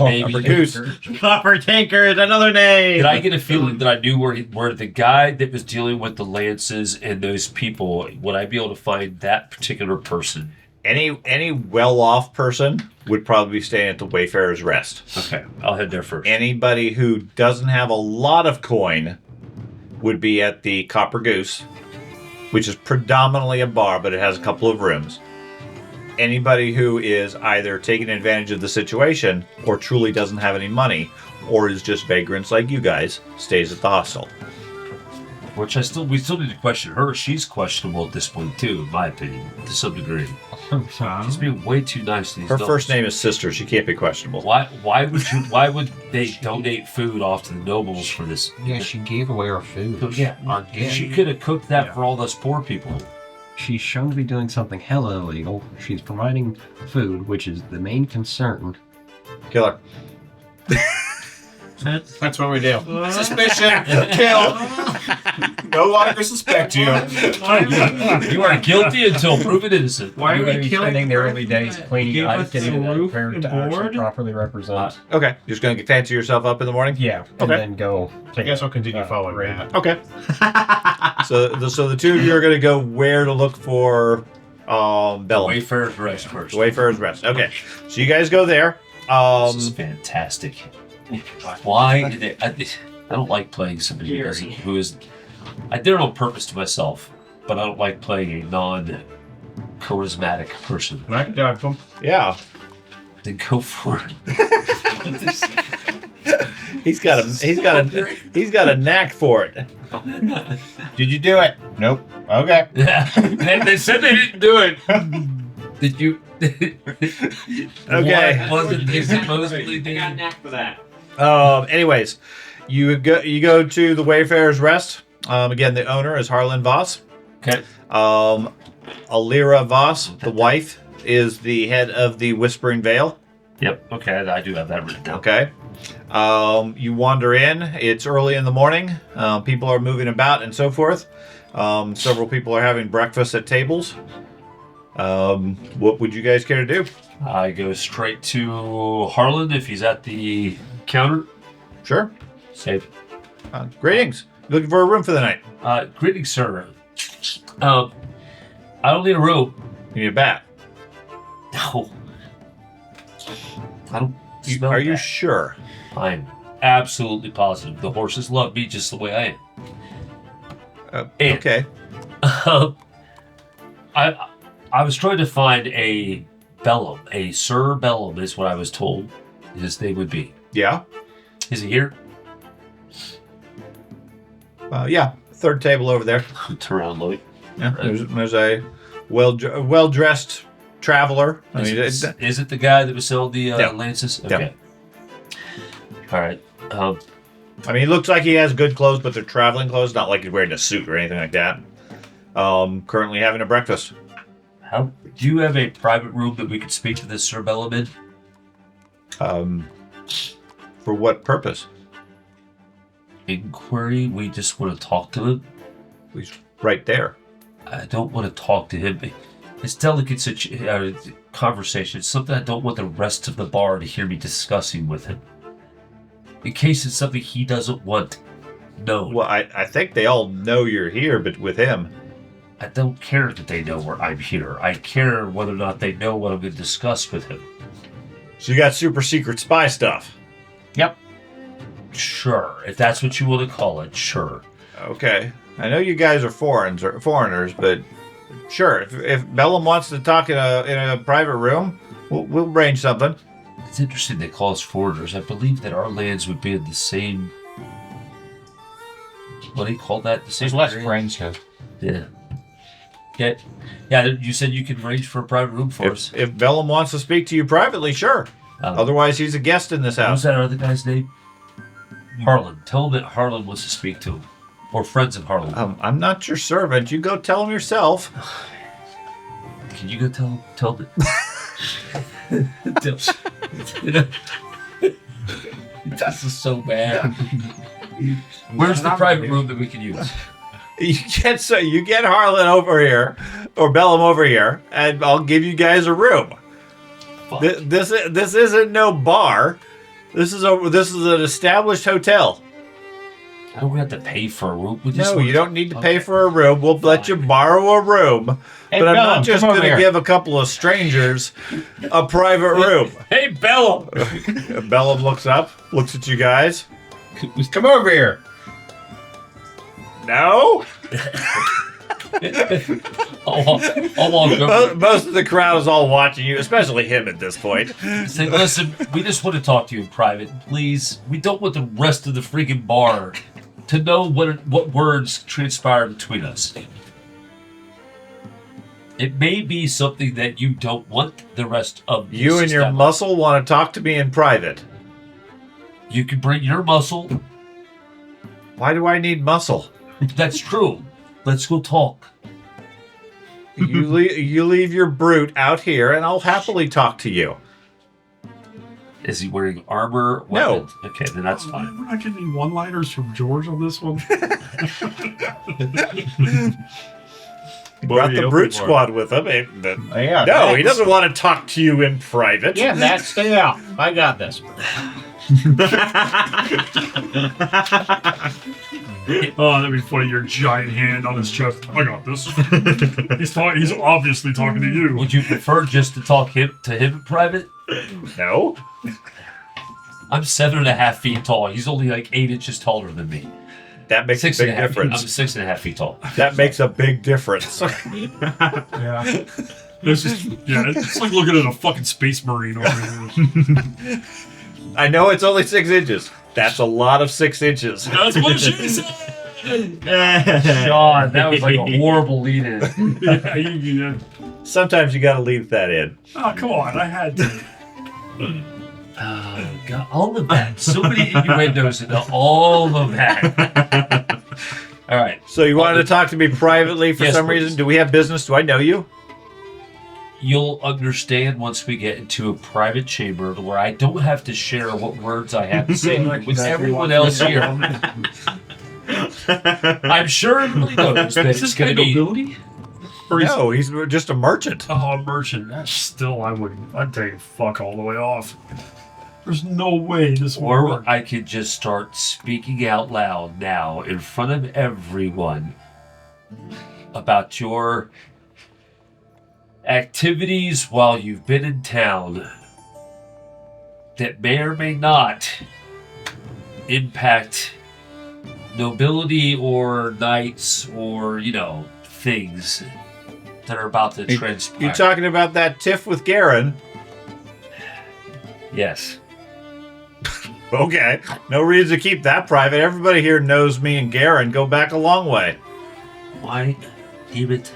maybe. Goose. Copper Tanker is another name. Did I get a feeling that I knew where the guy that was dealing with the lances and those people, would I be able to find that particular person? Any well-off person would probably be staying at the Wayfarer's Rest. Okay, I'll head there first. Anybody who doesn't have a lot of coin would be at the Copper Goose, which is predominantly a bar, but it has a couple of rooms. Anybody who is either taking advantage of the situation or truly doesn't have any money or is just vagrants like you guys stays at the hostel. Which we still need to question her. She's questionable at this point too, in my opinion, to some degree. She's being way too nice to these Her dogs. first name is Sister. She can't be questionable. Why would they donate food off to the nobles for this? Yeah, she gave away her food. Yeah, she could have cooked that for all those poor people. She's shown to be doing something hella illegal. She's providing food, which is the main concern. Killer. That's what we do. Suspicion. Kill. No longer suspect you. You are guilty until proven innocent. Why are we killing spending the early days cleaning Give up, us getting the it roof prepared and to actually board? properly represent? Okay. You're just going to fancy yourself up in the morning? Yeah. Okay. And then go. I guess I'll continue following that. Okay. So the two of you are going to go where to look for Bellum. Wayfarer's Rest first. Wayfarer's Rest. Okay. So you guys go there. This is fantastic. Why? I don't like playing somebody who is. I did it on purpose to myself, but I don't like playing a non-charismatic person. Right, dive him. Yeah. Then go for it. He's got a knack for it. Did you do it? Nope. Okay. they said they didn't do it. Did you? Okay. What was it they supposedly did? for that. Anyways, you go to the Wayfarer's Rest. Again, the owner is Harlan Voss. Okay. Alira Voss, the wife, is the head of the Whispering Vale. Yep. Okay, I do have that written down. Okay. You wander in. It's early in the morning. People are moving about and so forth. Several people are having breakfast at tables. What would you guys care to do? I go straight to Harlan if he's at the counter. Sure. Say, Greetings. Looking for a room for the night. greetings, sir. I don't need a room. You need a bath. No. I don't smell Are you bad. sure? I'm absolutely positive. The horses love me just the way I am. And- Okay. I was trying to find a Bellum. A Sir Bellum is what I was told his name would be. Yeah. Is he here? Yeah. Third table over there. Turn around, Louis. Yeah. There's a well-dressed traveler. I mean, Is it the guy that was selling the Yeah. lances? Yeah. Okay. All right. I mean, he looks like he has good clothes, but they're traveling clothes, not like he's wearing a suit or anything like that. Currently having a breakfast. Do you have a private room that we could speak to this Cerebellum in? For what purpose? Inquiry. We just want to talk to him. He's right there. I don't want to talk to him. It's delicate conversation. It's something I don't want the rest of the bar to hear me discussing with him. In case it's something he doesn't want known. Well, I think they all know you're here, but with him. I don't care that they know where I'm here. I care whether or not they know what I'm going to discuss with him. So you got super secret spy stuff? Yep. Sure. If that's what you want to call it, sure. Okay. I know you guys are foreigners, but sure. If Bellum wants to talk in a private room, we'll arrange something. It's interesting they call us foreigners. I believe that our lands would be in the same... What do you call that? The same There's less area? brains here. Yeah. Yeah, you said you could arrange for a private room for us. If Bellum wants to speak to you privately, sure. Otherwise, he's a guest in this What's house. that other guy's name? Harlan. Tell him that Harlan wants to speak to him. Or friends of Harlan. I'm not your servant. You go tell him yourself. Can you go tell him? This is so bad. Where's the private room that we can use? You get Harlan over here, or Bellum over here, and I'll give you guys a room. This isn't no bar. This is an established hotel. I don't have to pay for a room. No, you don't need to pay for a room. We'll let you borrow a room. Hey, but I'm Bellum, not just come over going to here. give a couple of strangers a private room. Hey, Bellum! Bellum looks up, looks at you guys. Come over here. No? I'll walk over. Most of the crowd is all watching you, especially him at this point. Say, listen, we just want to talk to you in private, please. We don't want the rest of the freaking bar to know what words transpire between us. It may be something that you don't want the rest of You and your muscle want to talk to me in private. You can bring your muscle. Why do I need muscle? That's true. Let's go talk. You leave your brute out here, and I'll happily talk to you. Is he wearing armor? No. Weapons? Okay, then that's fine. We're not getting any one-liners from George on this one. He brought the brute squad with him. Yeah. No, he doesn't want to talk to you in private. Yeah, Matt, stay out. I got this. Oh, that'd be funny. Your giant hand on his chest. I got this. He's obviously talking to you. Would you prefer just to talk to him in private? No. I'm 7.5 feet tall. He's only like 8 inches taller than me. That makes a big difference. I'm 6.5 feet tall. That makes a big difference. Yeah. It's like looking at a fucking space marine over here. I know it's only 6 inches. That's a lot of 6 inches. That's what she said. Sean, that was like a horrible lead-in. Sometimes you got to leave that in. Oh, come on. I had to. Oh, God. All of that. So many innuendos into all of that. All right. So you wanted to talk to me privately for some reason? Do we have business? Do I know you? You'll understand once we get into a private chamber where I don't have to share what words I have to say with everyone else here. I'm sure everybody knows that it's going to be... nobility? No, he's just a merchant. Oh, a merchant. That's still, I'd take fuck all the way off. There's no way this will Or work. I could just start speaking out loud now in front of everyone about your activities while you've been in town that may or may not impact nobility or knights or, things that are about to transpire. You talking about that tiff with Garen? Yes. Okay. No reason to keep that private. Everybody here knows me and Garen go back a long way. Why? Damn it.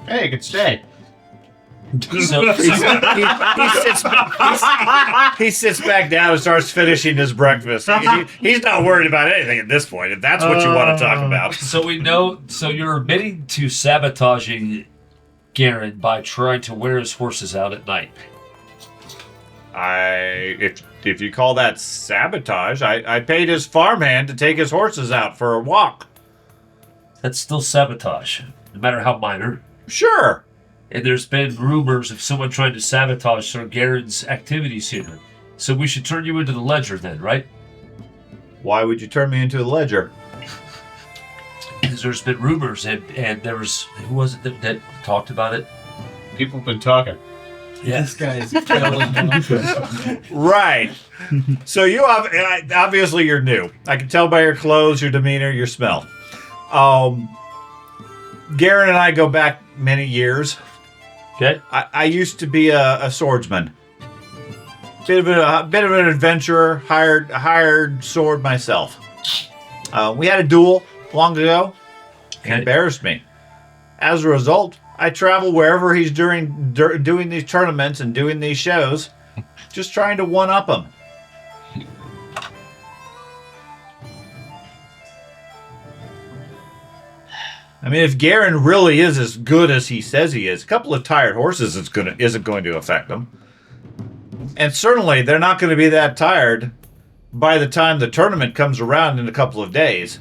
Hey, you can stay. So, he sits back down and starts finishing his breakfast. He's not worried about anything at this point, if that's what you want to talk about. so we know. So you're admitting to sabotaging Garen by trying to wear his horses out at night. If you call that sabotage, I paid his farmhand to take his horses out for a walk. That's still sabotage, no matter how minor. Sure. And there's been rumors of someone trying to sabotage Sir Garen's activities here. So we should turn you into the ledger then, right? Why would you turn me into a ledger? Because there's been rumors, and there was... Who was it that talked about it? People have been talking. This guy is telling Right. So you obviously you're new. I can tell by your clothes, your demeanor, your smell. Garen and I go back many years. Okay. I used to be a swordsman. Bit of an adventurer. Hired sword myself. We had a duel long ago. He embarrassed me. As a result, I travel wherever he's doing these tournaments and doing these shows, just trying to one-up him. I mean, if Garen really is as good as he says he is, a couple of tired horses isn't going to affect him. And certainly, they're not going to be that tired by the time the tournament comes around in a couple of days.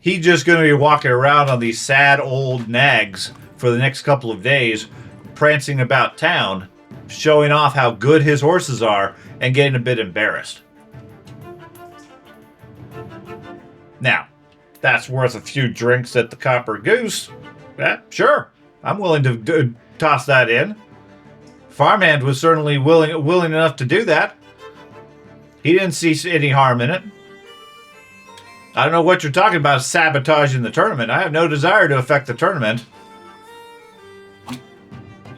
He's just going to be walking around on these sad old nags for the next couple of days, prancing about town, showing off how good his horses are, and getting a bit embarrassed. Now, that's worth a few drinks at the Copper Goose. Yeah, sure. I'm willing to toss that in. Farmhand was certainly willing enough to do that. He didn't see any harm in it. I don't know what you're talking about, sabotaging the tournament. I have no desire to affect the tournament.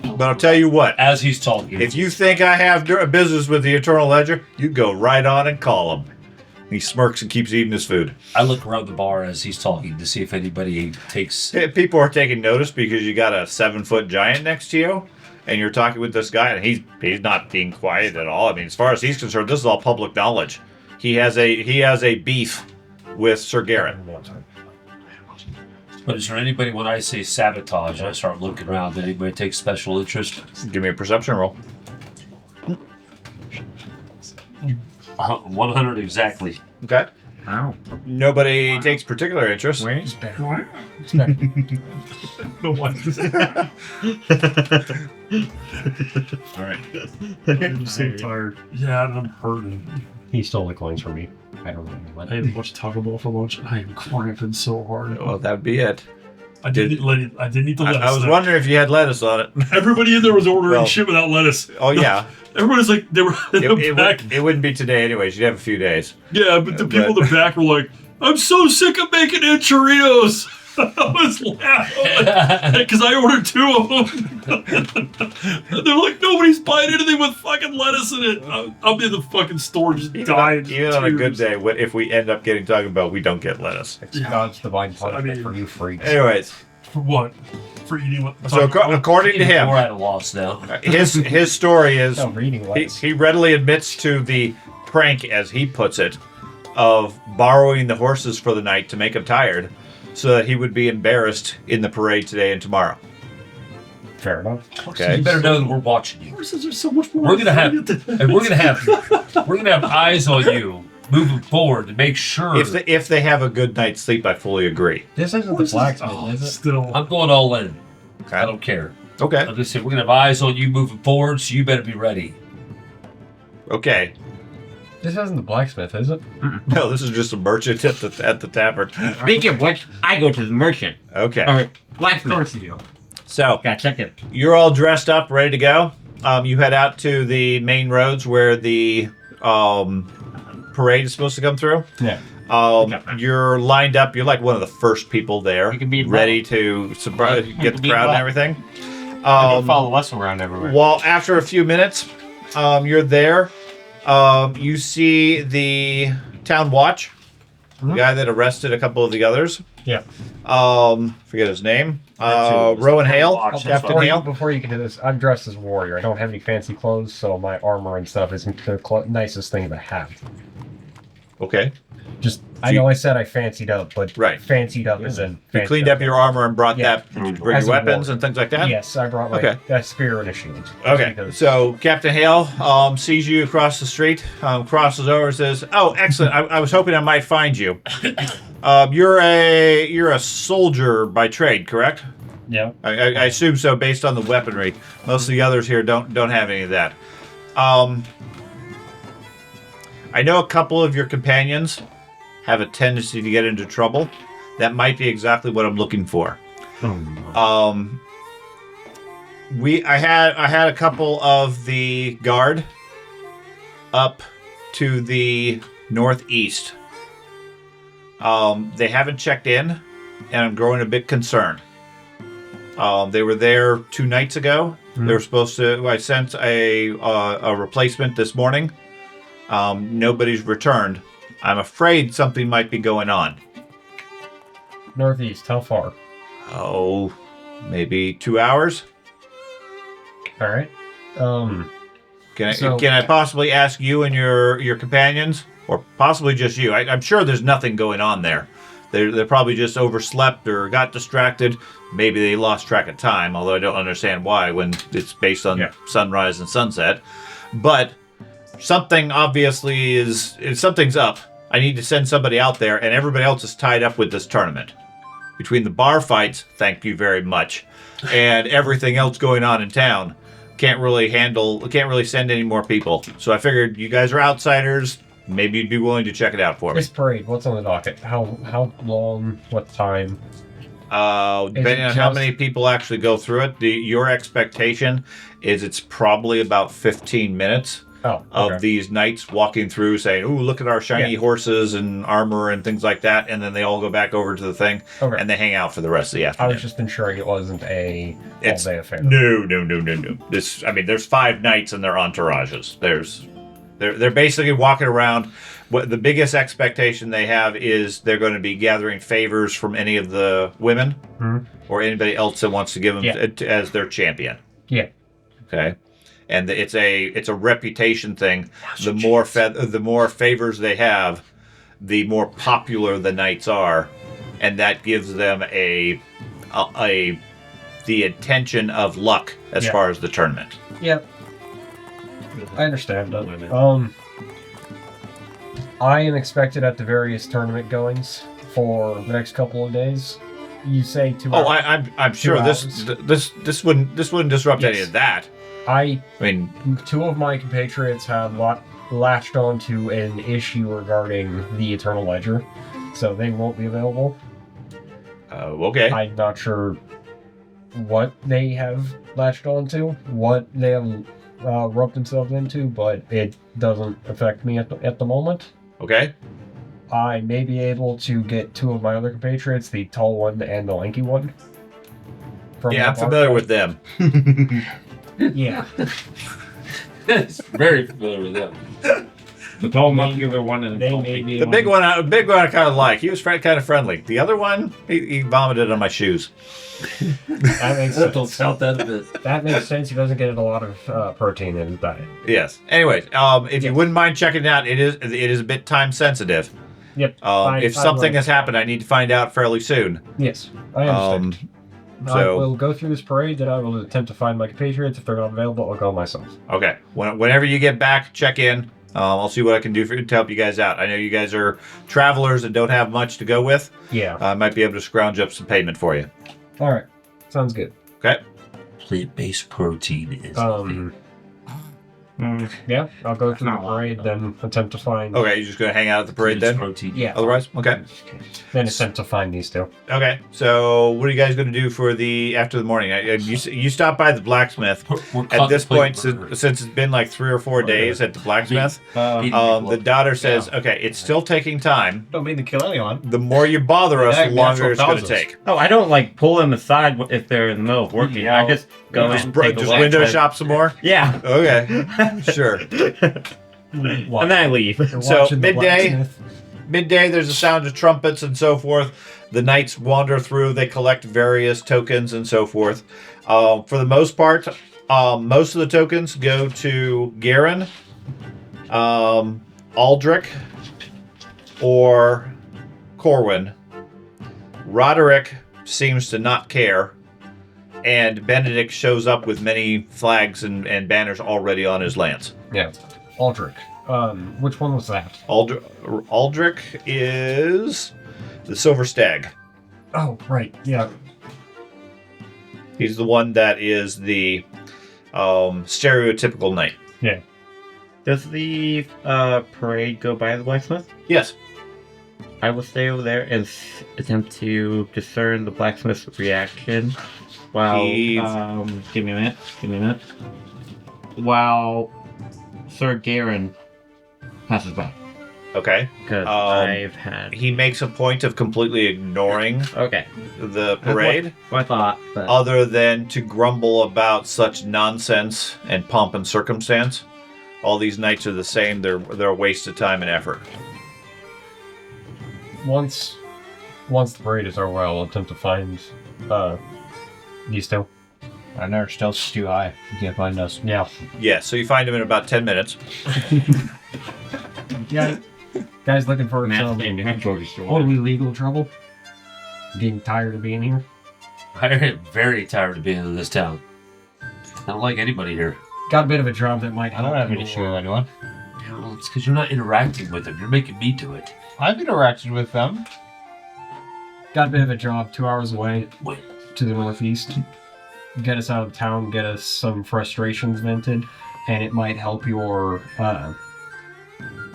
But I'll tell you what. As he's talking. If you think I have a business with the Eternal Ledger, you go right on and call him. He smirks and keeps eating his food. I look around the bar as he's talking to see if anybody takes... People are taking notice because you got a 7-foot giant next to you, and you're talking with this guy, and he's not being quiet at all. I mean, as far as he's concerned, this is all public knowledge. He has a beef with Sir Garen. But is there anybody, when I say sabotage, I start looking around, did anybody take special interest? Give me a perception roll. 100 exactly. Okay. Wow. Nobody takes particular interest. Where's better? No one. All right. I'm so tired. Yeah, and I'm hurting. He stole the coins from me. I don't know what. I had a bunch of Taco Bell for lunch. I am cramping so hard. Well, that would be it. I didn't eat the lettuce. I was wondering if you had lettuce on it. Everybody in there was ordering Well, shit without lettuce. Oh, yeah. Everybody's like, they were in the back. It wouldn't be today anyways. You'd have a few days. Yeah, but the people in the back were like, I'm so sick of making enchiladas. I was laughing because I ordered 2 of them. They're like, nobody's buying anything with fucking lettuce in it. I'm in the fucking store just dying. Even on a good day, if we end up getting talking about, we don't get lettuce. It's God's divine punishment for you freaks. Anyways. For what? For eating what? So according to him, we're at a loss now. His story is reading he readily admits to the prank, as he puts it, of borrowing the horses for the night to make him tired, so that he would be embarrassed in the parade today and tomorrow. Fair enough. Okay. You better know that we're watching you. Horses are so much more. We're gonna have eyes on you moving forward to make sure. If they have a good night's sleep, I fully agree. This isn't the blacksmith, is it? Still. I'm going all in. Okay. I don't care. Okay. I'm just saying we're gonna have eyes on you moving forward, so you better be ready. Okay. This isn't the blacksmith, is it? No, this is just a merchant at the tavern. Speaking of which, I go to the merchant. Okay. All right, blacksmith. Of course you do. So, Got check it. you're all dressed up, ready to go. You head out to the main roads where the parade is supposed to come through. Yeah. You're lined up. You're like one of the first people there, You can be ready to surprise, You get can the be crowd and well. everything. Don't follow us around everywhere. Well, after a few minutes, you're there. You see the town watch the guy that arrested a couple of the others. Yeah. Forget his name. Rowan Hale, Captain Hale. Before you can do this, I'm dressed as a warrior. I don't have any fancy clothes, so my armor and stuff isn't the nicest thing to have. Okay. Just, I know I said I fancied up, but fancied up is in. You cleaned up your armor and brought that. Did you bring As your a weapons warrior. and things like that? Yes, I brought my spear and a shield. Okay, so Captain Hale sees you across the street, crosses over and says, "Oh, excellent! I was hoping I might find you. You're a soldier by trade, correct?" Yeah. I assume so, based on the weaponry. Most of the others here don't have any of that. I know a couple of your companions have a tendency to get into trouble. That might be exactly what I'm looking for. I had a couple of the guard up to the northeast. They haven't checked in, and I'm growing a bit concerned. They were there 2 nights ago. They were supposed to. I sent a replacement this morning. Nobody's returned. I'm afraid something might be going on. Northeast, how far? Oh, maybe 2 hours. All right. Can I possibly ask you and your companions, or possibly just you? I'm sure there's nothing going on there. They're probably just overslept or got distracted. Maybe they lost track of time, although I don't understand why when it's based on sunrise and sunset. But something obviously is something's up. I need to send somebody out there, and everybody else is tied up with this tournament. Between the bar fights, thank you very much, and everything else going on in town, can't really send any more people. So I figured you guys are outsiders. Maybe you'd be willing to check it out for me. This parade, what's on the docket? How long? What time? Depending on how many people actually go through it, your expectation is it's probably about 15 minutes. Of these knights walking through saying, "Ooh, look at our shiny horses and armor and things like that," and then they all go back over to the thing and they hang out for the rest of the afternoon. I was just ensuring it wasn't a all-day affair. No. There's 5 knights and their entourages. They're basically walking around. What the biggest expectation they have is they're going to be gathering favors from any of the women or anybody else that wants to give them as their champion. Yeah. Okay. And it's a reputation thing. The more favors they have, the more popular the knights are, and that gives them the intention of luck as far as the tournament. Yep. I understand that. I am expected at the various tournament goings for the next couple of days. You say 2 hours. I'm sure this wouldn't disrupt any of that. I mean, 2 of my compatriots have latched onto an issue regarding the Eternal Ledger, so they won't be available. Okay. I'm not sure what they have latched onto, what they have roped themselves into, but it doesn't affect me at the moment. Okay. I may be able to get 2 of my other compatriots, the tall one and the lanky one. I'm familiar with them. Yeah. Very familiar with them. The tall muscular one and the big one I kind of like. He was kind of friendly. The other one, he vomited on my shoes. That makes sense. Don't count that a bit. That makes sense. He doesn't get a lot of protein in his diet. Yes. Anyways, if you wouldn't mind checking it out, it is a bit time sensitive. Yep. If something has happened, I need to find out fairly soon. Yes, I understand. I will go through this parade, then I will attempt to find my compatriots. If they're not available, I'll go myself. Okay. Whenever you get back, check in. I'll see what I can do to help you guys out. I know you guys are travelers and don't have much to go with. Yeah. I might be able to scrounge up some payment for you. All right. Sounds good. Okay. Plant-based protein is yeah, I'll go through the parade, then attempt to find... Okay, you're just going to hang out at the parade then? protein. Yeah. Otherwise? Okay. Then attempt to find these 2. Okay, so what are you guys going to do for after the morning? You stop by the blacksmith. At this point, since it's been like 3 or 4 days at the blacksmith, the daughter says, okay, it's still taking time. Don't mean to kill anyone. The more you bother us, the longer it's going to take. Oh, I don't pull them aside if they're in the middle of working. I just go in, take a Just look. window shop some more? Yeah. Okay, sure. And then I leave. So midday, midday, there's a sound of trumpets and so forth. The knights wander through. They collect various tokens and so forth. For the most part, most of the tokens go to Garen, Aldrich, or Corwin. Roderick seems to not care, and Benedict shows up with many flags and banners already on his lance. Yeah. Aldrich. Which one was that? Aldrich is the Silver Stag. Oh, right. Yeah. He's the one that is the stereotypical knight. Yeah. Does the parade go by the blacksmith? Yes. I will stay over there and attempt to discern the blacksmith's reaction while... give me a minute. While Sir Garen passes by. Okay. Because I've had... He makes a point of completely ignoring the parade. What I thought, but... Other than to grumble about such nonsense and pomp and circumstance. All these knights are the same. They're a waste of time and effort. Once the parade is over, I'll attempt to find these two. I know our stealth's too high. You can't find us. Yeah. Yeah, so you find him in about 10 minutes. Yeah. Guys looking for some totally legal trouble. Getting tired of being here. I'm very tired of being in this town. I don't like anybody here. Got a bit of a job that might I help. don't have you any issue with anyone. Yeah, well, it's because you're not interacting with them. You're making me do it. I've interacted with them. Got a bit of a job 2 hours away Wait. to the northeast. Get us out of town, get us some frustrations vented, and it might help your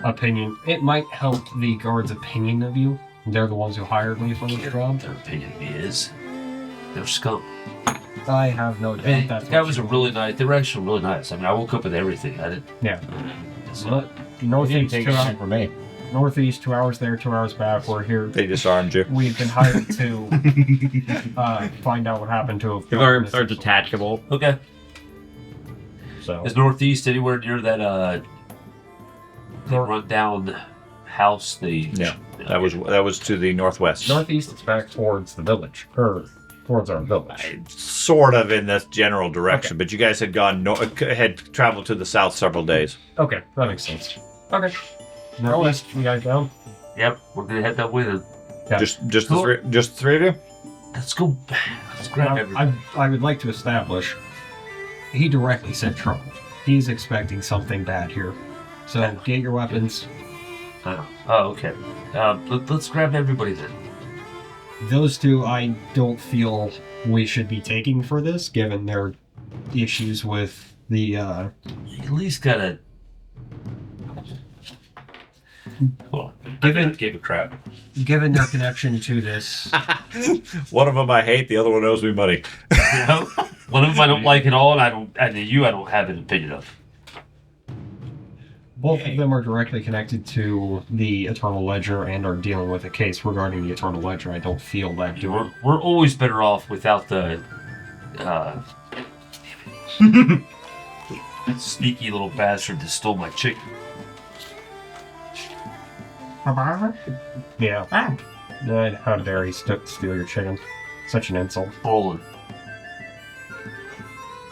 opinion. It might help the guards' opinion of you. They're the ones who hired me for this job. Their opinion of me is they're scum. I have no doubt Hey, that's that what was a really nice. They were actually really nice. I mean, I woke up with everything. I didn't. Yeah. So, Northeast, Take 2 a hours. from me. Northeast, 2 hours there, 2 hours back. We're here. They disarmed you. We've been hired to find out what happened to If arms are detachable. okay. So Is Northeast anywhere near that run down house? Yeah, that was to the northwest. northeast, it's back towards the village, or towards our village. Sort of in this general direction, but you guys had had traveled to the south several days. Okay, that makes sense. Okay. Northeast, you guys down? Yep, we're gonna head that way then. Yeah. Just Cool. the three of you. Let's go. Let's grab everything. I would like to establish, he directly said trouble. He's expecting something bad here. So get your weapons. Oh, okay. Let's grab everybody then. Those two I don't feel we should be taking for this, given their issues with the You at least gotta. Well, give a crap. given their connection to this. One of them I hate, the other one owes me money. You know, one of them I don't like at all, and I don't have an opinion of. Both of them are directly connected to the Eternal Ledger and are dealing with a case regarding the Eternal Ledger. I don't feel that doing. We're always better off without the sneaky little bastard that stole my chicken. Yeah. How dare he steal your chicken? Such an insult. Rolling.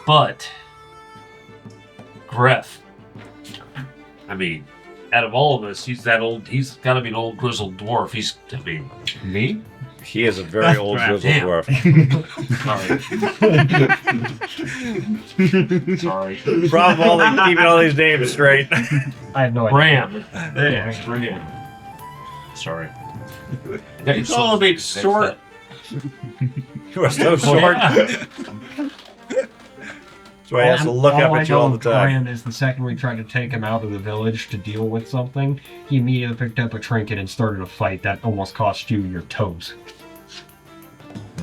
But Gref, I mean, out of all of us, he's that old. He's got to be an old grizzled dwarf. Me? He is a very old grizzled Damn. dwarf. Sorry. Problem keeping all these names straight. I have no idea. Bram. Yeah, Bram. Sorry. It's all a bit short. You are so short. So I have to look up at you all the time. Graham is the second we tried to take him out of the village to deal with something, he immediately picked up a trinket and started a fight that almost cost you your toes.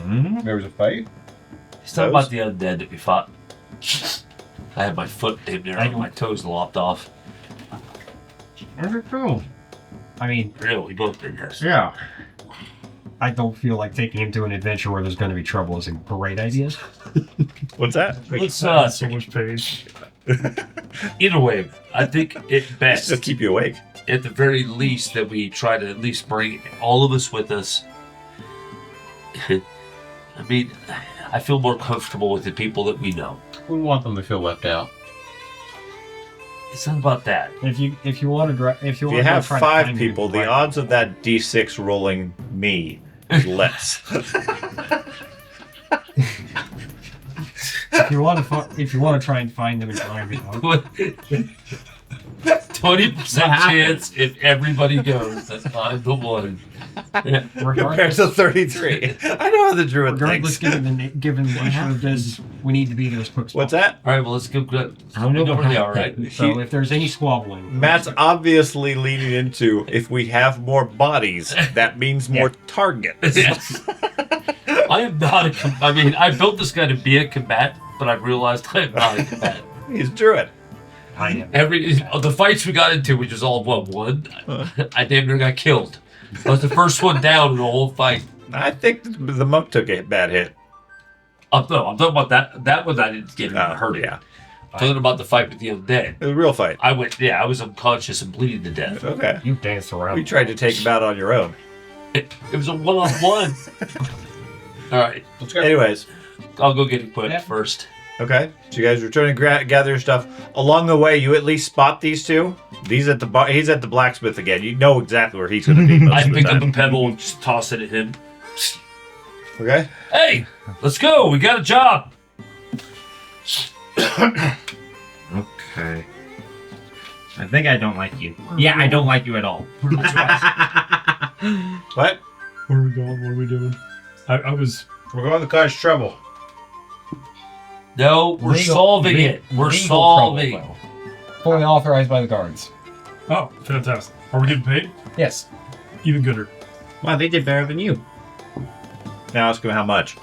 There was a fight? He's talking about the undead that we fought. I had my foot in there and my toes lopped off. Very cool. I mean, Real, we both did this. Yeah. I don't feel like taking him to an adventure where there's going to be trouble is a great idea. What's that? Let's So much page. either way, I think it best. Just keep you awake. at the very least, that we try to at least bring all of us with us. I mean, I feel more comfortable with the people that we know. We want them to feel left out. It's not about that. If you want to If you have 5 people, the odds of that D6 rolling me is less. if you want to try and find them and drive me out. 20% chance if everybody goes. That's I'm the one. Compared to 33. I know how the druid Regardless, thinks. given the nature of this, we need to be there as quick as What's that? All right, well, let's go. I don't know where where they are, right? So if there's any squabbling, Matt's obviously leaning into if we have more bodies, that means more targets. Yes. I am not I mean, I built this guy to be a combatant, but I realized I am not a combatant. He's druid. I am. The fights we got into, which was all one, I damn near got killed. I was the first one down in the whole fight. I think the monk took a bad hit. I'm talking about that one. I didn't get hurt. Yeah. I'm talking about the fight with the other day. It was a real fight. I was unconscious and bleeding to death. Okay. You danced around. You tried to take him out on your own. It was a one-on-one. All right. Let's go. Anyways. I'll go get equipped first. Okay. So you guys return to gather your stuff. Along the way, you at least spot these two. He's at the blacksmith again. You know exactly where he's going to be most I of the pick up time. a pebble and just toss it at him. Okay. Hey, let's go. We got a job. Okay. I think I don't like you. Yeah, I don't like you at all. What? Where are we going? What are we doing? We're going to cause trouble. No, we're solving it. We're solving. Trouble, fully authorized by the guards. Oh, fantastic. Are we getting paid? Yes. Even gooder. Wow, they did better than you. Now ask him how much.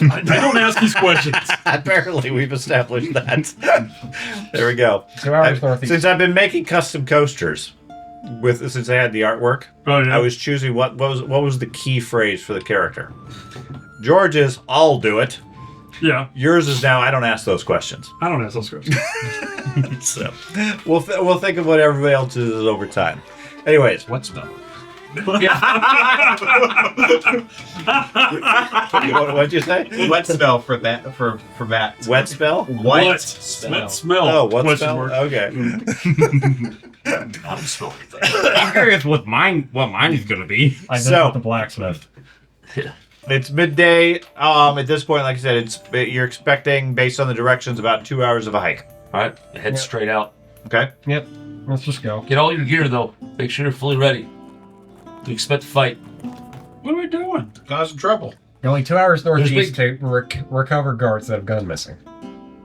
I don't ask these questions. Apparently, we've established that. There we go. 2 hours northeast. Since I've been making custom coasters, since I had the artwork, Oh, yeah. I was choosing what was the key phrase for the character. George's, I'll do it. Yeah. Yours is now, I don't ask those questions. I don't ask those questions. So we'll think of what everybody else is over time. Anyways, What spell? what'd you say? Wet spell for that. For that. Wet spell? What? Spell. Smell. Oh, what Question spell? mark. Okay. I'm smelling things. I'm curious what mine is gonna be. I So- visit the blacksmith. It's midday. At this point, like I said, you're expecting, based on the directions, about 2 hours of a hike. All right, head straight out. Okay. Yep. Let's just go. Get all your gear though. Make sure you're fully ready. We expect to fight. What are we doing? Causing trouble. You're only 2 hours northeast to recover guards that have gone missing.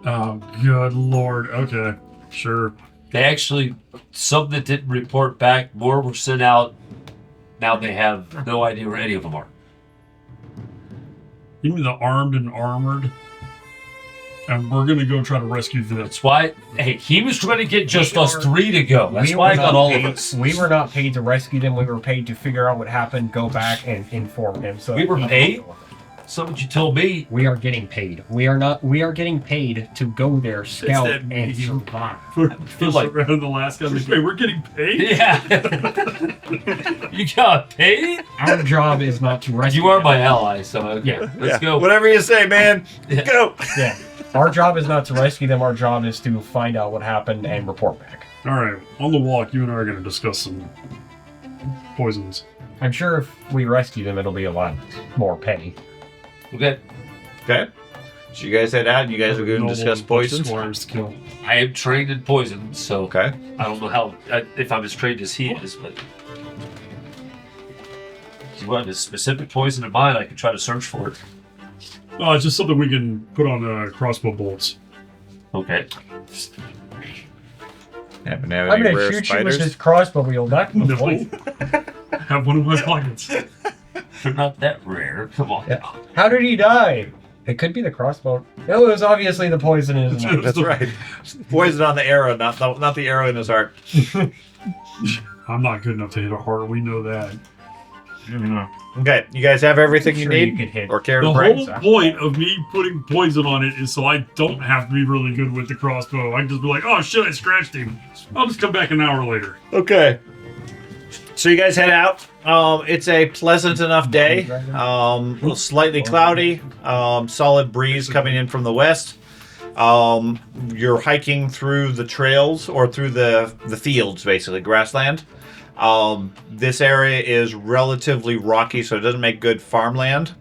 Oh, good lord. Okay. Sure. They actually, some that didn't report back, more were sent out. Now they have no idea where any of them are. You mean the armed and armored? And we're gonna go try to rescue them. That's why, hey, he was trying to get just us 3 to go. That's We why I were got not all paid- of us. We were not paid to rescue them. We were paid to figure out what happened, go back, and inform him. So We were paid? So what you told me. We are getting paid. We are getting paid to go there, scout, that and medium. survive. feel like- around the last guy. Like, hey, we're getting paid. Yeah. You got paid? Our job is not to rescue You are them. my ally, so okay. Yeah. Let's go. Whatever you say, man. Yeah. Go. Yeah. Our job is not to rescue them. Our job is to find out what happened and report back. All right. On the walk, you and I are gonna discuss some poisons. I'm sure if we rescue them, it'll be a lot more pay. Okay. Okay. So you guys head out and you guys are going to Noble discuss and poisons? squires to kill. I am trained in poison, so Okay. I don't know how if I'm as trained as he is, but if you have a specific poison in mind, I can try to search for it. It's just something we can put on crossbow bolts. Okay. Happen to have I'm any gonna rare shoot spiders? you with this crossbow wheel. That was No. funny. Have one of my pockets. They're not that rare. Come on. Yeah. How did he die? It could be the crossbow. No, it was obviously the poison in his mouth. That's right. Poison on the arrow, not the arrow in his heart. I'm not good enough to hit a heart. We know that. Okay, you guys have everything you Sure need? you could hit. Or care The to bring? whole point of me putting poison on it is so I don't have to be really good with the crossbow. I can just be like, oh shit, I scratched him. I'll just come back an hour later. Okay. So you guys head out. It's a pleasant enough day. Slightly cloudy. Solid breeze coming in from the west. You're hiking through the trails or through the fields, basically grassland. This area is relatively rocky, so it doesn't make good farmland.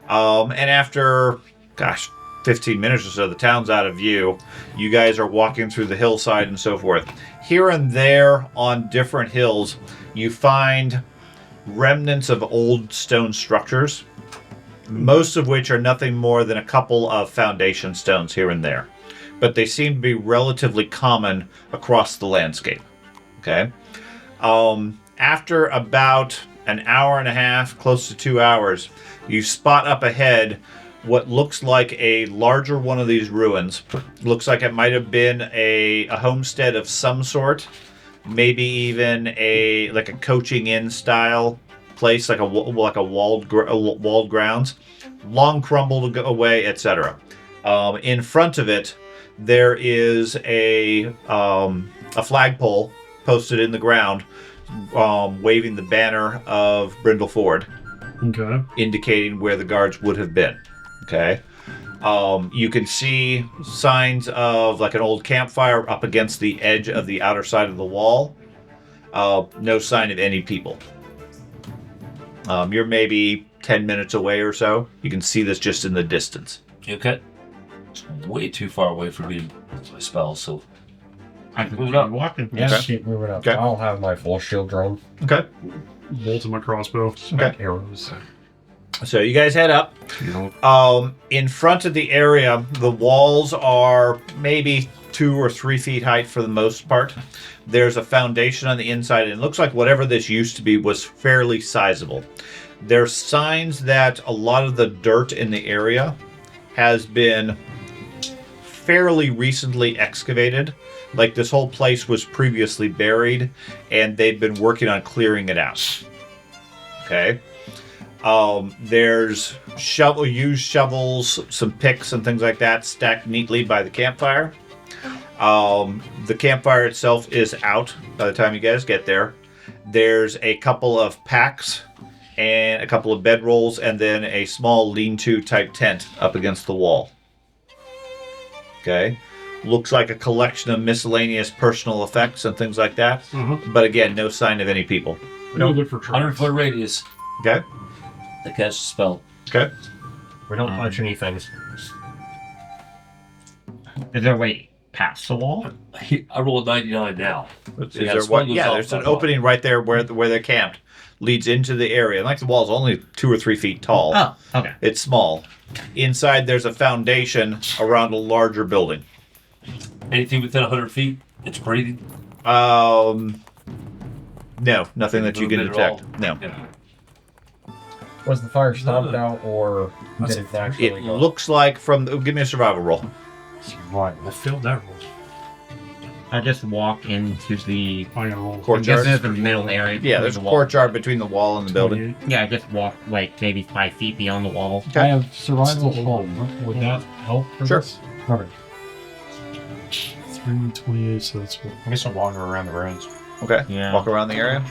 And after, 15 minutes or so, the town's out of view. You guys are walking through the hillside and so forth. Here and there on different hills, you find remnants of old stone structures, most of which are nothing more than a couple of foundation stones here and there. But they seem to be relatively common across the landscape. Okay? After about an hour and a half, close to 2 hours, you spot up ahead what looks like a larger one of these ruins. Looks like it might have been a homestead of some sort, maybe even a coaching inn style place, like a walled grounds, long crumbled away, etc. In front of it, there is a flagpole posted in the ground, waving the banner of Brindle Ford, Okay. indicating where the guards would have been. Okay. You can see signs of like an old campfire up against the edge of the outer side of the wall. No sign of any people. You're maybe 10 minutes away or so. You can see this just in the distance. Okay. It's way too far away for me with my spell, so I can Move it keep up. walking. Yeah, Okay. keep moving up. Okay. I'll have my full shield drawn. Okay. Bolts in my crossbow. Okay. Arrows. So you guys head up. In front of the area, the walls are maybe 2 or 3 feet height for the most part. There's a foundation on the inside, and it looks like whatever this used to be was fairly sizable. There's signs that a lot of the dirt in the area has been fairly recently excavated. Like this whole place was previously buried, and they've been working on clearing it out. Okay. There's used shovels, some picks and things like that stacked neatly by the campfire. The campfire itself is out by the time you guys get there. There's a couple of packs and a couple of bedrolls and then a small lean-to type tent up against the wall. Okay. Looks like a collection of miscellaneous personal effects and things like that. Mm-hmm. But again, no sign of any people. We don't look for 100 traps. foot radius Okay. to cast a spell. Okay. We don't touch anything. Is there a way past the wall? I rolled 99 now. Is Yeah, there it's one? one Yeah, goes there's off an that opening right there where they're camped. Leads into the area. And like the wall's only 2 or 3 feet tall. Oh, okay. It's small. Inside there's a foundation around a larger building. Anything within 100 feet, it's breathing. No, nothing that you can Movement at detect. No. Yeah. Was the fire stomped out, or did it naturally It go? looks like from give me a survival roll. Right. I failed that roll. I just walk into the I gotta roll. I guess Courtyard. there's the middle area. Yeah, between there's a the wall. courtyard between the wall and the building. Yeah, I just walk like maybe 5 feet beyond the wall. I have survival home. Would that help for Sure. this? Okay. 328, so that's what. I guess I'll wander around the ruins. Okay. Yeah. Walk around the area.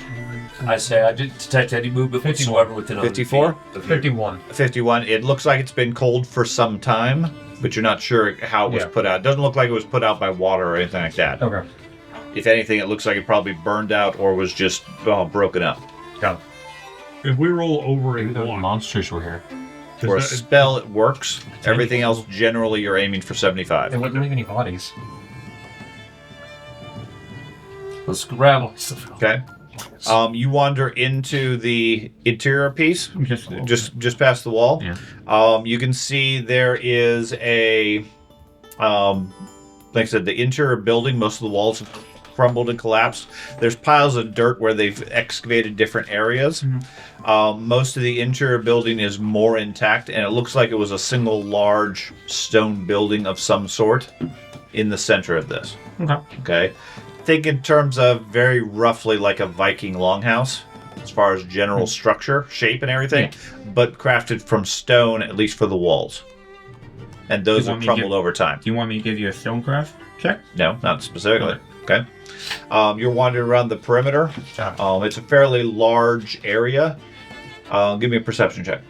I say I didn't detect any movement whatsoever within 100 54? feet of here. 51. 51. It looks like it's been cold for some time, but you're not sure how it was Yeah. put out. It doesn't look like it was put out by water or anything like that. Okay. If anything, it looks like it probably burned out or was just broken up. If we roll over a Maybe the 1, monsters were here. For a does that- spell, it works. Everything else, generally, you're aiming for 75. It wouldn't leave any bodies. Let's grab Okay. You wander into the interior piece, just past the wall. Yeah. You can see there is a, like I said, the interior building. Most of the walls have crumbled and collapsed. There's piles of dirt where they've excavated different areas. Most of the interior building is more intact, and it looks like it was a single large stone building of some sort in the center of this. Okay. Okay. Think in terms of very roughly like a Viking longhouse as far as general structure, shape, and everything, but crafted from stone, at least for the walls. And those have crumbled over time. Do you want me to give you a stonecraft check? No, not specifically. Okay. You're wandering around the perimeter. It's a fairly large area. Give me a perception check.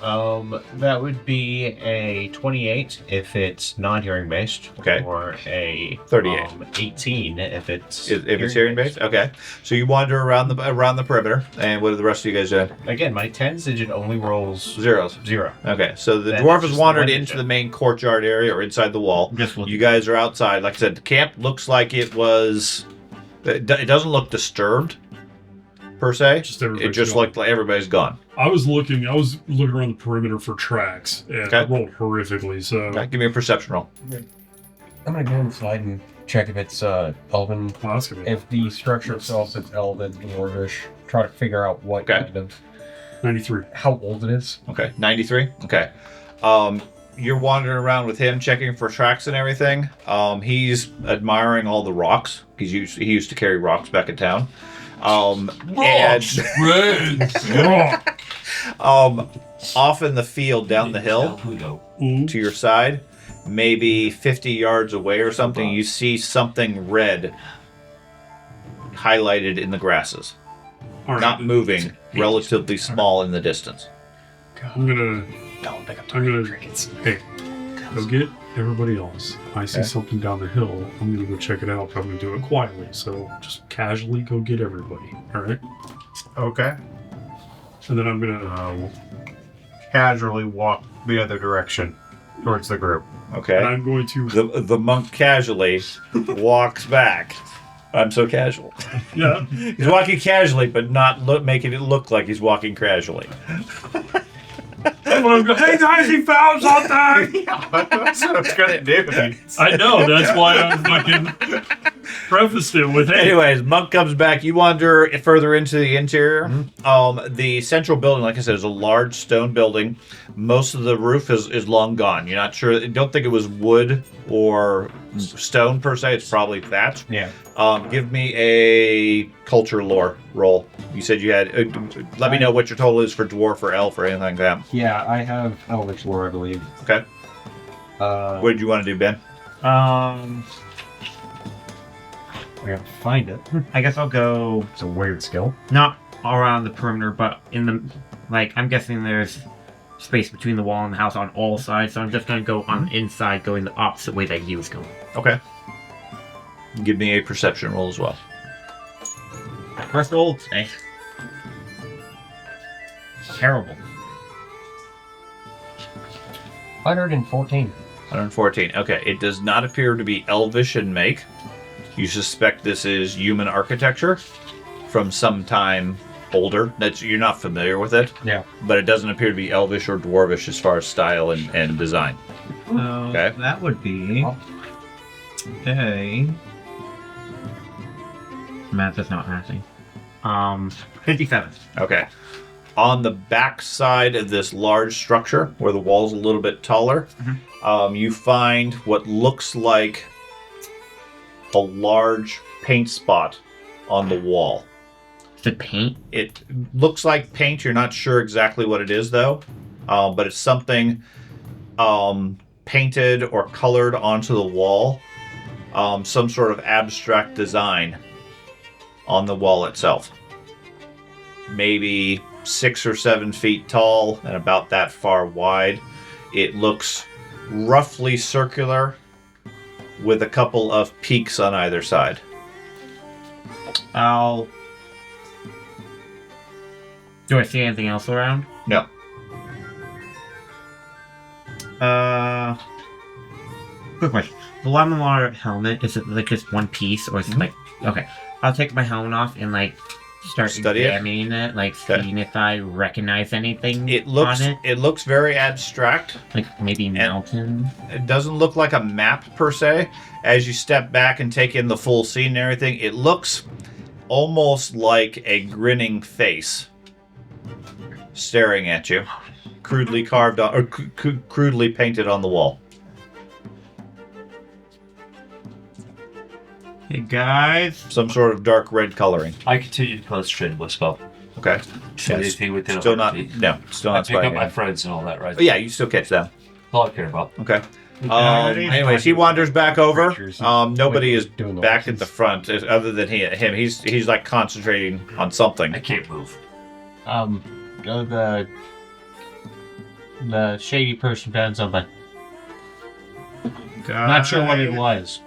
That would be a 28 if it's non-hearing based. Okay. Or a 38. 18 if it's If it's hearing based. Okay. So you wander around the perimeter, and what are the rest of you guys doing? Again, my 10's digit only rolls Zeros. 0. Okay. So the Then dwarf it's has just the wandered one into digit. the main courtyard area or inside the wall. You guys are outside. Like I said, the camp looks like it was. It doesn't look disturbed, per se. It just everybody's looked like everybody's gone. I was looking around the perimeter for tracks, and I rolled horrifically. So Okay, give me a perception roll. I'm gonna go inside and check if it's elven. If the structure itself is elven, dwarvish. Try to figure out what kind of 93. How old it is. Okay, 93. Okay. You're wandering around with him, checking for tracks and everything. He's admiring all the rocks. He used to carry rocks back in town. Off in the field down the hill to your side, maybe 50 yards away or something, you see something red highlighted in the grasses. Not moving, relatively small in the distance. I'm gonna. Hey, go get everybody else. I see something down the hill. I'm gonna go check it out. I'm gonna do it quietly. So just casually go get everybody. All right. Okay. And then I'm gonna casually walk the other direction towards the group. Okay. And I'm going to. The monk casually walks back. I'm so casual. Yeah. He's walking casually, but not making it look like he's walking casually. Hey guys, he found something! That's what I was gonna do. I know, that's why I fucking prefaced it with, hey. Anyways, monk comes back. You wander further into the interior. The central building, like I said, is a large stone building. Most of the roof is long gone. You're not sure. Don't think it was wood or stone per se. It's probably thatch. Yeah. Give me a culture lore roll. You said you had. Let me know what your total is for dwarf or elf or anything like that. Yeah, I have Elvish lore, I believe. Okay. What did you want to do, Ben? I gotta find it. I guess I'll go. It's a weird skill. Not around the perimeter, but in the I'm guessing there's space between the wall and the house on all sides, so I'm just gonna go on the inside, going the opposite way that he was going. Okay. Give me a perception roll as well. First roll today. Terrible. 114. 114. Okay, it does not appear to be elvish in make. You suspect this is human architecture from some time older. You're not familiar with it. Yeah. But it doesn't appear to be elvish or dwarvish as far as style and design. Okay. That would be a... Math is not happening. 57. Okay. On the back side of this large structure, where the wall's a little bit taller, you find what looks like a large paint spot on the wall. Is it paint? It looks like paint. You're not sure exactly what it is, though. But it's something painted or colored onto the wall. Some sort of abstract design on the wall itself. Maybe 6 or 7 feet tall and about that far wide. It looks roughly circular with a couple of peaks on either side. Do I see anything else around? No. Quick question. The Lamar helmet, is it like just one piece, or is it like... Okay. I'll take my helmet off and start Study examining it, seeing if I recognize anything It looks on it. it looks very abstract. Like maybe mountain. It doesn't look like a map per se. As you step back and take in the full scene and everything, it looks almost like a grinning face staring at you, crudely carved on or crudely painted on the wall. Hey guys. Some sort of dark red coloring. I continue to concentrate on my spell. Okay. So anything within Still 100 not. feet. No. Still I not pick up spying. my friends and all that, right? But yeah, you still catch them. That's all I care about. Okay. Anyways, he wanders back over. Nobody is doing the back at the front other than him. He's like concentrating on something. I can't move. The shady person found something. Not sure what it was,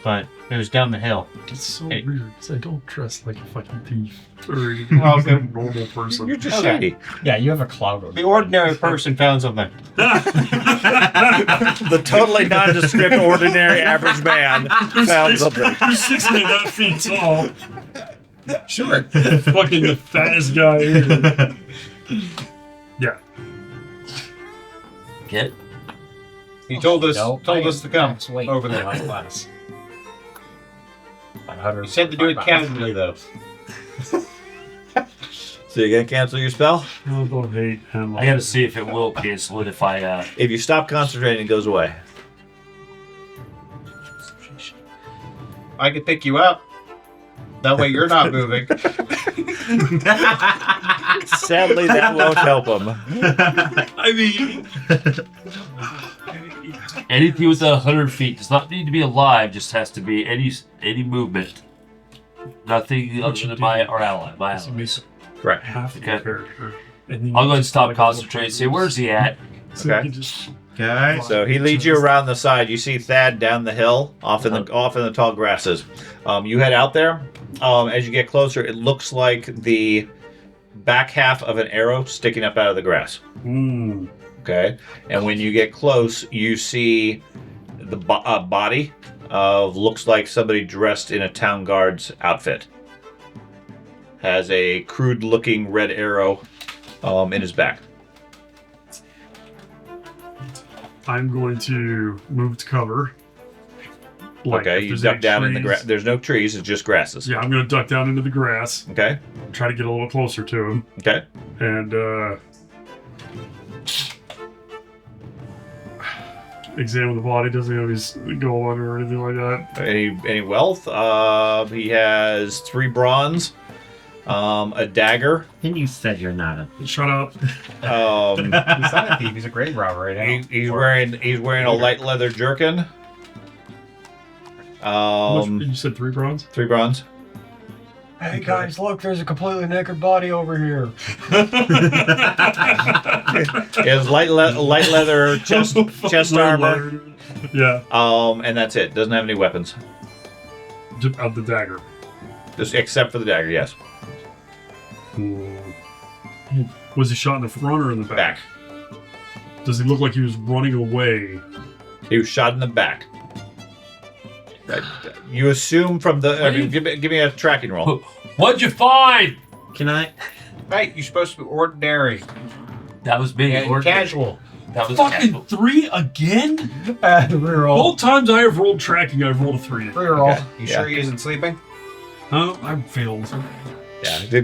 but it was down the hill. It's so Hey. weird because I don't dress like a fucking thief or Well, a normal person. You're just Okay. shady. Yeah, you have a cloud on The ordinary person found something. The totally nondescript, ordinary, average man found something. Who's 6.5 feet tall? Sure. Fucking the fattest guy ever. Yeah. Get? He told us No, to come wait. over there. class. He said to do it casually though. So you're gonna cancel your spell? I don't hate him. I gotta see if it will cancel it if I, If you stop concentrating, it goes away. I could pick you up. That way you're not moving. Sadly, that won't help him. I mean, anything within 100 feet does not need to be alive, just has to be any movement. Nothing other than my ally. My this would ally. be so Right. half the Okay. character. And then I'll go you and just stop, like concentrate, say, where's he at? So you Okay. can just Guys. So he leads you around the side. You see Thad down the hill, off in the tall grasses. You head out there. As you get closer, it looks like the back half of an arrow sticking up out of the grass. Okay, and when you get close, you see the body of looks like somebody dressed in a town guard's outfit. Has a crude-looking red arrow in his back. I'm going to move to cover. Like, Okay, if you there's duck any down in the trees- grass. There's no trees; it's just grasses. Yeah, I'm going to duck down into the grass, Okay. try to get a little closer to him, Okay. and examine the body. Doesn't have his gold on or anything like that. Any wealth? He has 3 bronze, a dagger. And you said you're not a. Shut up. He's not a thief. He's a grave robber right now. He's wearing a light leather jerkin. How much- you said 3 bronze? 3 bronze. Hey guys, look, there's a completely naked body over here. He has light leather chest armor. Yeah, And that's it. Doesn't have any weapons, of the dagger. just except for the dagger. Yes. Was he shot in the front or in the back? Back. Does he look like he was running away? He was shot in the back. You assume from the. I mean, give me a tracking roll. What'd you find? Can I? Right, you're supposed to be ordinary. That was me. And Ordinary. casual. That was Fucking casual. 3 again? Reroll. Both times I have rolled tracking, I've rolled a 3. Reroll. Okay. You Yeah. sure he isn't sleeping? Huh? I failed Yeah.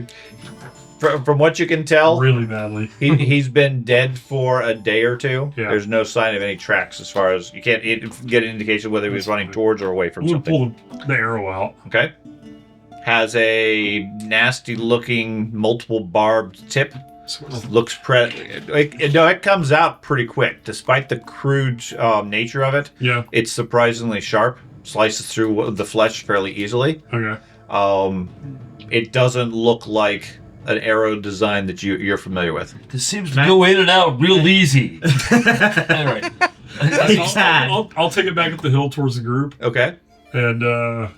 From what you can tell, really badly. he's been dead for a day or two. Yeah. There's no sign of any tracks as far as you can't get an indication whether he was running towards or away from I'm gonna something. pull the arrow out. Okay. Has a nasty looking multiple barbed tip. Looks it comes out pretty quick, despite the crude nature of it. Yeah. It's surprisingly sharp. Slices through the flesh fairly easily. Okay. It doesn't look like an arrow design that you're familiar with. This seems to go in and out real easy. Anyway. I'll take it back up the hill towards the group, Okay. and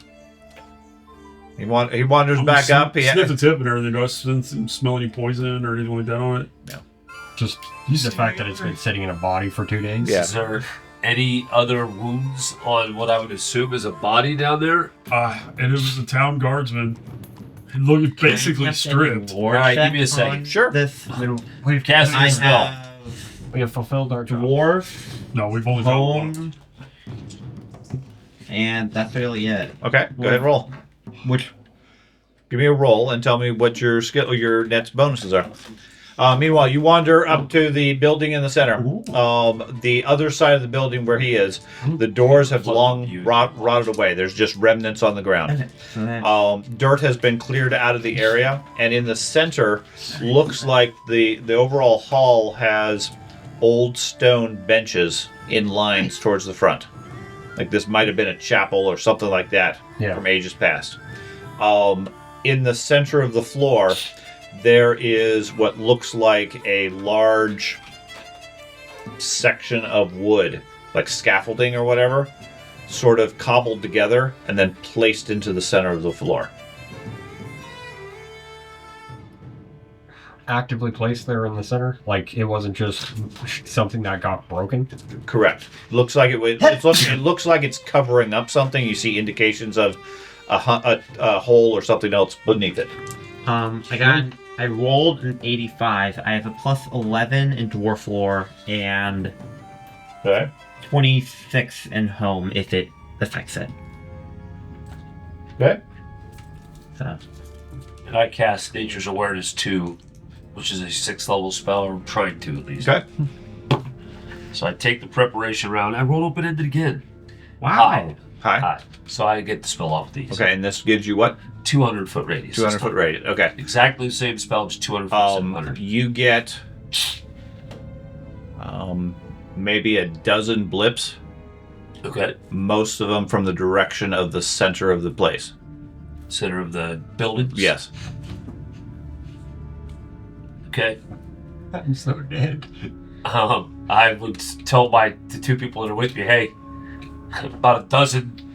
He wanders I'm back gonna up. sniff the tip and everything. Do I smell any poison or anything like that on it? No. Just The fact that it's been sitting in a body for 2 days. Yeah. Is there any other wounds on what I would assume is a body down there? and it was the town guardsman. He looked basically stripped. Alright, give me a second. Sure. This We've Cast I the spell. have we have fulfilled our job. dwarf, No, we've only found one. bone, and that's really it. Okay. Go ahead and roll. Which Give me a roll and tell me what your next bonuses are. Meanwhile, you wander up to the building in the center. The other side of the building where he is, the doors have long rotted away. There's just remnants on the ground. Dirt has been cleared out of the area, and in the center, looks like the overall hall has old stone benches in lines towards the front. Like this might have been a chapel or something like that from ages past. In the center of the floor, there is what looks like a large section of wood, like scaffolding or whatever, sort of cobbled together and then placed into the center of the floor. Actively placed there in the center? Like it wasn't just something that got broken? Correct. Looks like it looks like it's covering up something. You see indications of a hole or something else beneath it. I rolled an 85. I have a plus 11 in dwarf lore and 26 in home if it affects it. Okay. So. And I cast Nature's Awareness 2, which is a 6th level spell, or I'm trying to at least. Okay. So I take the preparation round. I roll open-ended again. Wow. Hi. So I get the spell off these. Okay, and this gives you what? 200-foot radius. 200-foot radius. Okay. Exactly the same spell, just 200 foot, 700. You get maybe a dozen blips. Okay. Most of them from the direction of the center of the place. Center of the buildings? Yes. Okay. I'm so dead. I would tell the two people that are with me, hey, about a dozen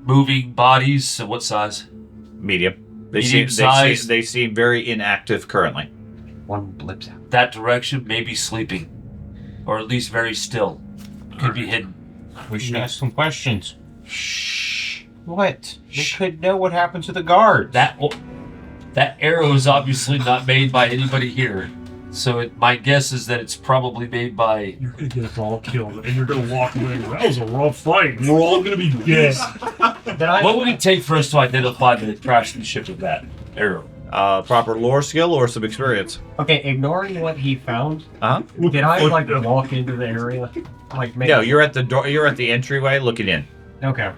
moving bodies. What size? Medium. Medium size. They seem very inactive currently. One blips out. That direction, maybe sleeping, or at least very still. Could be hidden. We should ask some questions. Shh. What? They could know what happened to the guards. That arrow is obviously not made by anybody here. So my guess is that it's probably made by... You're going to get us all killed, and you're going to walk away. That was a rough fight. We're all going to be dead. What would it take for us to identify the craftsmanship of that arrow? Proper lore skill or some experience. Okay, ignoring what he found, Uh-huh. did I walk into the area? Maybe... No, you're at the door. You're at the entryway looking in. Okay.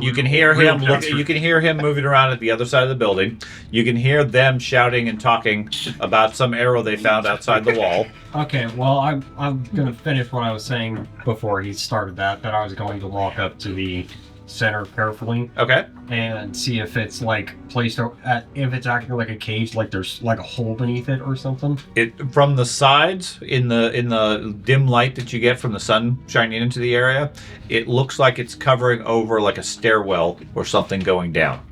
You can hear him. You can hear him moving around at the other side of the building. You can hear them shouting and talking about some arrow they found outside the wall. Okay, well, I'm gonna finish what I was saying before he started that I was going to walk up to the center carefully. Okay. And see if it's placed if it's acting like a cage, like there's like a hole beneath it or something. From the sides, in the dim light that you get from the sun shining into the area, it looks like it's covering over like a stairwell or something going down.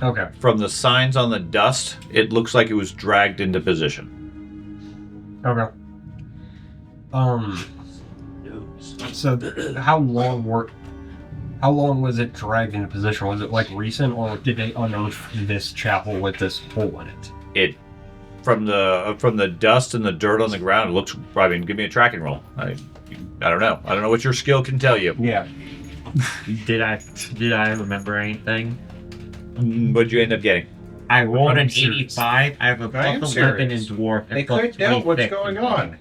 Okay. From the signs on the dust, it looks like it was dragged into position. Okay. So how long was it dragged into position? Was it recent, or did they unearth this chapel with this hole in it? From the dust and the dirt on the ground, it looks. I mean, give me a tracking roll. I don't know. I don't know what your skill can tell you. Yeah. Did I remember anything? What'd you end up getting? I rolled an 85. I have a plus 11 in dwarf. They could know what's going on.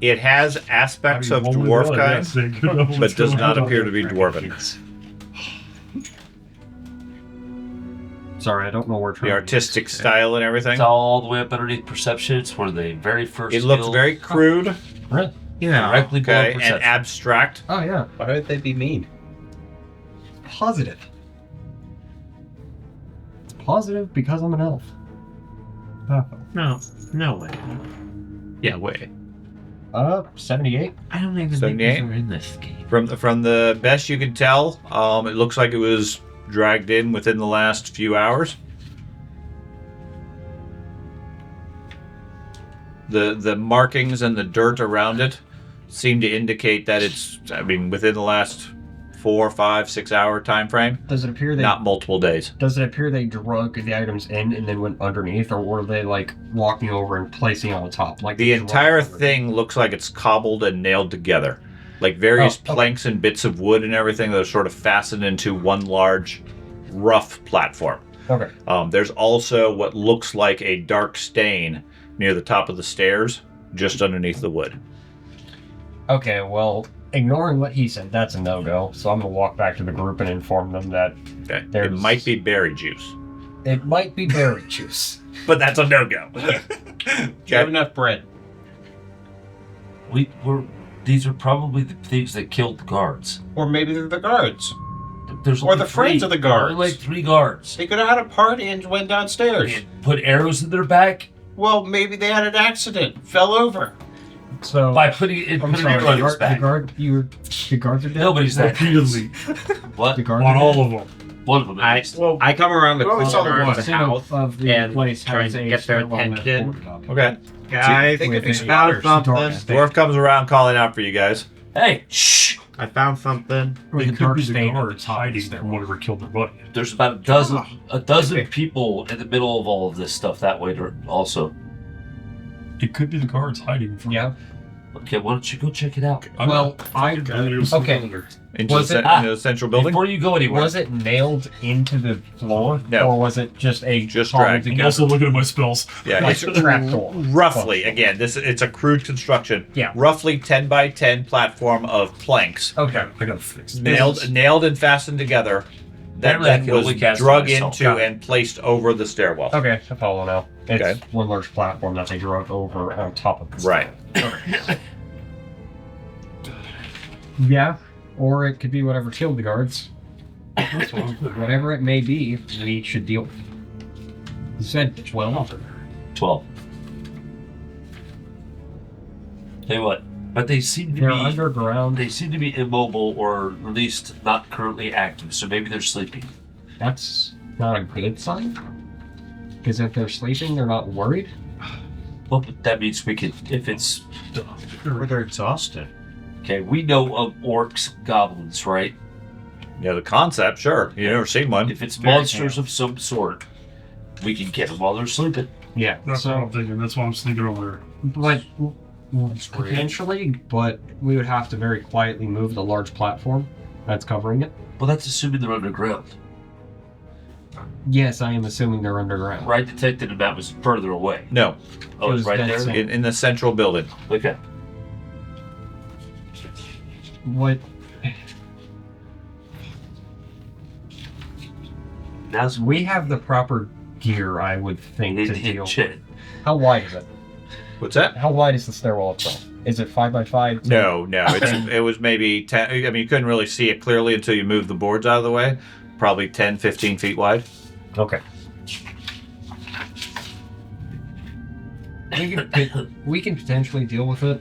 It has aspects of dwarf kind, but does not appear to be dwarven. Sorry, I don't know where the artistic style and everything. It's all the way up underneath perception. It's one of the very first. It looks very crude. Really? Yeah. Directly below Okay, perception. and abstract. Oh yeah. Why would they be mean? Positive. It's positive because I'm an elf. No way. Yeah, way. 78. I don't even 78? think we're in this game. From the best you can tell, it looks like it was dragged in within the last few hours. The markings and the dirt around it seem to indicate that it's, within the last 4, 5, 6 hour time frame. Does it appear not multiple days? Does it appear they drug the items in and then went underneath, or were they walking over and placing on the top? The entire thing looks like it's cobbled and nailed together, like various planks and bits of wood and everything that are sort of fastened into one large, rough platform. Okay. There's also what looks like a dark stain near the top of the stairs, just underneath the wood. Okay, well, ignoring what he said, that's a no-go. So I'm gonna walk back to the group and inform them that Okay. There's- It might be berry juice, it might be berry juice. but that's a no-go. Do you have enough bread? These are probably the thieves that killed the guards. Or maybe they're the guards. There's Or only the friends three. of the guards. Only like 3 guards. They could have had a party and went downstairs. And put arrows in their back Well, maybe they had an accident, fell over. So by putting it I'm put an sorry, arrow in his back. the guards are dead. Nobody's that. Repeatedly. What? The guards On are all dead? of them. One of them. at least. I come around the Well, we saw the corner one. of the house of the and place trying has to a get their stairwell that's attention. boarded up. Okay. Guys, With I a found something. Dwarf comes around calling out for you guys. Hey, shh! I found something. It could dark be the stain of guards the top hiding is there. from whatever killed their buddy. There's about a dozen people in the middle of all of this stuff that way also. It could be the guards hiding from. Yeah. Okay, why don't you go check it out? Well, okay. Into Was the, it- into the central building. Before you go anywhere. Was it nailed into the floor? No. Or was it just a Just cobbled dragged. I'm together, also looking at my spells. Yeah, like it's a trapdoor? roughly, again, it's a crude construction. Yeah. Roughly 10 by 10 platform of planks, Okay. I gotta fix it. nailed and fastened together. That Apparently I then can was only cast drug myself. into and placed over the stairwell. Okay, I follow now. It's Okay. one large platform that they drug over on top of the Right. Yeah. Or it could be whatever killed the guards. Whatever it may be, we should deal with. You said 12. 12. Tell you what, but they seem to They're be underground. they seem to be immobile or at least not currently active, so maybe they're sleeping. That's not a good sign. Because if they're sleeping, they're not worried. Well, but that means we could, if it's Or they're exhausted. okay, we know of orcs, goblins, right? Yeah, the concept, sure. You've never seen one. If it's monsters of some sort, we can get them while they're sleeping. Yeah. That's what I'm thinking. That's why I'm sneaking over there. But potentially, but we would have to very quietly move the large platform that's covering it. Well, that's assuming they're underground. Yes, I am assuming they're underground. Right detected the map was further away. No, Oh, It it's was right dead there? center. in the central building. Okay. What? Now's We have the proper gear, I would think, to deal. shit. How wide is it? What's that? How wide is the stairwell itself? Is it 5 by 5? No. It was maybe 10. I mean, you couldn't really see it clearly until you moved the boards out of the way. Probably 10, 15 feet wide. Okay. We can potentially deal with it.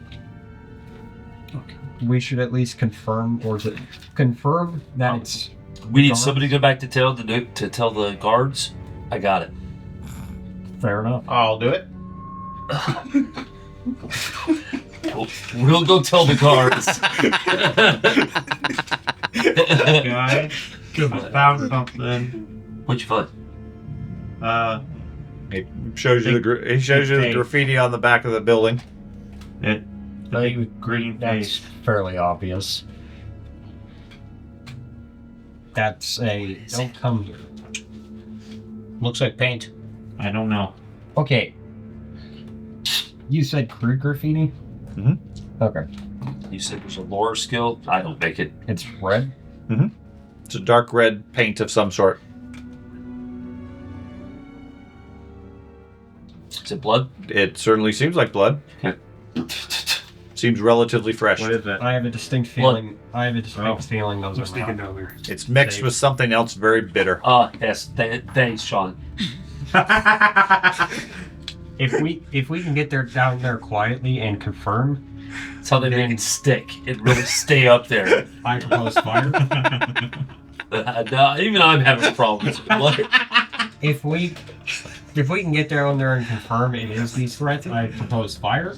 Okay. We should at least confirm, or is it confirm that it's We need guards? somebody to go back to tell the guards. I got it. Fair enough. I'll do it. We'll go tell the guards. Guys, I found something. What'd you find? It shows you the Hey. graffiti on the back of the building. It the big green That's face. fairly obvious. That's a don't come here. Looks like paint. I don't know. Okay. You said crude graffiti? Mhm. Okay. You said there's a lore skill. I don't make it. It's red? It's a dark red paint of some sort. Is it blood? It certainly seems like blood. Okay. Seems relatively fresh. What is it? I have a distinct feeling. I have a distinct feeling those I'm are sneaking not. down there. It's mixed with something else very bitter. Yes. Thanks, Sean. If we can get down there quietly and confirm, That's how they make it stick. It really stay up there. I propose fire. No, even I'm having problems. What? If we can get down there and confirm it is these threats, I propose fire.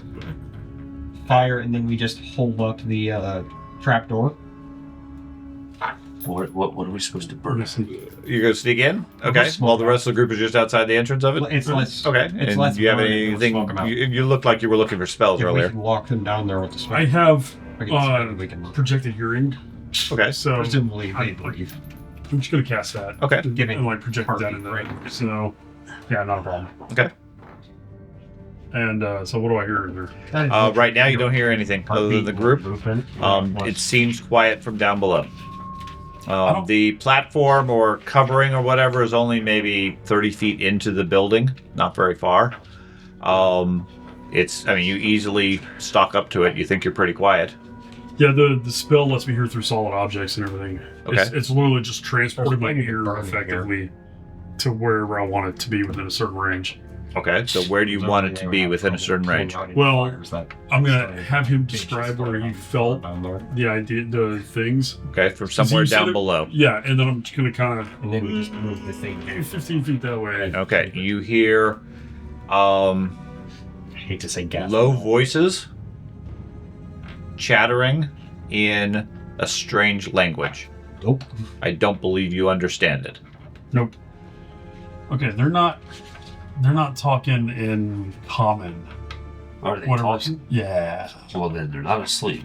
Fire, and then we just hold up the trapdoor. What are we supposed to burn? You're gonna sneak in? Okay. While the rest of the group is just outside the entrance of it? It's less. Okay. It's And less do you have burn and anything? smoke 'em out. You look like you were looking for spells If we earlier. can lock them down there with the smoke, I have we can projected hearing, Okay. so presumably they I'm breathe. just gonna cast that. Okay. Giving And like project that in there. heartbeat rate. So, yeah, not a problem. Okay. And so what do I hear in there? Right now, you don't hear anything other than the group. It seems quiet from down below. The platform or covering or whatever is only maybe 30 feet into the building, not very far. You easily stalk up to it. You think you're pretty quiet. Yeah, the spell lets me hear through solid objects and everything. Okay. It's literally just transporting my ear effectively to wherever I want it to be within a certain range. Okay, so where do you want it to be within a certain range? Well, I'm gonna have him describe where he felt the things. Okay, from somewhere down below. Yeah, and then I'm just gonna kind of... And then we just move the thing 15 feet that way. Okay, you hear I hate to say gas. low voices chattering in a strange language. Nope. I don't believe you understand it. Nope. Okay, they're not talking in common. Are they Whatever. talking? Yeah. Well, then they're not asleep.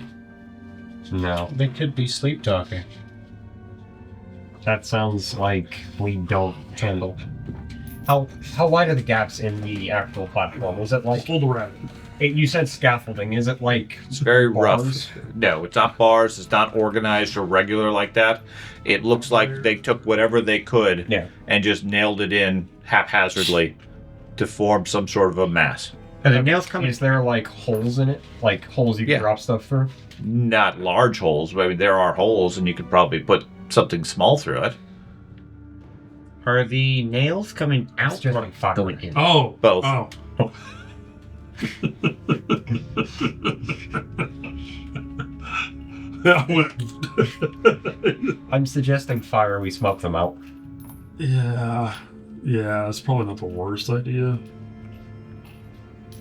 No. They could be sleep talking. That sounds like we don't handle. How wide are the gaps in the actual platform? Is it like... Hold the rabbit. You said scaffolding. Is it like... It's very bars? rough. No, it's not bars. It's not organized or regular like that. It looks like they took whatever they could and just nailed it in haphazardly to form some sort of a mass. And the nails coming... Is there like holes in it? Like holes you can drop stuff through? Not large holes, but I mean, there are holes and you could probably put something small through it. Are the nails coming out or going in? Oh. Both. Oh. I'm suggesting fire. We smoke them out. Yeah, it's probably not the worst idea.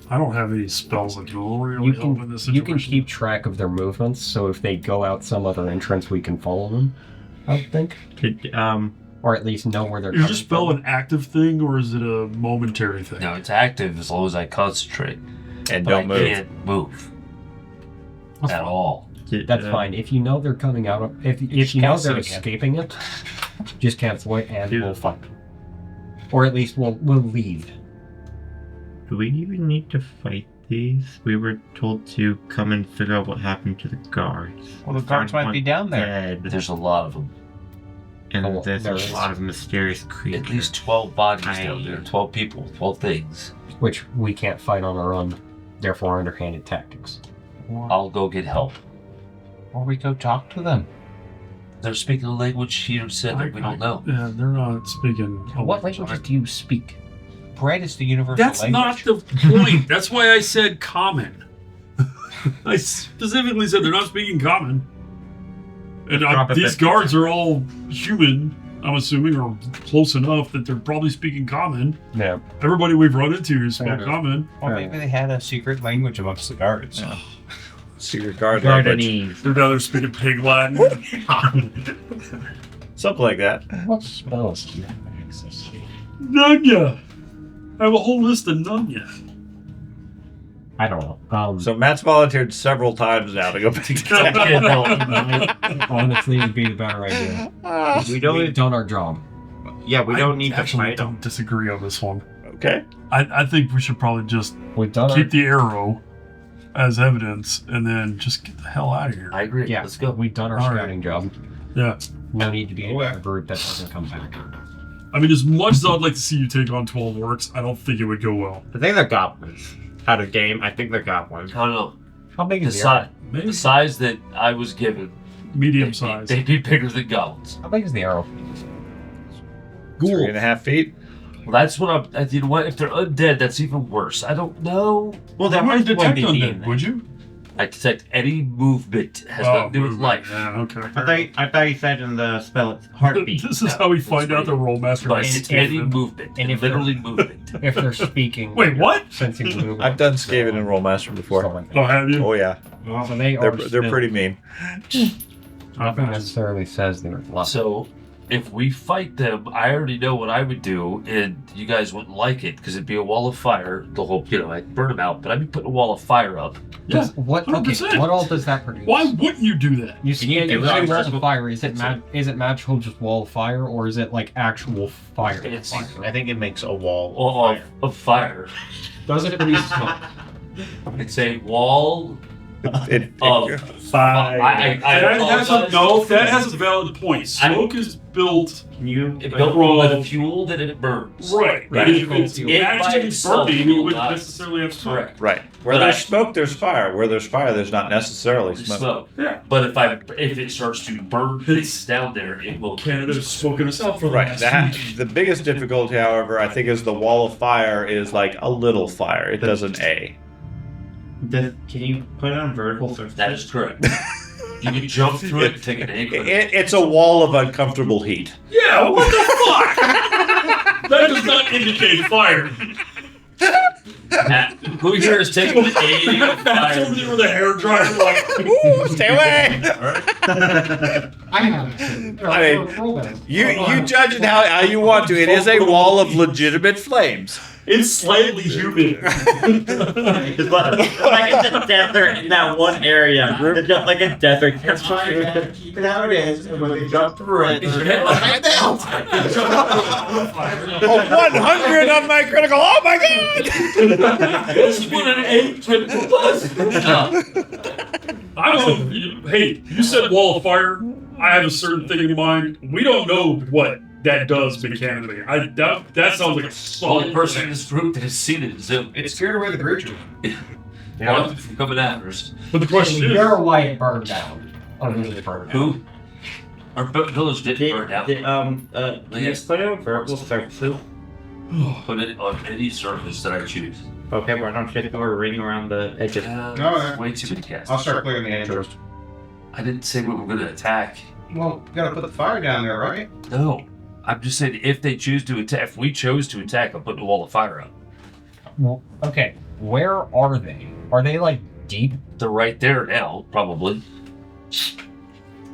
I don't have any spells that can really help in this situation. You can keep track of their movements, so if they go out some other entrance, we can follow them. I would think. Or at least know where they're Is your spell an active thing, or is it a momentary thing? No, it's active as long as I concentrate. And But don't I move. can't move. At all. That's fine. If you know they're coming out, if you know they're escaping it, just cancel it and we'll fight. Or at least we'll leave. Do we even need to fight these? We were told to come and figure out what happened to the guards. Well, the guards might be down there. But there's a lot of them. And there's a lot of mysterious creatures. At least 12 bodies down there. 12 people, 12 things. Which we can't fight on our own, therefore underhanded tactics. I'll go get help. Or we go talk to them. They're speaking a language here said that we don't know. Yeah, they're not speaking. What languages do you speak? Bread is the universal That's language. not the point. That's why I said common. I specifically said they're not speaking common. And these guards are all human, I'm assuming, or close enough that they're probably speaking common. Yeah. Everybody we've run into is speaking common. Or maybe they had a secret language amongst the guards. Yeah. Secret guard language. They're down there speaking pig Latin. Something like that. What spells do you have access to? Nunya! I have a whole list of Nunya. I don't know. So Matt's volunteered several times now to go back to Honestly, it would be the better idea. We've done our job. Yeah, we don't need to actually fight them. don't disagree on this one. Okay. I think we should probably just keep the arrow as evidence and then just get the hell out of here. I agree. Yeah, Let's go. We've done our scouting job. Yeah. No need to be in a group that doesn't come back. I mean, as much as I'd like to see you take on 12 orcs, I don't think it would go well. I think they're goblins. Out of game, I think they're goblins. I don't know. How big The, is the arrow? the size that I was given. Medium size. They'd be bigger than goblins. How big is the arrow? 3.5 feet. Well, that's what I'm. You know what? If they're undead, that's even worse. I don't know. Well, You that wouldn't might detect be undead, would you? I detect any movement has nothing to do with life. Yeah, okay. I thought you said in the spell it's heartbeat. This is how we find out the Rolemaster But has it's any movement. and if literally movement. If they're speaking. Wait, what? Sensing movement. I've done Skaven and Rolemaster before. Oh, have you? Oh yeah. So they are They're pretty mean. Nothing necessarily says they're lucky. So, if we fight them, I already know what I would do, and you guys wouldn't like it because it'd be a wall of fire. The whole, I'd burn them out, but I'd be putting a wall of fire up. Yeah, What 100%. what all does that produce? Why wouldn't you do that? You see, need to you're saying realize walls that's of fire. Is it magical just wall of fire, or is it like actual fire? It's I think it makes a wall of fire. Does it produce smoke? It's a wall It, of. That has a valid point. Smoke is built. It built by the fuel that it burns. Right. If it's It by actually itself burning, you will wouldn't not- necessarily have smoke. Correct. right. Where But there's I- smoke, there's fire. Where there's fire, there's not necessarily There's smoke. smoke. Yeah. But if it starts to burn things down there, it will. Canada's smoking us out for the Right. last The biggest difficulty, however, I think, is the wall of fire is like a little fire. It does an A. Can you put it on vertical surface? That is correct. You can jump through it and take an angle. It's a wall of uncomfortable heat. Yeah, what the fuck? That does not indicate fire. Who here is taking the A of That's over fire? there with a hairdryer, like. Ooh, stay away! I have. I mean, you judge it how you want to. It is a wall of legitimate flames. It's slightly humid. It's like in the desert in that one area. It's just like a desert. That's fine, man. Keep it how it is. And when they jump through it, Oh, 100 on my critical. Oh my god! This is what an A critical does. I don't know. Hey, you said wall of fire. I have a certain thing in mind. We don't know what that does mechanically. That sounds like a The solid only person in this group that has seen it is him. It scared away the creature. One from coming at us. But the question is, You're why it burned down. It burned down. Who? Our village didn't burn down. Yes, put it on vertical surfaces. Put it on any surface that I choose. Okay, we're not just going ring around the edges. Way too many casts. I'll start clearing the edges. I didn't say we were going to attack. Well, you gotta put the fire down there, right? No. I'm just saying if they choose to attack, if we chose to attack, I'm putting a wall of fire up. Well, okay, where are they? Are they like deep? They're right there now, probably.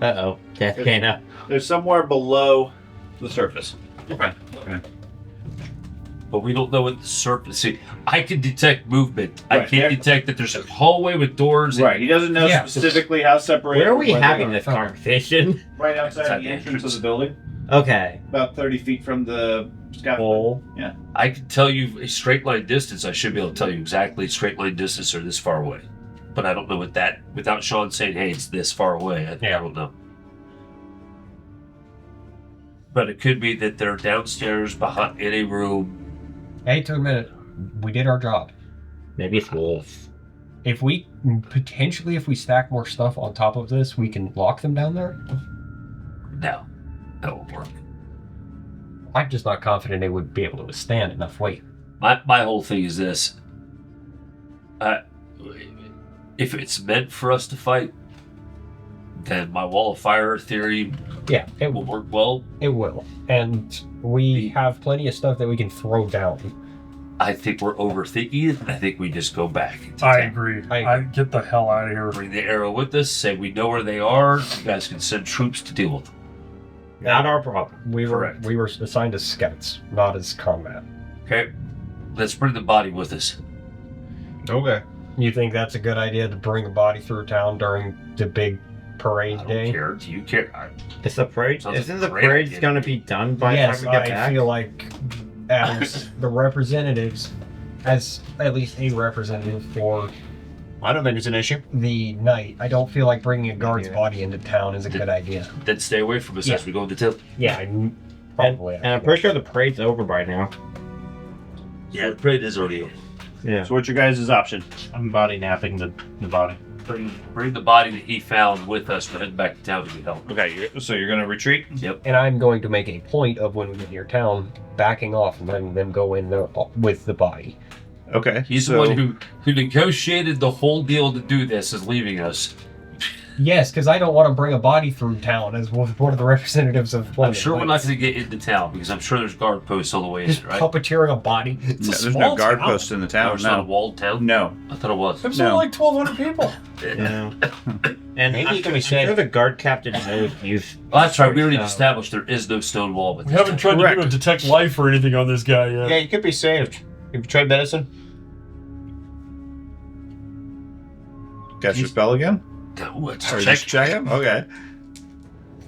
Uh-oh. Death Kana. They're somewhere below the surface. But we don't know what the surface. See, I can detect movement. I Right. can't detect that there's a hallway with doors. Right. He doesn't know Yeah. specifically how separated. Where are we where they having are. this conversation? Right outside the entrance of the building, Okay. about 30 feet from the scaffold. I can tell you a straight line distance. I should be able to tell you exactly straight line distance or this far away. But I don't know what that, without Sean saying, hey, it's this far away. I don't know. But it could be that they're downstairs behind in a room. Hey, took a minute. We did our job. Maybe it's wolves. If we stack more stuff on top of this, we can lock them down there. No, that won't work. I'm just not confident they would be able to withstand enough weight. My whole thing is this. If it's meant for us to fight, then my wall of fire theory Yeah, it will will. work well. It will. And we have plenty of stuff that we can throw down. I think we're overthinking it. I think we just go back. to I town. agree. I I get the hell out of here. Bring the arrow with us. Say we know where they are. You guys can send troops to deal with them. Not our problem. We Correct. were assigned as scouts, not as combat. Okay. Let's bring the body with us. Okay. You think that's a good idea to bring a body through town during the big parade I don't day? care. Do you care? Is the parade? Sounds Isn't like the a great parade idea. going to be done by Yes, the time we get I back? feel like as the representatives, as at least a representative for I don't think it's an issue. the night, I don't feel like bringing a guard's body into town is a good idea. Then stay away from us Yeah. as we go into town. Yeah, probably. And I'm pretty sure the parade's over by now. Yeah, the parade is already over. Yeah. So what's your guys' option? I'm body napping the body. Bring the body that he found with us. We're heading back to town to get help. Okay, so you're going to retreat? Yep. And I'm going to make a point of when we get near town, backing off and letting them go in there with the body. Okay. He's so, the one who negotiated the whole deal to do this, is leaving us. Yes, because I don't want to bring a body through town as one of the representatives of I'm Plymouth. sure we're not going to get into town because I'm sure there's guard posts all the way just in, right? puppeteering a body. No, It's a there's no small guard town. post in the Oh, town. it's not a No. walled town? No. I thought it was. There's No. only like 1,200 people. Yeah. And Maybe I'm you can say- sure the guard captain knows you've. Well, that's right. We already established there is no stone wall. But We haven't tried to do a detect life or anything on this guy yet. Yeah, you could be saved. Have you tried medicine? Cast your spell again? No, it's Or check. just check him? Okay.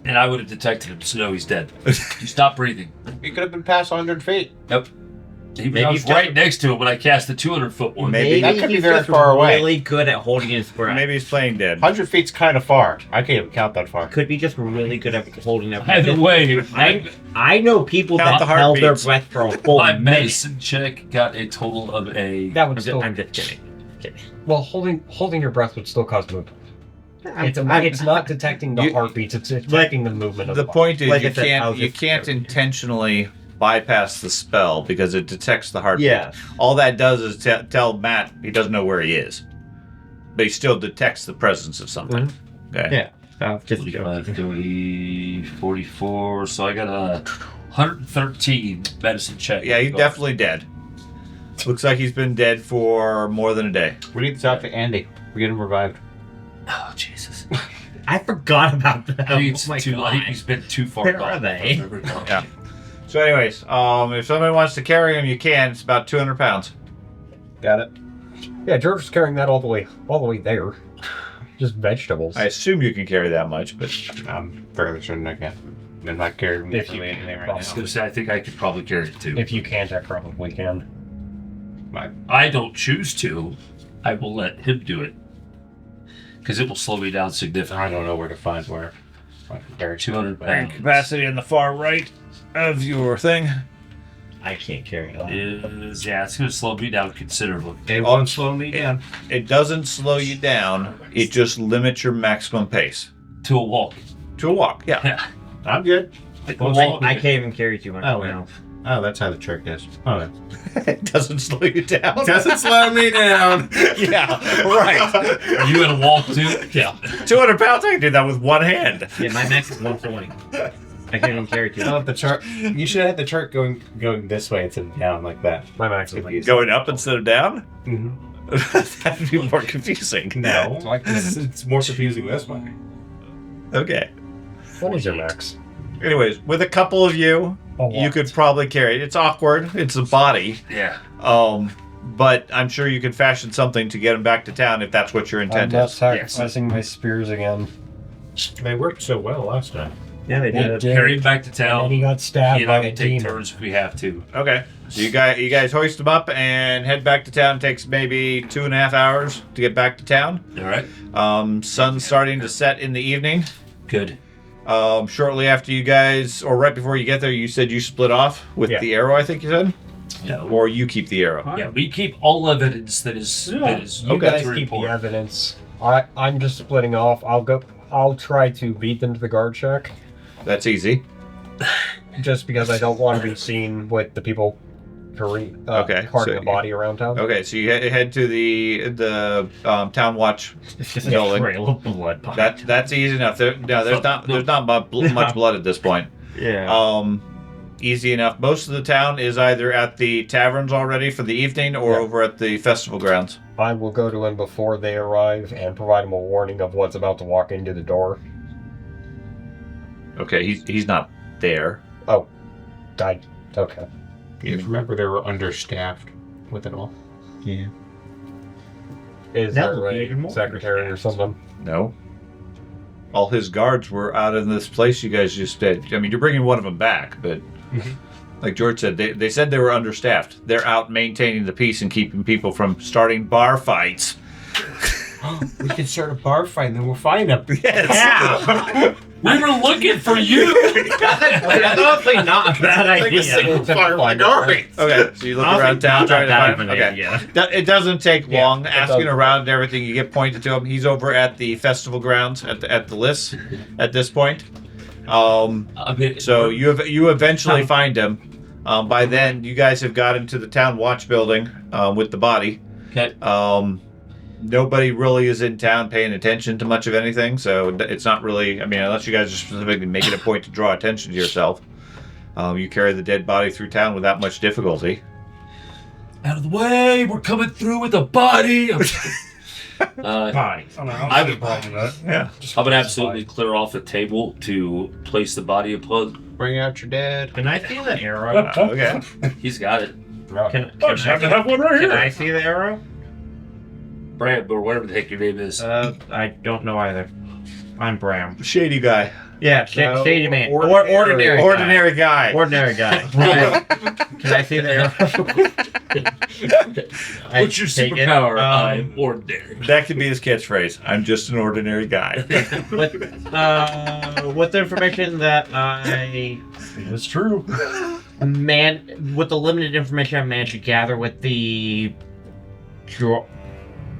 And I would have detected him, so no, he's dead. You stop breathing. You could have been past 100 feet. Nope. I was right next to him when I cast the 200-foot one. Maybe that could be he's very just far away. really good at holding his breath. Maybe he's playing dead. 100 feet's kind of far. I can't even count that far. Could be just really good at holding their breath. Either way, I know people Count that the held their heartbeats. breath for a full my minute. medicine check got a total of a. That would still. I'm just kidding. Well, holding your breath would still cause movement. It's not detecting the heartbeats. It's detecting the movement of The the point is Like you I said, I was you just- can't intentionally bypass the spell because it detects the heartbeat. Yeah. All that does is tell Matt he doesn't know where he is, but he still detects the presence of something. Okay. Yeah. Just 45, 30, 44. So I got a 113 medicine check. Yeah, he's definitely dead. Looks like he's been dead for more than a day. We need to talk to Andy. We get him revived. Oh, Jesus. I forgot about that. I think it's Oh my too God. late. He's been too far Where gone. are they? Yeah. So, anyways, if somebody wants to carry him, you can. It's about 200 pounds. Got it. Yeah, George's carrying that all the way there. Just vegetables. I assume you can carry that much, but I'm fairly certain I can. I'm not carrying If you- anything right I was now. going to say, I think I could probably carry it too. If you can't, I probably can. I don't choose to, I will let him do it. Because it will slow me down significantly. I don't know where to find where. I can carry 200 and pounds. capacity in the far right of your thing. I can't carry it. Yeah, it's going to slow me down considerably. It won't slow me down. It doesn't slow you down. It just limits your maximum pace To a walk. to a walk. Yeah. Yeah. I'm good. I can't even carry 200 Oh, yeah. pounds. Oh, that's how the trick is. Oh, It doesn't slow you down. doesn't slow me down. Yeah. Right. Are you going to walk too? Yeah. 200 pounds. I can do that with one hand. Yeah, my max is 140. I can't even carry 200. Oh, the chart. You should have had the chart going this way instead of down like that. My max is like Going up instead of down. Mm-hmm. That'd be more confusing. No, like it's more confusing this way. Okay. what is your max? Anyways, with a couple of you, you could probably carry it. It's awkward. It's a body. Yeah. But I'm sure you could fashion something to get him back to town if that's what your I'm intent not is. sacrificing my spears again. They worked so well last time. Yeah, they did. Carry him back to And then town. he got He stabbed and I by a will take demon. turns if we have to. Okay. So you guys hoist him up and head back to town. It takes maybe 2.5 hours to get back to town. All right. Sun's starting to set in the evening. Good. Shortly after you guys, or right before you get there, you said you split off with Yeah. the arrow, I think you said? Yeah. Or you keep the arrow. Yeah, we keep all evidence that is You Okay. guys to keep the report. evidence. I'm just splitting off. I'll try to beat them to the guard shack. That's easy. Just because I don't want to be seen with the people carting so- a body around town. Okay, so you head to the town watch It's just building. a trail of blood. behind That's easy enough. There's not much blood at this point. it. Yeah. Easy enough. Most of the town is either at the taverns already for the evening or Yeah. over at the festival grounds. I will go to them before they arrive and provide them a warning of what's about to walk into the door. Okay, he's not there. Okay. You remember they were understaffed with it all. Is That there would be a even more secretary or something? No. All his guards were out in this place you guys just did. I mean, you're bringing one of them back, but like George said, they said they were understaffed. They're out maintaining the peace and keeping people from starting bar fights. We can start a bar fight and then we'll find them. Yes. Yeah! We were looking for you. That's honestly not a bad idea. Okay, so you look around town trying to find him. Okay. It doesn't take long asking doesn't. around and everything. You get pointed to him. He's over at the festival grounds at the list at this point. So you eventually find him. By then, you guys have got into the town watch building with the body. Okay. Nobody really is in town paying attention to much of anything, so it's not really. I mean, unless you guys are specifically making a point to draw attention to yourself, you carry the dead body through town without much difficulty. Out of the way. We're coming through with a body. Body. I don't see a problem with that. Yeah. Just I would absolutely clear off a table to place the body upon. Bring out your dad. Can I see the arrow? Okay. He's got it. Can Oh, just have to have one right can here. I see the arrow? Bram, or whatever the heck your name is. I don't know either. I'm Bram. Shady guy. Yeah, No, shady man. ordinary Ordinary guy. Ordinary guy. Right. Can I see that? What's your superpower? I'm ordinary. That could be his catchphrase. I'm just an ordinary guy. With the information that That's true. with the limited information I managed to gather with the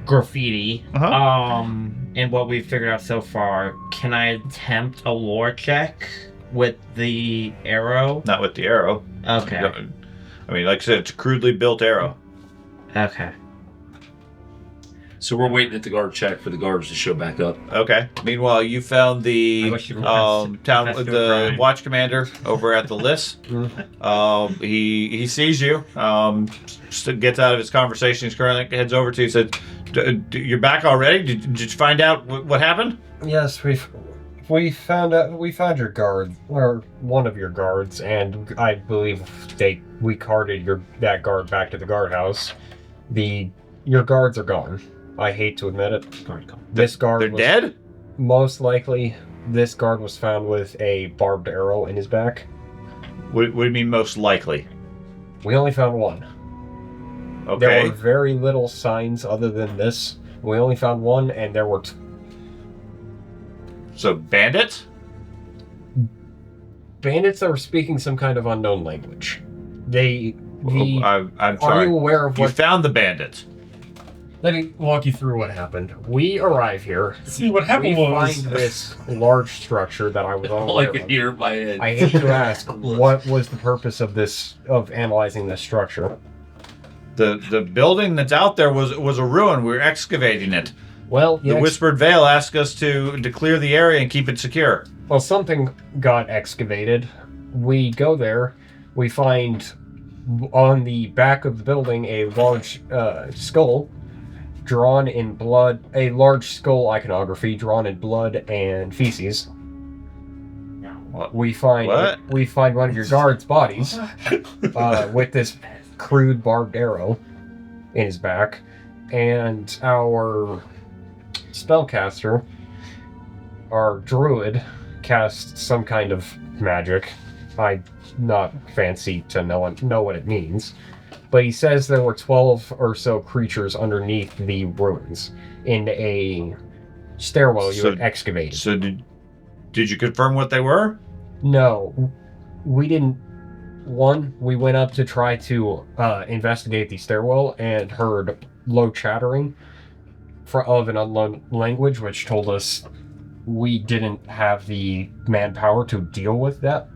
graffiti, and what we've figured out so far, can I attempt a lore check with the arrow? Not with the arrow. Okay. I mean, like I said, it's a crudely built arrow. Okay. So we're waiting at the guard check for the guards to show back up. Okay. Meanwhile, you found the I wish you town, confessed to a the crime. watch commander over at the list. He sees you. Gets out of his conversation. He's currently heads over to you. Said, "You're back already? Did you find out what happened?" Yes, we found your guard, or one of your guards, and I believe we carted that guard back to the guardhouse. Your guards are gone. I hate to admit it. This guard They're was dead. most likely. This guard was found with a barbed arrow in his back. What do you mean most likely? We only found one. Okay. There were very little signs other than this. We only found one, and there were So bandits? bandits that were speaking some kind of unknown language. I'm Are sorry. you aware of You what? found the bandits. Let me walk you through what happened. We arrive here. See, what We happened find was this large structure that I was All I unaware could of. hear in my head. I hate to ask, what was the purpose of analyzing this structure? The building that's out there was a ruin. We were excavating it. Well, The Whispered Veil asked us to clear the area and keep it secure. well, something got excavated. We go there. We find on the back of the building a large skull drawn in blood, a large skull iconography drawn in blood and feces. What? We find one of your guards' bodies with this crude barbed arrow in his back, and our spellcaster, our druid, cast some kind of magic. I'm not fancy to know what it means, but he says there were 12 or so creatures underneath the ruins in a stairwell you had excavated. So did you confirm what they were? No, we didn't. One, we went up to try to investigate the stairwell and heard low chattering of an unknown language, which told us we didn't have the manpower to deal with that.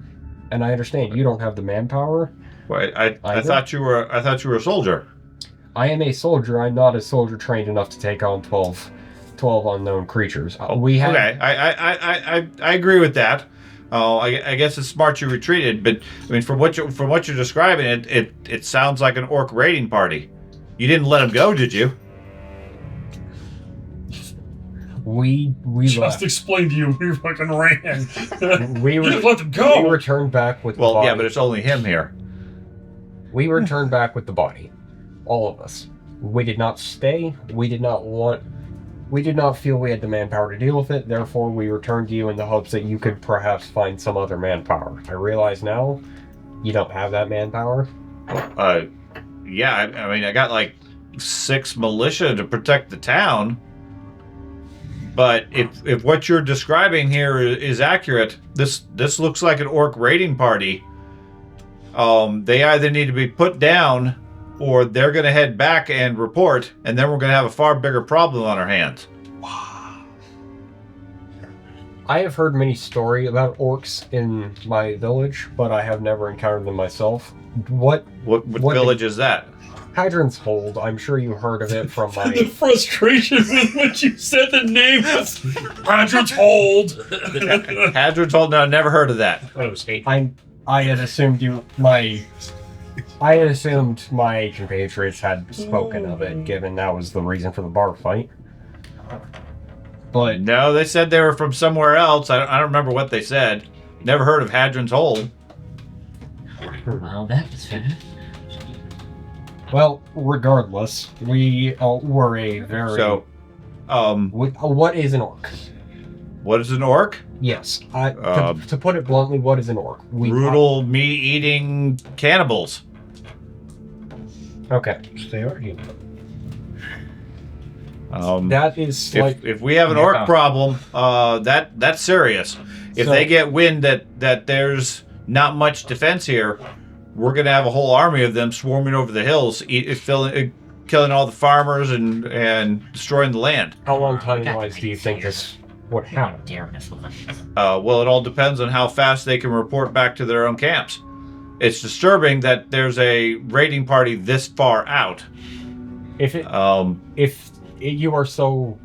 And I understand you don't have the manpower. Well, I thought you were a soldier. I am a soldier. I'm not a soldier trained enough to take on 12 unknown creatures. We have. Okay, I agree with that. I guess it's smart you retreated, but I mean, from what you're describing, it sounds like an orc raiding party. You didn't let them go, did you? We just left. explained to you. We fucking ran. We We just let them go. We returned back with the Well, body. yeah, but it's only him here. We returned back with the body. All of us. We did not stay. We did not feel we had the manpower to deal with it. Therefore, we returned to you in the hopes that you could perhaps find some other manpower. I realize now you don't have that manpower. Yeah, I mean, I got like 6 militia to protect the town. But if what you're describing here is accurate, this looks like an orc raiding party. They either need to be put down, or they're going to head back and report, and then we're going to have a far bigger problem on our hands. I have heard many stories about orcs in my village, but I have never encountered them myself. What village is that? Hadryn's Hold. I'm sure you heard of it from my... The frustration with which you said the name was Hadryn's Hold. Hadryn's Hold? No, never heard of that. I had assumed my compatriots had spoken of it, given that was the reason for the bar fight. But No, they said they were from somewhere else. I don't remember what they said. Never heard of Hadryn's Hold. Well, that was fast. well, regardless, we were a very. So, What is an orc? what is an orc? Yes. To put it bluntly, what is an orc? Brutal, meat-eating cannibals. Okay. They are human. That is like... If we have an orc problem, that's serious. If they get wind that there's not much defense here, we're going to have a whole army of them swarming over the hills, killing all the farmers and destroying the land. How long time-wise do you think this would happen? Well, it all depends on how fast they can report back to their own camps. It's disturbing that there's a raiding party this far out. If you are so...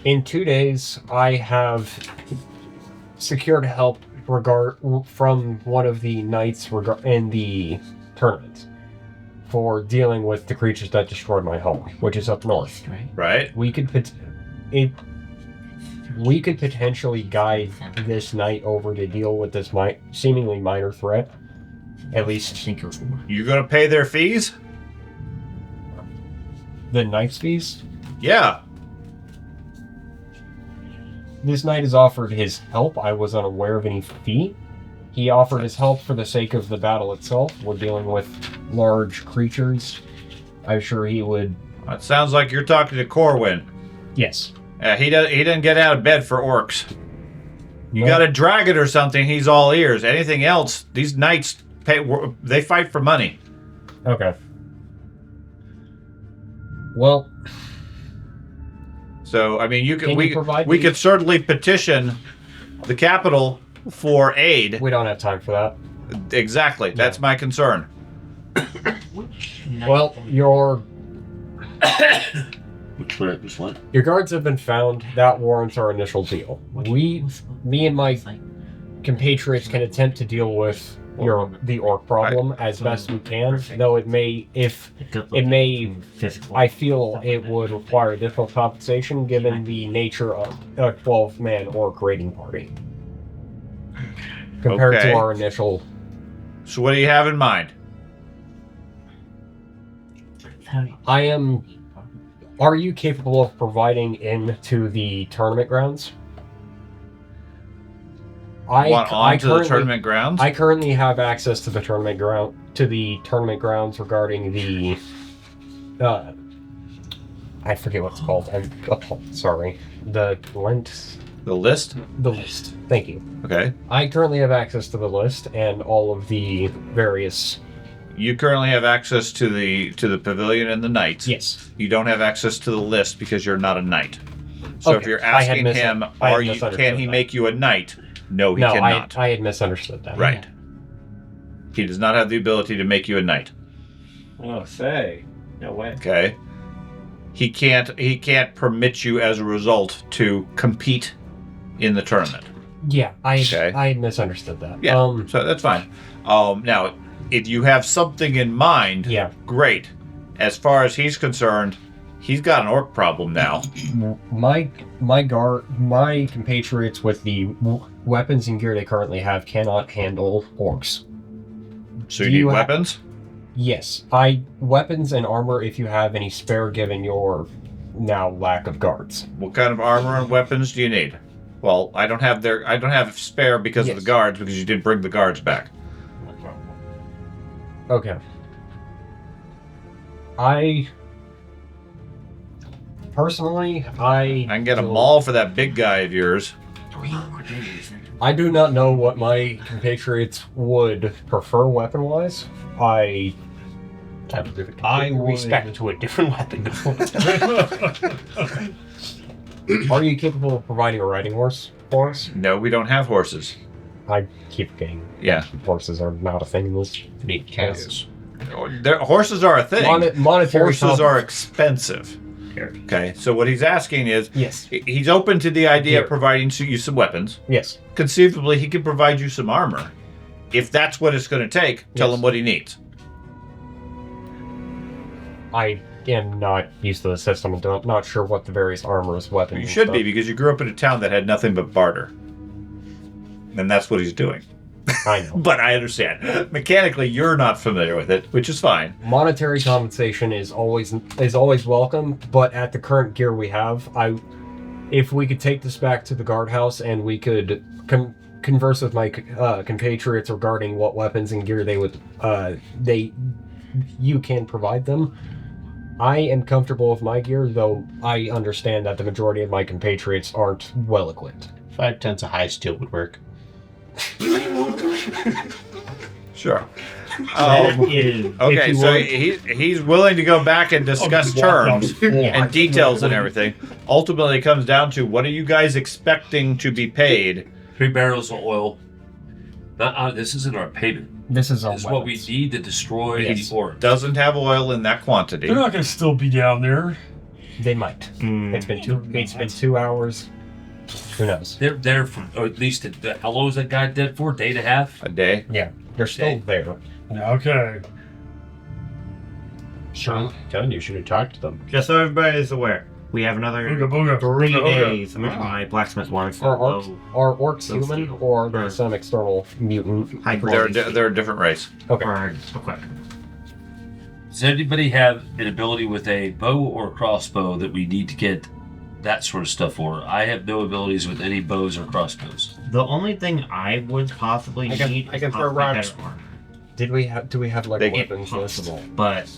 In 2 days, I have secured help from one of the knights in the tournament for dealing with the creatures that destroyed my home, which is up north. Right? We could potentially guide this knight over to deal with this seemingly minor threat. At least you're going to pay their fees? The knight's fees? Yeah. This knight has offered his help. I was unaware of any fee. He offered his help for the sake of the battle itself. We're dealing with large creatures. I'm sure he would... It sounds like you're talking to Corwin. Yes. He doesn't get out of bed for orcs. You got a dragon or something, he's all ears. Anything else, these knights, they fight for money. Okay. Well... So, I mean, we could certainly petition the capital for aid. We don't have time for that. Exactly. That's my concern. Well, your Your guards have been found. That warrants our initial deal. Me and my compatriots can attempt to deal with the orc problem as best we can, though I feel it would require additional compensation given the nature of a 12-man orc raiding party compared to our initial. So what do you have in mind? Are you capable of providing into the tournament grounds? The tournament grounds? I currently have access to the tournament grounds regarding the I forget what it's called. I'm sorry. The list? The list? The list. Thank you. Okay. I currently have access to the list and all of the various... You currently have access to the pavilion and the knights. Yes. You don't have access to the list because you're not a knight. So if you're asking him, can he make you a knight? No, he cannot. I had misunderstood that. Right. He does not have the ability to make you a knight. Oh, say. No way. Okay. He can't permit you as a result to compete in the tournament. Yeah, I had misunderstood that. Yeah, so that's fine. Now, if you have something in mind, great. As far as he's concerned, he's got an orc problem now. My compatriots with the weapons and gear they currently have cannot handle orcs. So you need weapons? Yes, weapons and armor if you have any spare, given your now lack of guards. What kind of armor and weapons do you need? Well, I don't have spare because of the guards, because you did bring the guards back. Okay. Personally, I can get a maul for that big guy of yours. I do not know what my compatriots would prefer weapon-wise. I respect to a different weapon. Are you capable of providing a riding horse for us? No, we don't have horses. I keep getting... Yeah. Horses are not a thing in this. Need cows. Horses are a thing. Monetary horses are expensive. Okay, so what he's asking is... Yes. He's open to the idea of providing you some weapons. Yes. Conceivably, he could provide you some armor. If that's what it's going to take, tell him what he needs. I am not used to the system and not sure what the various armors, weapons... You should be, because you grew up in a town that had nothing but barter. And that's what he's doing. I know. But I understand. Mechanically, you're not familiar with it, which is fine. Monetary compensation is always welcome, but at the current gear we have, if we could take this back to the guardhouse and we could converse with my compatriots regarding what weapons and gear you can provide them. I am comfortable with my gear, though I understand that the majority of my compatriots aren't well equipped. 5 tenths of high steel would work. Sure. If Okay, you so want- he's willing to go back and discuss terms and details and everything. Ultimately, it comes down to what are you guys expecting to be paid? 3 barrels of oil. This isn't our payment. This is This is what we need to destroy Yes. the orc. Doesn't have oil in that quantity. They're not going to still be down there. They might. It's been 2 hours. Who knows? They're there for, or at least, how long was that guy dead for? Day and a half? A day. Yeah, they're still there. Okay. Sure. Telling you should have talked to them. Just so everybody is aware, we have another Booga booga. 3 Booga booga. days in which my blacksmith wants to Are low orcs human, steel. or are there some external mutant? high They're quality they're a different race. Okay. Okay. Does anybody have an ability with a bow or a crossbow that we need to get that sort of stuff for? I have no abilities with any bows or crossbows. The only thing I would possibly need I can is throw possibly rocks. better armor. Do we have like They- weapons list? Possible, but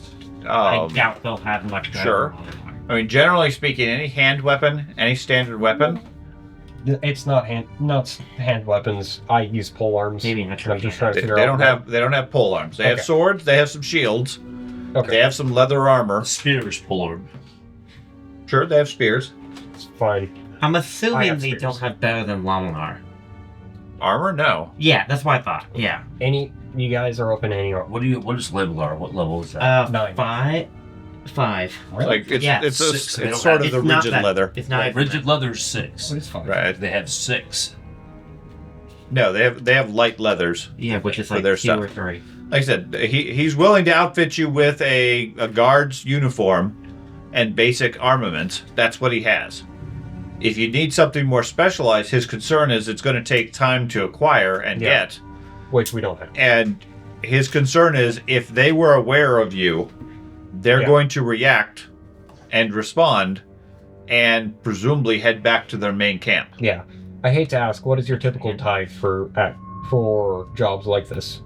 I doubt they'll have much better Sure. armor. I mean, generally speaking, any hand weapon, any standard weapon, It's not hand weapons. I use pole arms. Maybe not sure. I'm just trying to they figure don't out. have pole arms. They have Okay. swords. They have some shields. Okay, They have some leather armor. Spears pull arm. Sure, they have spears. it's fine. I'm I assuming have they spears. don't have better than Laminar. Armor, no. Yeah, that's what I thought. Yeah. You guys are open any. What is Levelar? What level is that? 9. 5. Like it's Yeah, it's six. They don't it's sort have- of the It's not rigid that- leather. It's not Rigid leather's 6. It's fine. Right. They have 6. No, they have light leathers. Yeah, which is For like their 2 stuff. or 3. Like I said, he's willing to outfit you with a guard's uniform and basic armament. That's what he has. If you need something more specialized, his concern is it's going to take time to acquire and Yeah. get. Which we don't have. And his concern is if they were aware of you, they're Yeah. going to react and respond and presumably head back to their main camp. Yeah. I hate to ask, what is your typical tithe for jobs like this?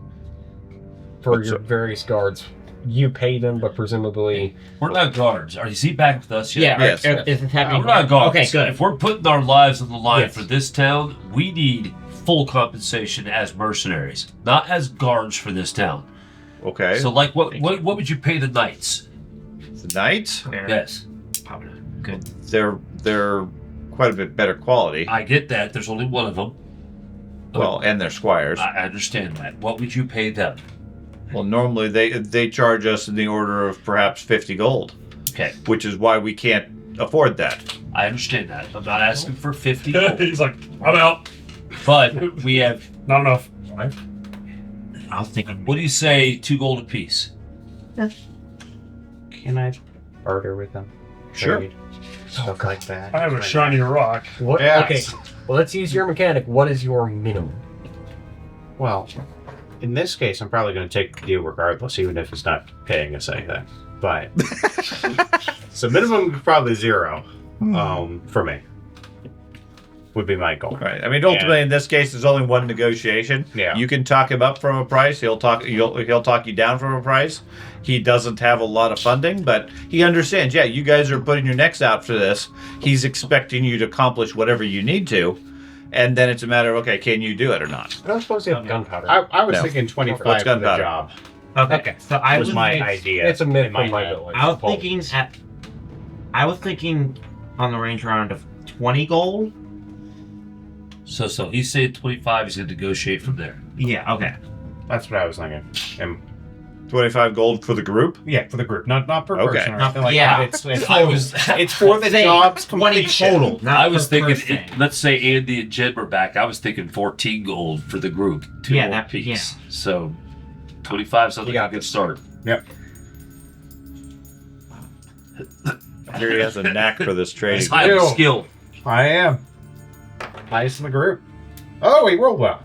For What's your up? various guards, you pay them, but presumably We're not guards. Is he back with us yet? Yeah, Yes. is it happening? We're not guards. Okay, good. If we're putting our lives on the line Yes. for this town, we need full compensation as mercenaries, not as guards for this town. Okay. So, like, what would you pay the knights? the knights, Yes, Probably good. they're quite a bit better quality. I get that. There's only one of them. Well, and they're squires. I understand that. What would you pay them? Well, normally they charge us in the order of perhaps 50 gold, Okay, which is why we can't afford that. I understand that. I'm not asking for 50 gold, He's like, I'm out. but we have. Not enough. I was thinking, What do you say? 2 gold apiece. Can I barter with them? Sure. Trade, stuff like that. I have a shiny rock. what? Yeah. Okay, well, let's use your mechanic. What is your minimum? Well, in this case, I'm probably going to take the deal regardless, even if it's not paying us anything. But so minimum probably 0 for me would be my goal. Right. I mean, ultimately, in this case, there's only one negotiation. Yeah. You can talk him up from a price. He'll talk you down from a price. He doesn't have a lot of funding, but he understands. Yeah, you guys are putting your necks out for this. He's expecting you to accomplish whatever you need to, and then it's a matter of, okay, can you do it or not? I don't suppose you have gunpowder. I was No. thinking 25 What's for the gunpowder? job. okay. So I was my thinking- idea. It's a myth in my from my head. village. I was thinking on the range around of 20 gold. So he's saying 25. He's going to negotiate from there. Yeah. Okay. That's what I was thinking. And 25 gold for the group. yeah, for the group, not per Okay. person or anything like Yeah. that. It's I was. it's for the Saying job's 20 completion. total. Not I was per thinking. person. Let's say Andy and Jen were back. I was thinking 14 gold for the group. 2 Yeah, gold that- apiece. yeah. So 25 sounds like You got a good start. Yep. Here he has a knack for this trade. He's highly Ew. skilled. I am. Highest in the group. Oh, we rolled well.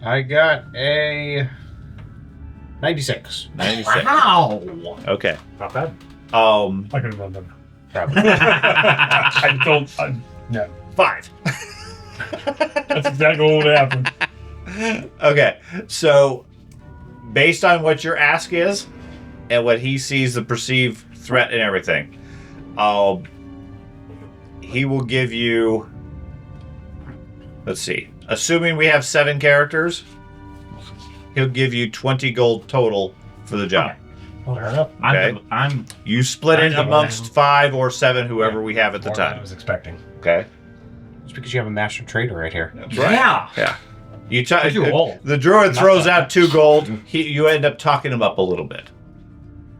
I got a 96. 96. Wow. Okay. Not bad. I could have done that. Probably. I don't. No. 5. That's exactly what would happen. Okay, so based on what your ask is and what he sees the perceived threat and everything, he will give you, let's see, assuming we have 7 characters, he'll give you 20 gold total for the job. Fair enough. Okay. I'm You split it I know. amongst 5 or 7, whoever we have at the More than I time. was expecting. Okay. It's because you have a master trader right here. That's right. Yeah. Yeah. You roll. the druid throws out 2 gold. You end up talking him up a little bit.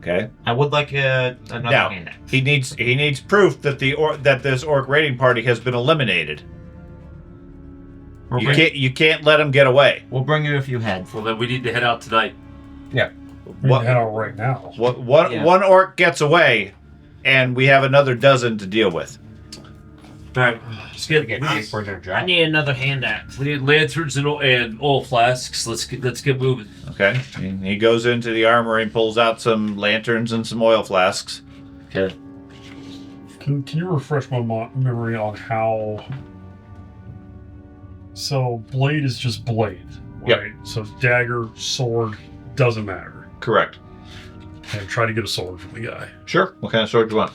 Okay. I would like another Now handout. he needs proof that that this orc raiding party has been eliminated. You can't let him get away. We'll bring you a few heads. Well, then we need to head out tonight. We can head out right now. Yeah. One orc gets away, and we have another dozen to deal with. All right, let's get. Get paid for their I job. need another handout. We need lanterns and oil flasks. Let's get moving. Okay. And he goes into the armory and pulls out some lanterns and some oil flasks. Okay. Can you refresh my memory on how? So blade is just blade, Yep. right? So dagger, sword, doesn't matter. Correct. And try to get a sword from the guy. Sure. What kind of sword do you want?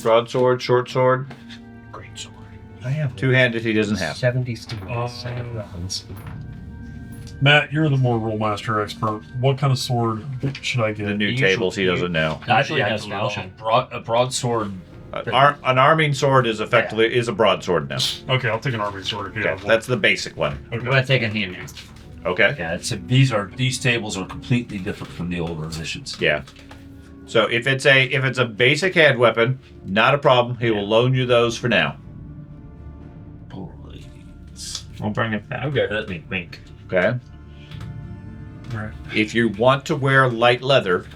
Broadsword, short sword, Great sword. I have two-handed. He doesn't have. 70 students. Weapons. Matt, you're the more Rolemaster expert. What kind of sword should I get? The new Usually- tables. He doesn't know. Usually I has don't know. falchion. A broadsword. An arming sword is effectively is a broadsword now. Okay, I'll take an army sword if you Okay, have one. that's the basic one. I'm gonna take a handout. Okay. Yeah, these tables are completely different from the older editions. Yeah. So if it's a basic hand weapon, not a problem. He will loan you those for now. We'll bring it back. Okay. Wink, wink. Okay. Right. If you want to wear light leather,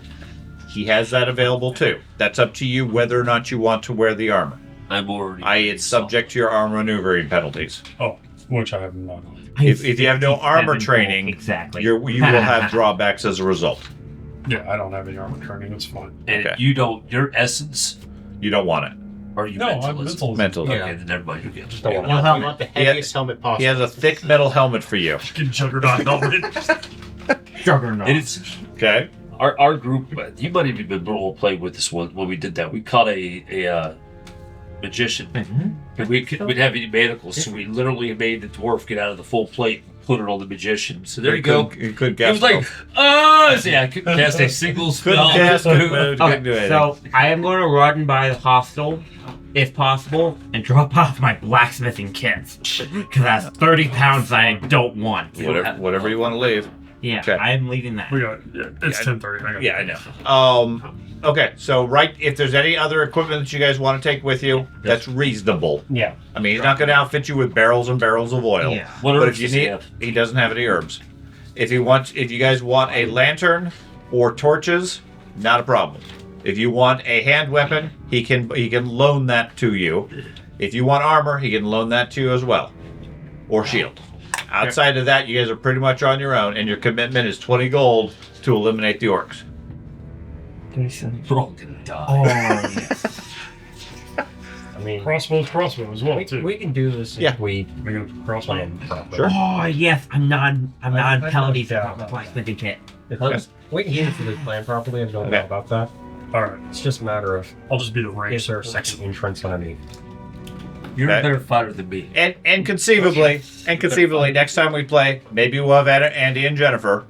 he has that available too. That's up to you whether or not you want to wear the armor. I'm already. It's subject to your armor maneuvering penalties. Oh, which I have not. If you have no armor 57 training, exactly. you will have drawbacks as a result. Yeah, I don't have any armor training. It's fine. And Okay. you don't. Your essence. You don't want it. Or you No, mental? I'm essence? mental. Mental. Okay, then never mind. You Just don't want You'll to have the heaviest helmet possible. He has a thick metal helmet for you. Get Juggernaut helmet. Juggernaut. And it's Okay. our group. You might have even been role playing with this one when we did that. We caught a magician, and we'd have any manacles, so we literally made the dwarf get out of the full plate, and put it on the magician. So there you go. You could It guess. was like, oh, so yeah, I couldn't cast a single spell. couldn't cast it. Okay, so I am going to run by the hostel, if possible, and drop off my blacksmithing kits. Because that's 30 pounds I don't want. whatever you want to leave. Yeah, Okay. I am leaving that. We got. Yeah, it's 10:30. Yeah, I know. Okay, so if there's any other equipment that you guys want to take with you, that's reasonable. Yeah. I mean, he's not going to outfit you with barrels and barrels of oil. Yeah. What But herbs if you does he need, have? he doesn't have any herbs. If you guys want a lantern or torches, not a problem. If you want a hand weapon, he can loan that to you. If you want armor, he can loan that to you as well, or shield. Outside of that, you guys are pretty much on your own, and your commitment is 20 gold to eliminate the orcs. We're all gonna die. Oh, yes. I mean, Crossbow as well too. we can do this Yeah. if we Make a crossbow. plan properly. Sure. Oh, yes, I'm not I penalties know. for the blacksmithing kit. Because we can use this plan properly. I don't know Okay. about that. All right, It's just a matter of I'll just be the range. is there a second entrance that I need? You're Okay. a better fighter than me. And conceivably, next time we play, maybe we'll have Andy and Jennifer.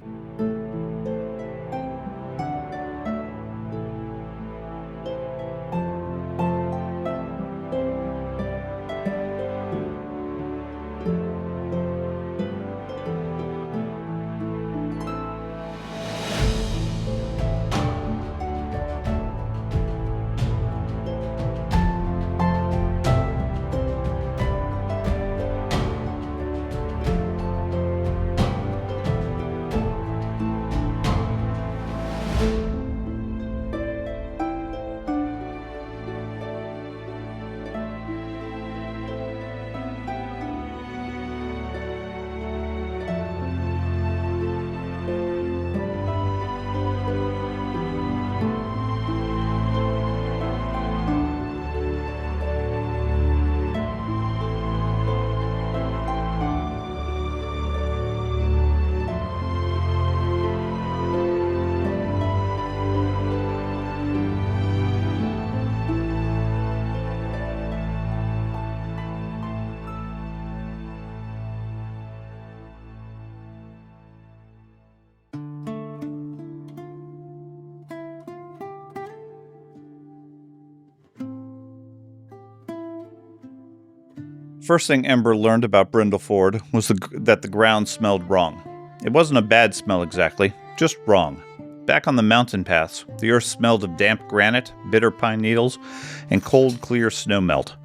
First thing Ember learned about Brindleford was that the ground smelled wrong. It wasn't a bad smell exactly, just wrong. Back on the mountain paths, the earth smelled of damp granite, bitter pine needles, and cold, clear snow melt.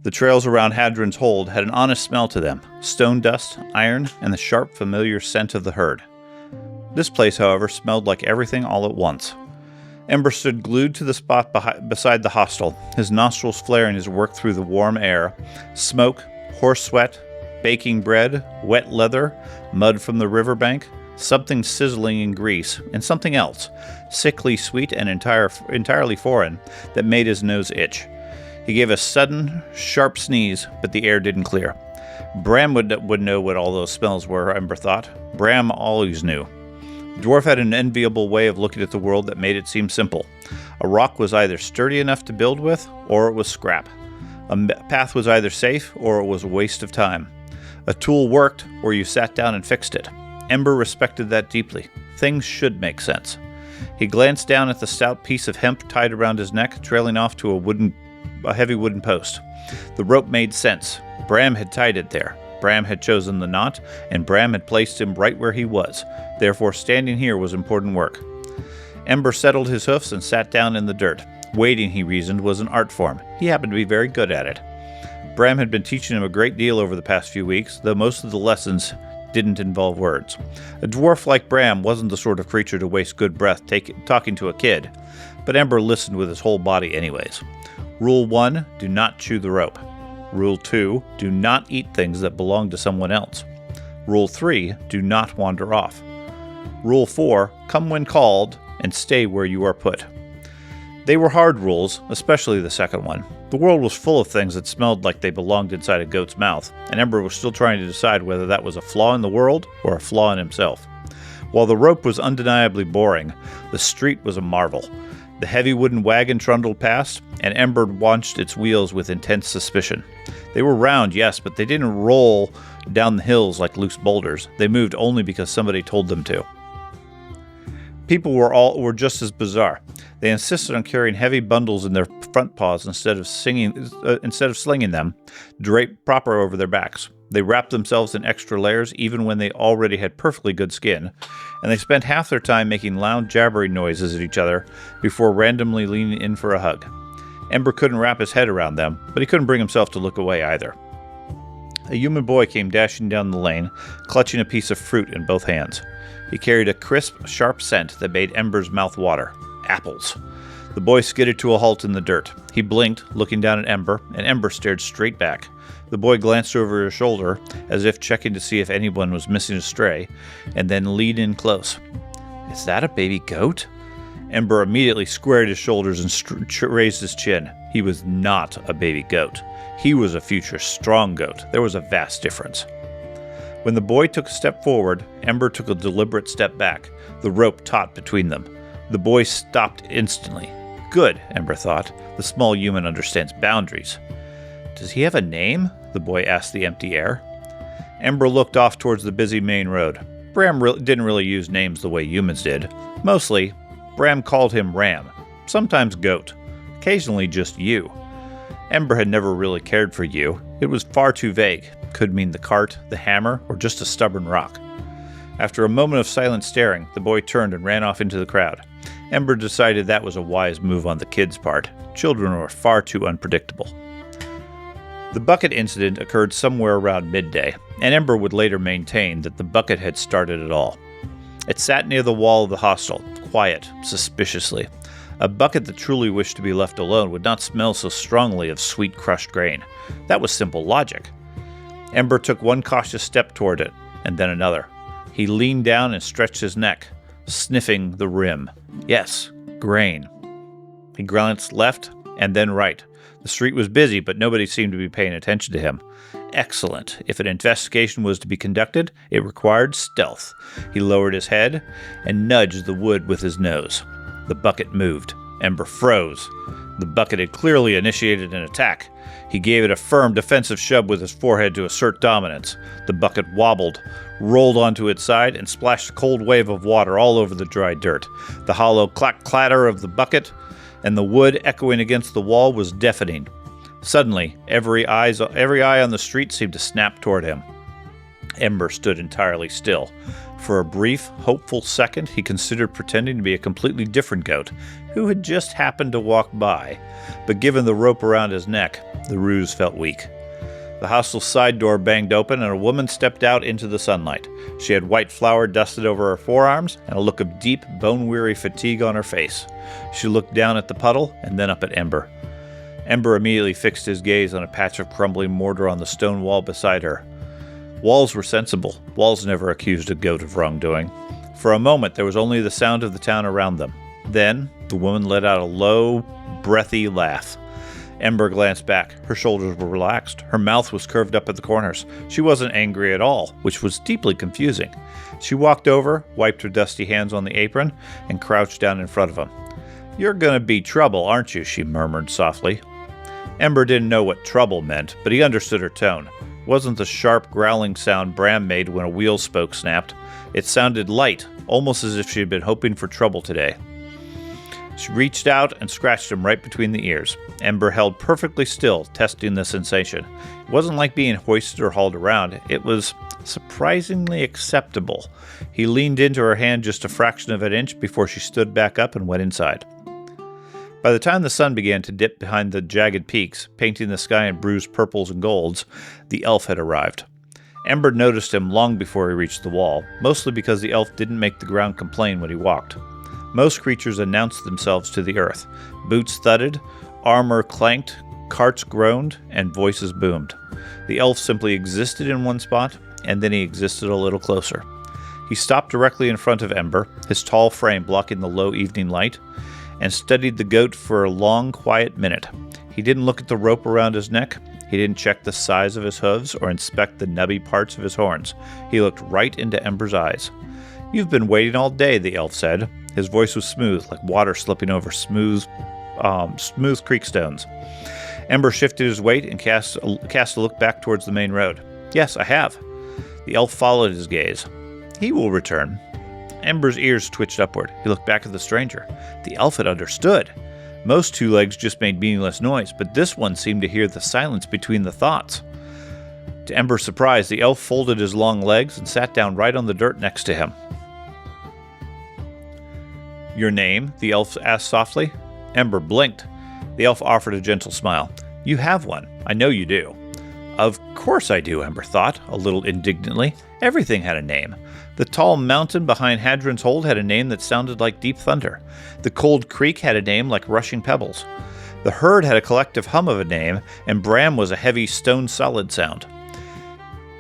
The trails around Hadryn's hold had an honest smell to them, stone dust, iron, and the sharp, familiar scent of the herd. This place, however, smelled like everything all at once. Ember stood glued to the spot beside the hostel, his nostrils flaring as he worked through the warm air. Smoke, horse sweat, baking bread, wet leather, mud from the riverbank, something sizzling in grease, and something else, sickly sweet and entirely foreign, that made his nose itch. He gave a sudden, sharp sneeze, but the air didn't clear. Bram would know what all those smells were, Ember thought. Bram always knew. The dwarf had an enviable way of looking at the world that made it seem simple. A rock was either sturdy enough to build with, or it was scrap. A path was either safe, or it was a waste of time. A tool worked, or you sat down and fixed it. Ember respected that deeply. Things should make sense. He glanced down at the stout piece of hemp tied around his neck, trailing off to a heavy wooden post. The rope made sense. Bram had tied it there. Bram had chosen the knot, and Bram had placed him right where he was. Therefore, standing here was important work. Ember settled his hoofs and sat down in the dirt. Waiting, he reasoned, was an art form. He happened to be very good at it. Bram had been teaching him a great deal over the past few weeks, though most of the lessons didn't involve words. A dwarf like Bram wasn't the sort of creature to waste good breath talking to a kid, but Ember listened with his whole body anyways. Rule 1, do not chew the rope. Rule 2, do not eat things that belong to someone else. Rule 3, do not wander off. Rule 4, come when called and stay where you are put. They were hard rules, especially the second one. The world was full of things that smelled like they belonged inside a goat's mouth, and Ember was still trying to decide whether that was a flaw in the world or a flaw in himself. While the rope was undeniably boring, the street was a marvel. The heavy wooden wagon trundled past, and Ember watched its wheels with intense suspicion. They were round, yes, but they didn't roll down the hills like loose boulders. They moved only because somebody told them to. People were just as bizarre. They insisted on carrying heavy bundles in their front paws instead of slinging them draped proper over their backs. They wrapped themselves in extra layers even when they already had perfectly good skin, and they spent half their time making loud jabbering noises at each other before randomly leaning in for a hug. Ember couldn't wrap his head around them, but he couldn't bring himself to look away either. A human boy came dashing down the lane, clutching a piece of fruit in both hands. He carried a crisp, sharp scent that made Ember's mouth water. Apples. The boy skidded to a halt in the dirt. He blinked, looking down at Ember, and Ember stared straight back. The boy glanced over his shoulder, as if checking to see if anyone was missing a stray, and then leaned in close. Is that a baby goat? Ember immediately squared his shoulders and raised his chin. He was not a baby goat. He was a future strong goat. There was a vast difference. When the boy took a step forward, Ember took a deliberate step back, the rope taut between them. The boy stopped instantly. Good, Ember thought. The small human understands boundaries. Does he have a name? The boy asked the empty air. Ember looked off towards the busy main road. Bram didn't really use names the way humans did. Mostly, Bram called him Ram, sometimes Goat, occasionally just you. Ember had never really cared for you. It was far too vague. Could mean the cart, the hammer, or just a stubborn rock. After a moment of silent staring, the boy turned and ran off into the crowd. Ember decided that was a wise move on the kid's part. Children were far too unpredictable. The bucket incident occurred somewhere around midday, and Ember would later maintain that the bucket had started it all. It sat near the wall of the hostel, quiet, suspiciously. A bucket that truly wished to be left alone would not smell so strongly of sweet crushed grain. That was simple logic. Ember took one cautious step toward it, and then another. He leaned down and stretched his neck, sniffing the rim. Yes, grain. He glanced left and then right. The street was busy, but nobody seemed to be paying attention to him. Excellent. If an investigation was to be conducted, it required stealth. He lowered his head and nudged the wood with his nose. The bucket moved. Ember froze. The bucket had clearly initiated an attack. He gave it a firm defensive shove with his forehead to assert dominance. The bucket wobbled, rolled onto its side, and splashed a cold wave of water all over the dry dirt. The hollow clatter of the bucket and the wood echoing against the wall was deafening. Suddenly, every eye on the street seemed to snap toward him. Ember stood entirely still. For a brief, hopeful second, he considered pretending to be a completely different goat, who had just happened to walk by. But given the rope around his neck, the ruse felt weak. The hostel's side door banged open, and a woman stepped out into the sunlight. She had white flour dusted over her forearms, and a look of deep, bone-weary fatigue on her face. She looked down at the puddle, and then up at Ember. Ember immediately fixed his gaze on a patch of crumbling mortar on the stone wall beside her. Walls were sensible. Walls never accused a goat of wrongdoing. For a moment, there was only the sound of the town around them. Then, the woman let out a low, breathy laugh. Ember glanced back. Her shoulders were relaxed. Her mouth was curved up at the corners. She wasn't angry at all, which was deeply confusing. She walked over, wiped her dusty hands on the apron, and crouched down in front of him. "You're gonna be trouble, aren't you?" she murmured softly. Ember didn't know what trouble meant, but he understood her tone. It wasn't the sharp, growling sound Bram made when a wheel spoke snapped. It sounded light, almost as if she had been hoping for trouble today. She reached out and scratched him right between the ears. Ember held perfectly still, testing the sensation. It wasn't like being hoisted or hauled around. It was surprisingly acceptable. He leaned into her hand just a fraction of an inch before she stood back up and went inside. By the time the sun began to dip behind the jagged peaks, painting the sky in bruised purples and golds, the elf had arrived. Ember noticed him long before he reached the wall, mostly because the elf didn't make the ground complain when he walked. Most creatures announced themselves to the earth. Boots thudded, armor clanked, carts groaned, and voices boomed. The elf simply existed in one spot, and then he existed a little closer. He stopped directly in front of Ember, his tall frame blocking the low evening light, and studied the goat for a long, quiet minute. He didn't look at the rope around his neck. He didn't check the size of his hooves or inspect the nubby parts of his horns. He looked right into Ember's eyes. "You've been waiting all day," the elf said. His voice was smooth, like water slipping over smooth creek stones. Ember shifted his weight and cast a look back towards the main road. "Yes, I have." The elf followed his gaze. "He will return." Ember's ears twitched upward. He looked back at the stranger. The elf had understood. Most two legs just made meaningless noise, but this one seemed to hear the silence between the thoughts. To Ember's surprise, the elf folded his long legs and sat down right on the dirt next to him. "Your name?" the elf asked softly. Ember blinked. The elf offered a gentle smile. "You have one. I know you do." "Of course I do," Ember thought, a little indignantly. Everything had a name. The tall mountain behind Hadryn's Hold had a name that sounded like deep thunder. The cold creek had a name like rushing pebbles. The herd had a collective hum of a name, and Bram was a heavy stone-solid sound.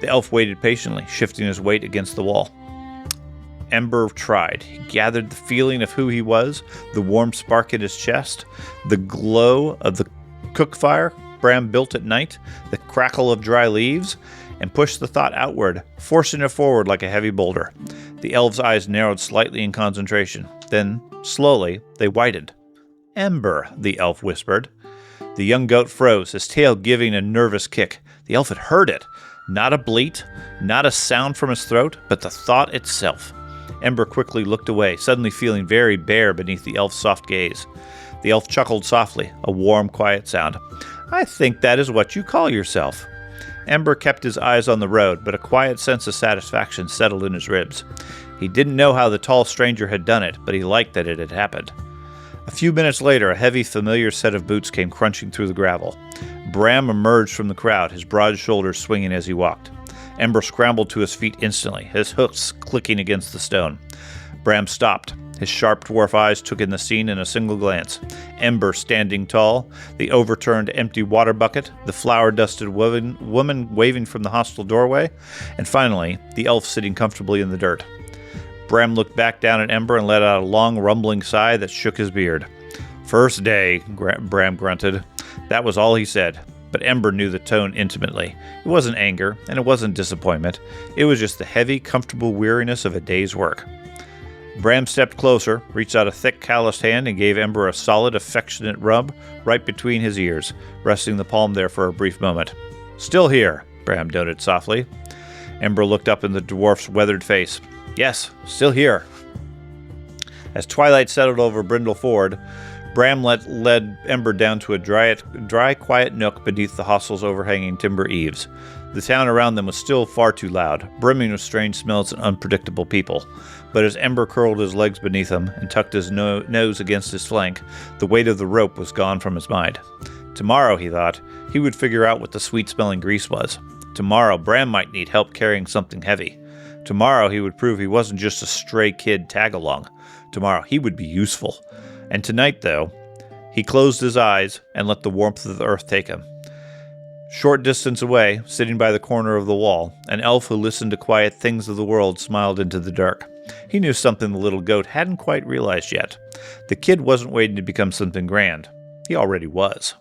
The elf waited patiently, shifting his weight against the wall. Ember tried. He gathered the feeling of who he was, the warm spark in his chest, the glow of the cook fire Bram built at night, the crackle of dry leaves, and pushed the thought outward, forcing it forward like a heavy boulder. The elf's eyes narrowed slightly in concentration. Then, slowly, they widened. "Ember," the elf whispered. The young goat froze, his tail giving a nervous kick. The elf had heard it. Not a bleat, not a sound from his throat, but the thought itself. Ember quickly looked away, suddenly feeling very bare beneath the elf's soft gaze. The elf chuckled softly, a warm, quiet sound. "I think that is what you call yourself." Ember kept his eyes on the road, but a quiet sense of satisfaction settled in his ribs. He didn't know how the tall stranger had done it, but he liked that it had happened. A few minutes later, a heavy, familiar set of boots came crunching through the gravel. Bram emerged from the crowd, his broad shoulders swinging as he walked. Ember scrambled to his feet instantly, his hoofs clicking against the stone. Bram stopped. His sharp dwarf eyes took in the scene in a single glance. Ember standing tall, the overturned empty water bucket, the flour-dusted woman waving from the hostel doorway, and finally, the elf sitting comfortably in the dirt. Bram looked back down at Ember and let out a long, rumbling sigh that shook his beard. "First day," Bram grunted. That was all he said, but Ember knew the tone intimately. It wasn't anger, and it wasn't disappointment. It was just the heavy, comfortable weariness of a day's work. Bram stepped closer, reached out a thick, calloused hand, and gave Ember a solid, affectionate rub right between his ears, resting the palm there for a brief moment. "Still here," Bram noted softly. Ember looked up in the dwarf's weathered face. "Yes, still here." As twilight settled over Brindle Ford, Bram led Ember down to a dry, quiet nook beneath the hostel's overhanging timber eaves. The town around them was still far too loud, brimming with strange smells and unpredictable people. But as Ember curled his legs beneath him and tucked his nose against his flank, the weight of the rope was gone from his mind. Tomorrow, he thought, he would figure out what the sweet-smelling grease was. Tomorrow, Bram might need help carrying something heavy. Tomorrow, he would prove he wasn't just a stray kid tag-along. Tomorrow, he would be useful. And tonight, though, he closed his eyes and let the warmth of the earth take him. Short distance away, sitting by the corner of the wall, an elf who listened to quiet things of the world smiled into the dark. He knew something the little goat hadn't quite realized yet. The kid wasn't waiting to become something grand. He already was.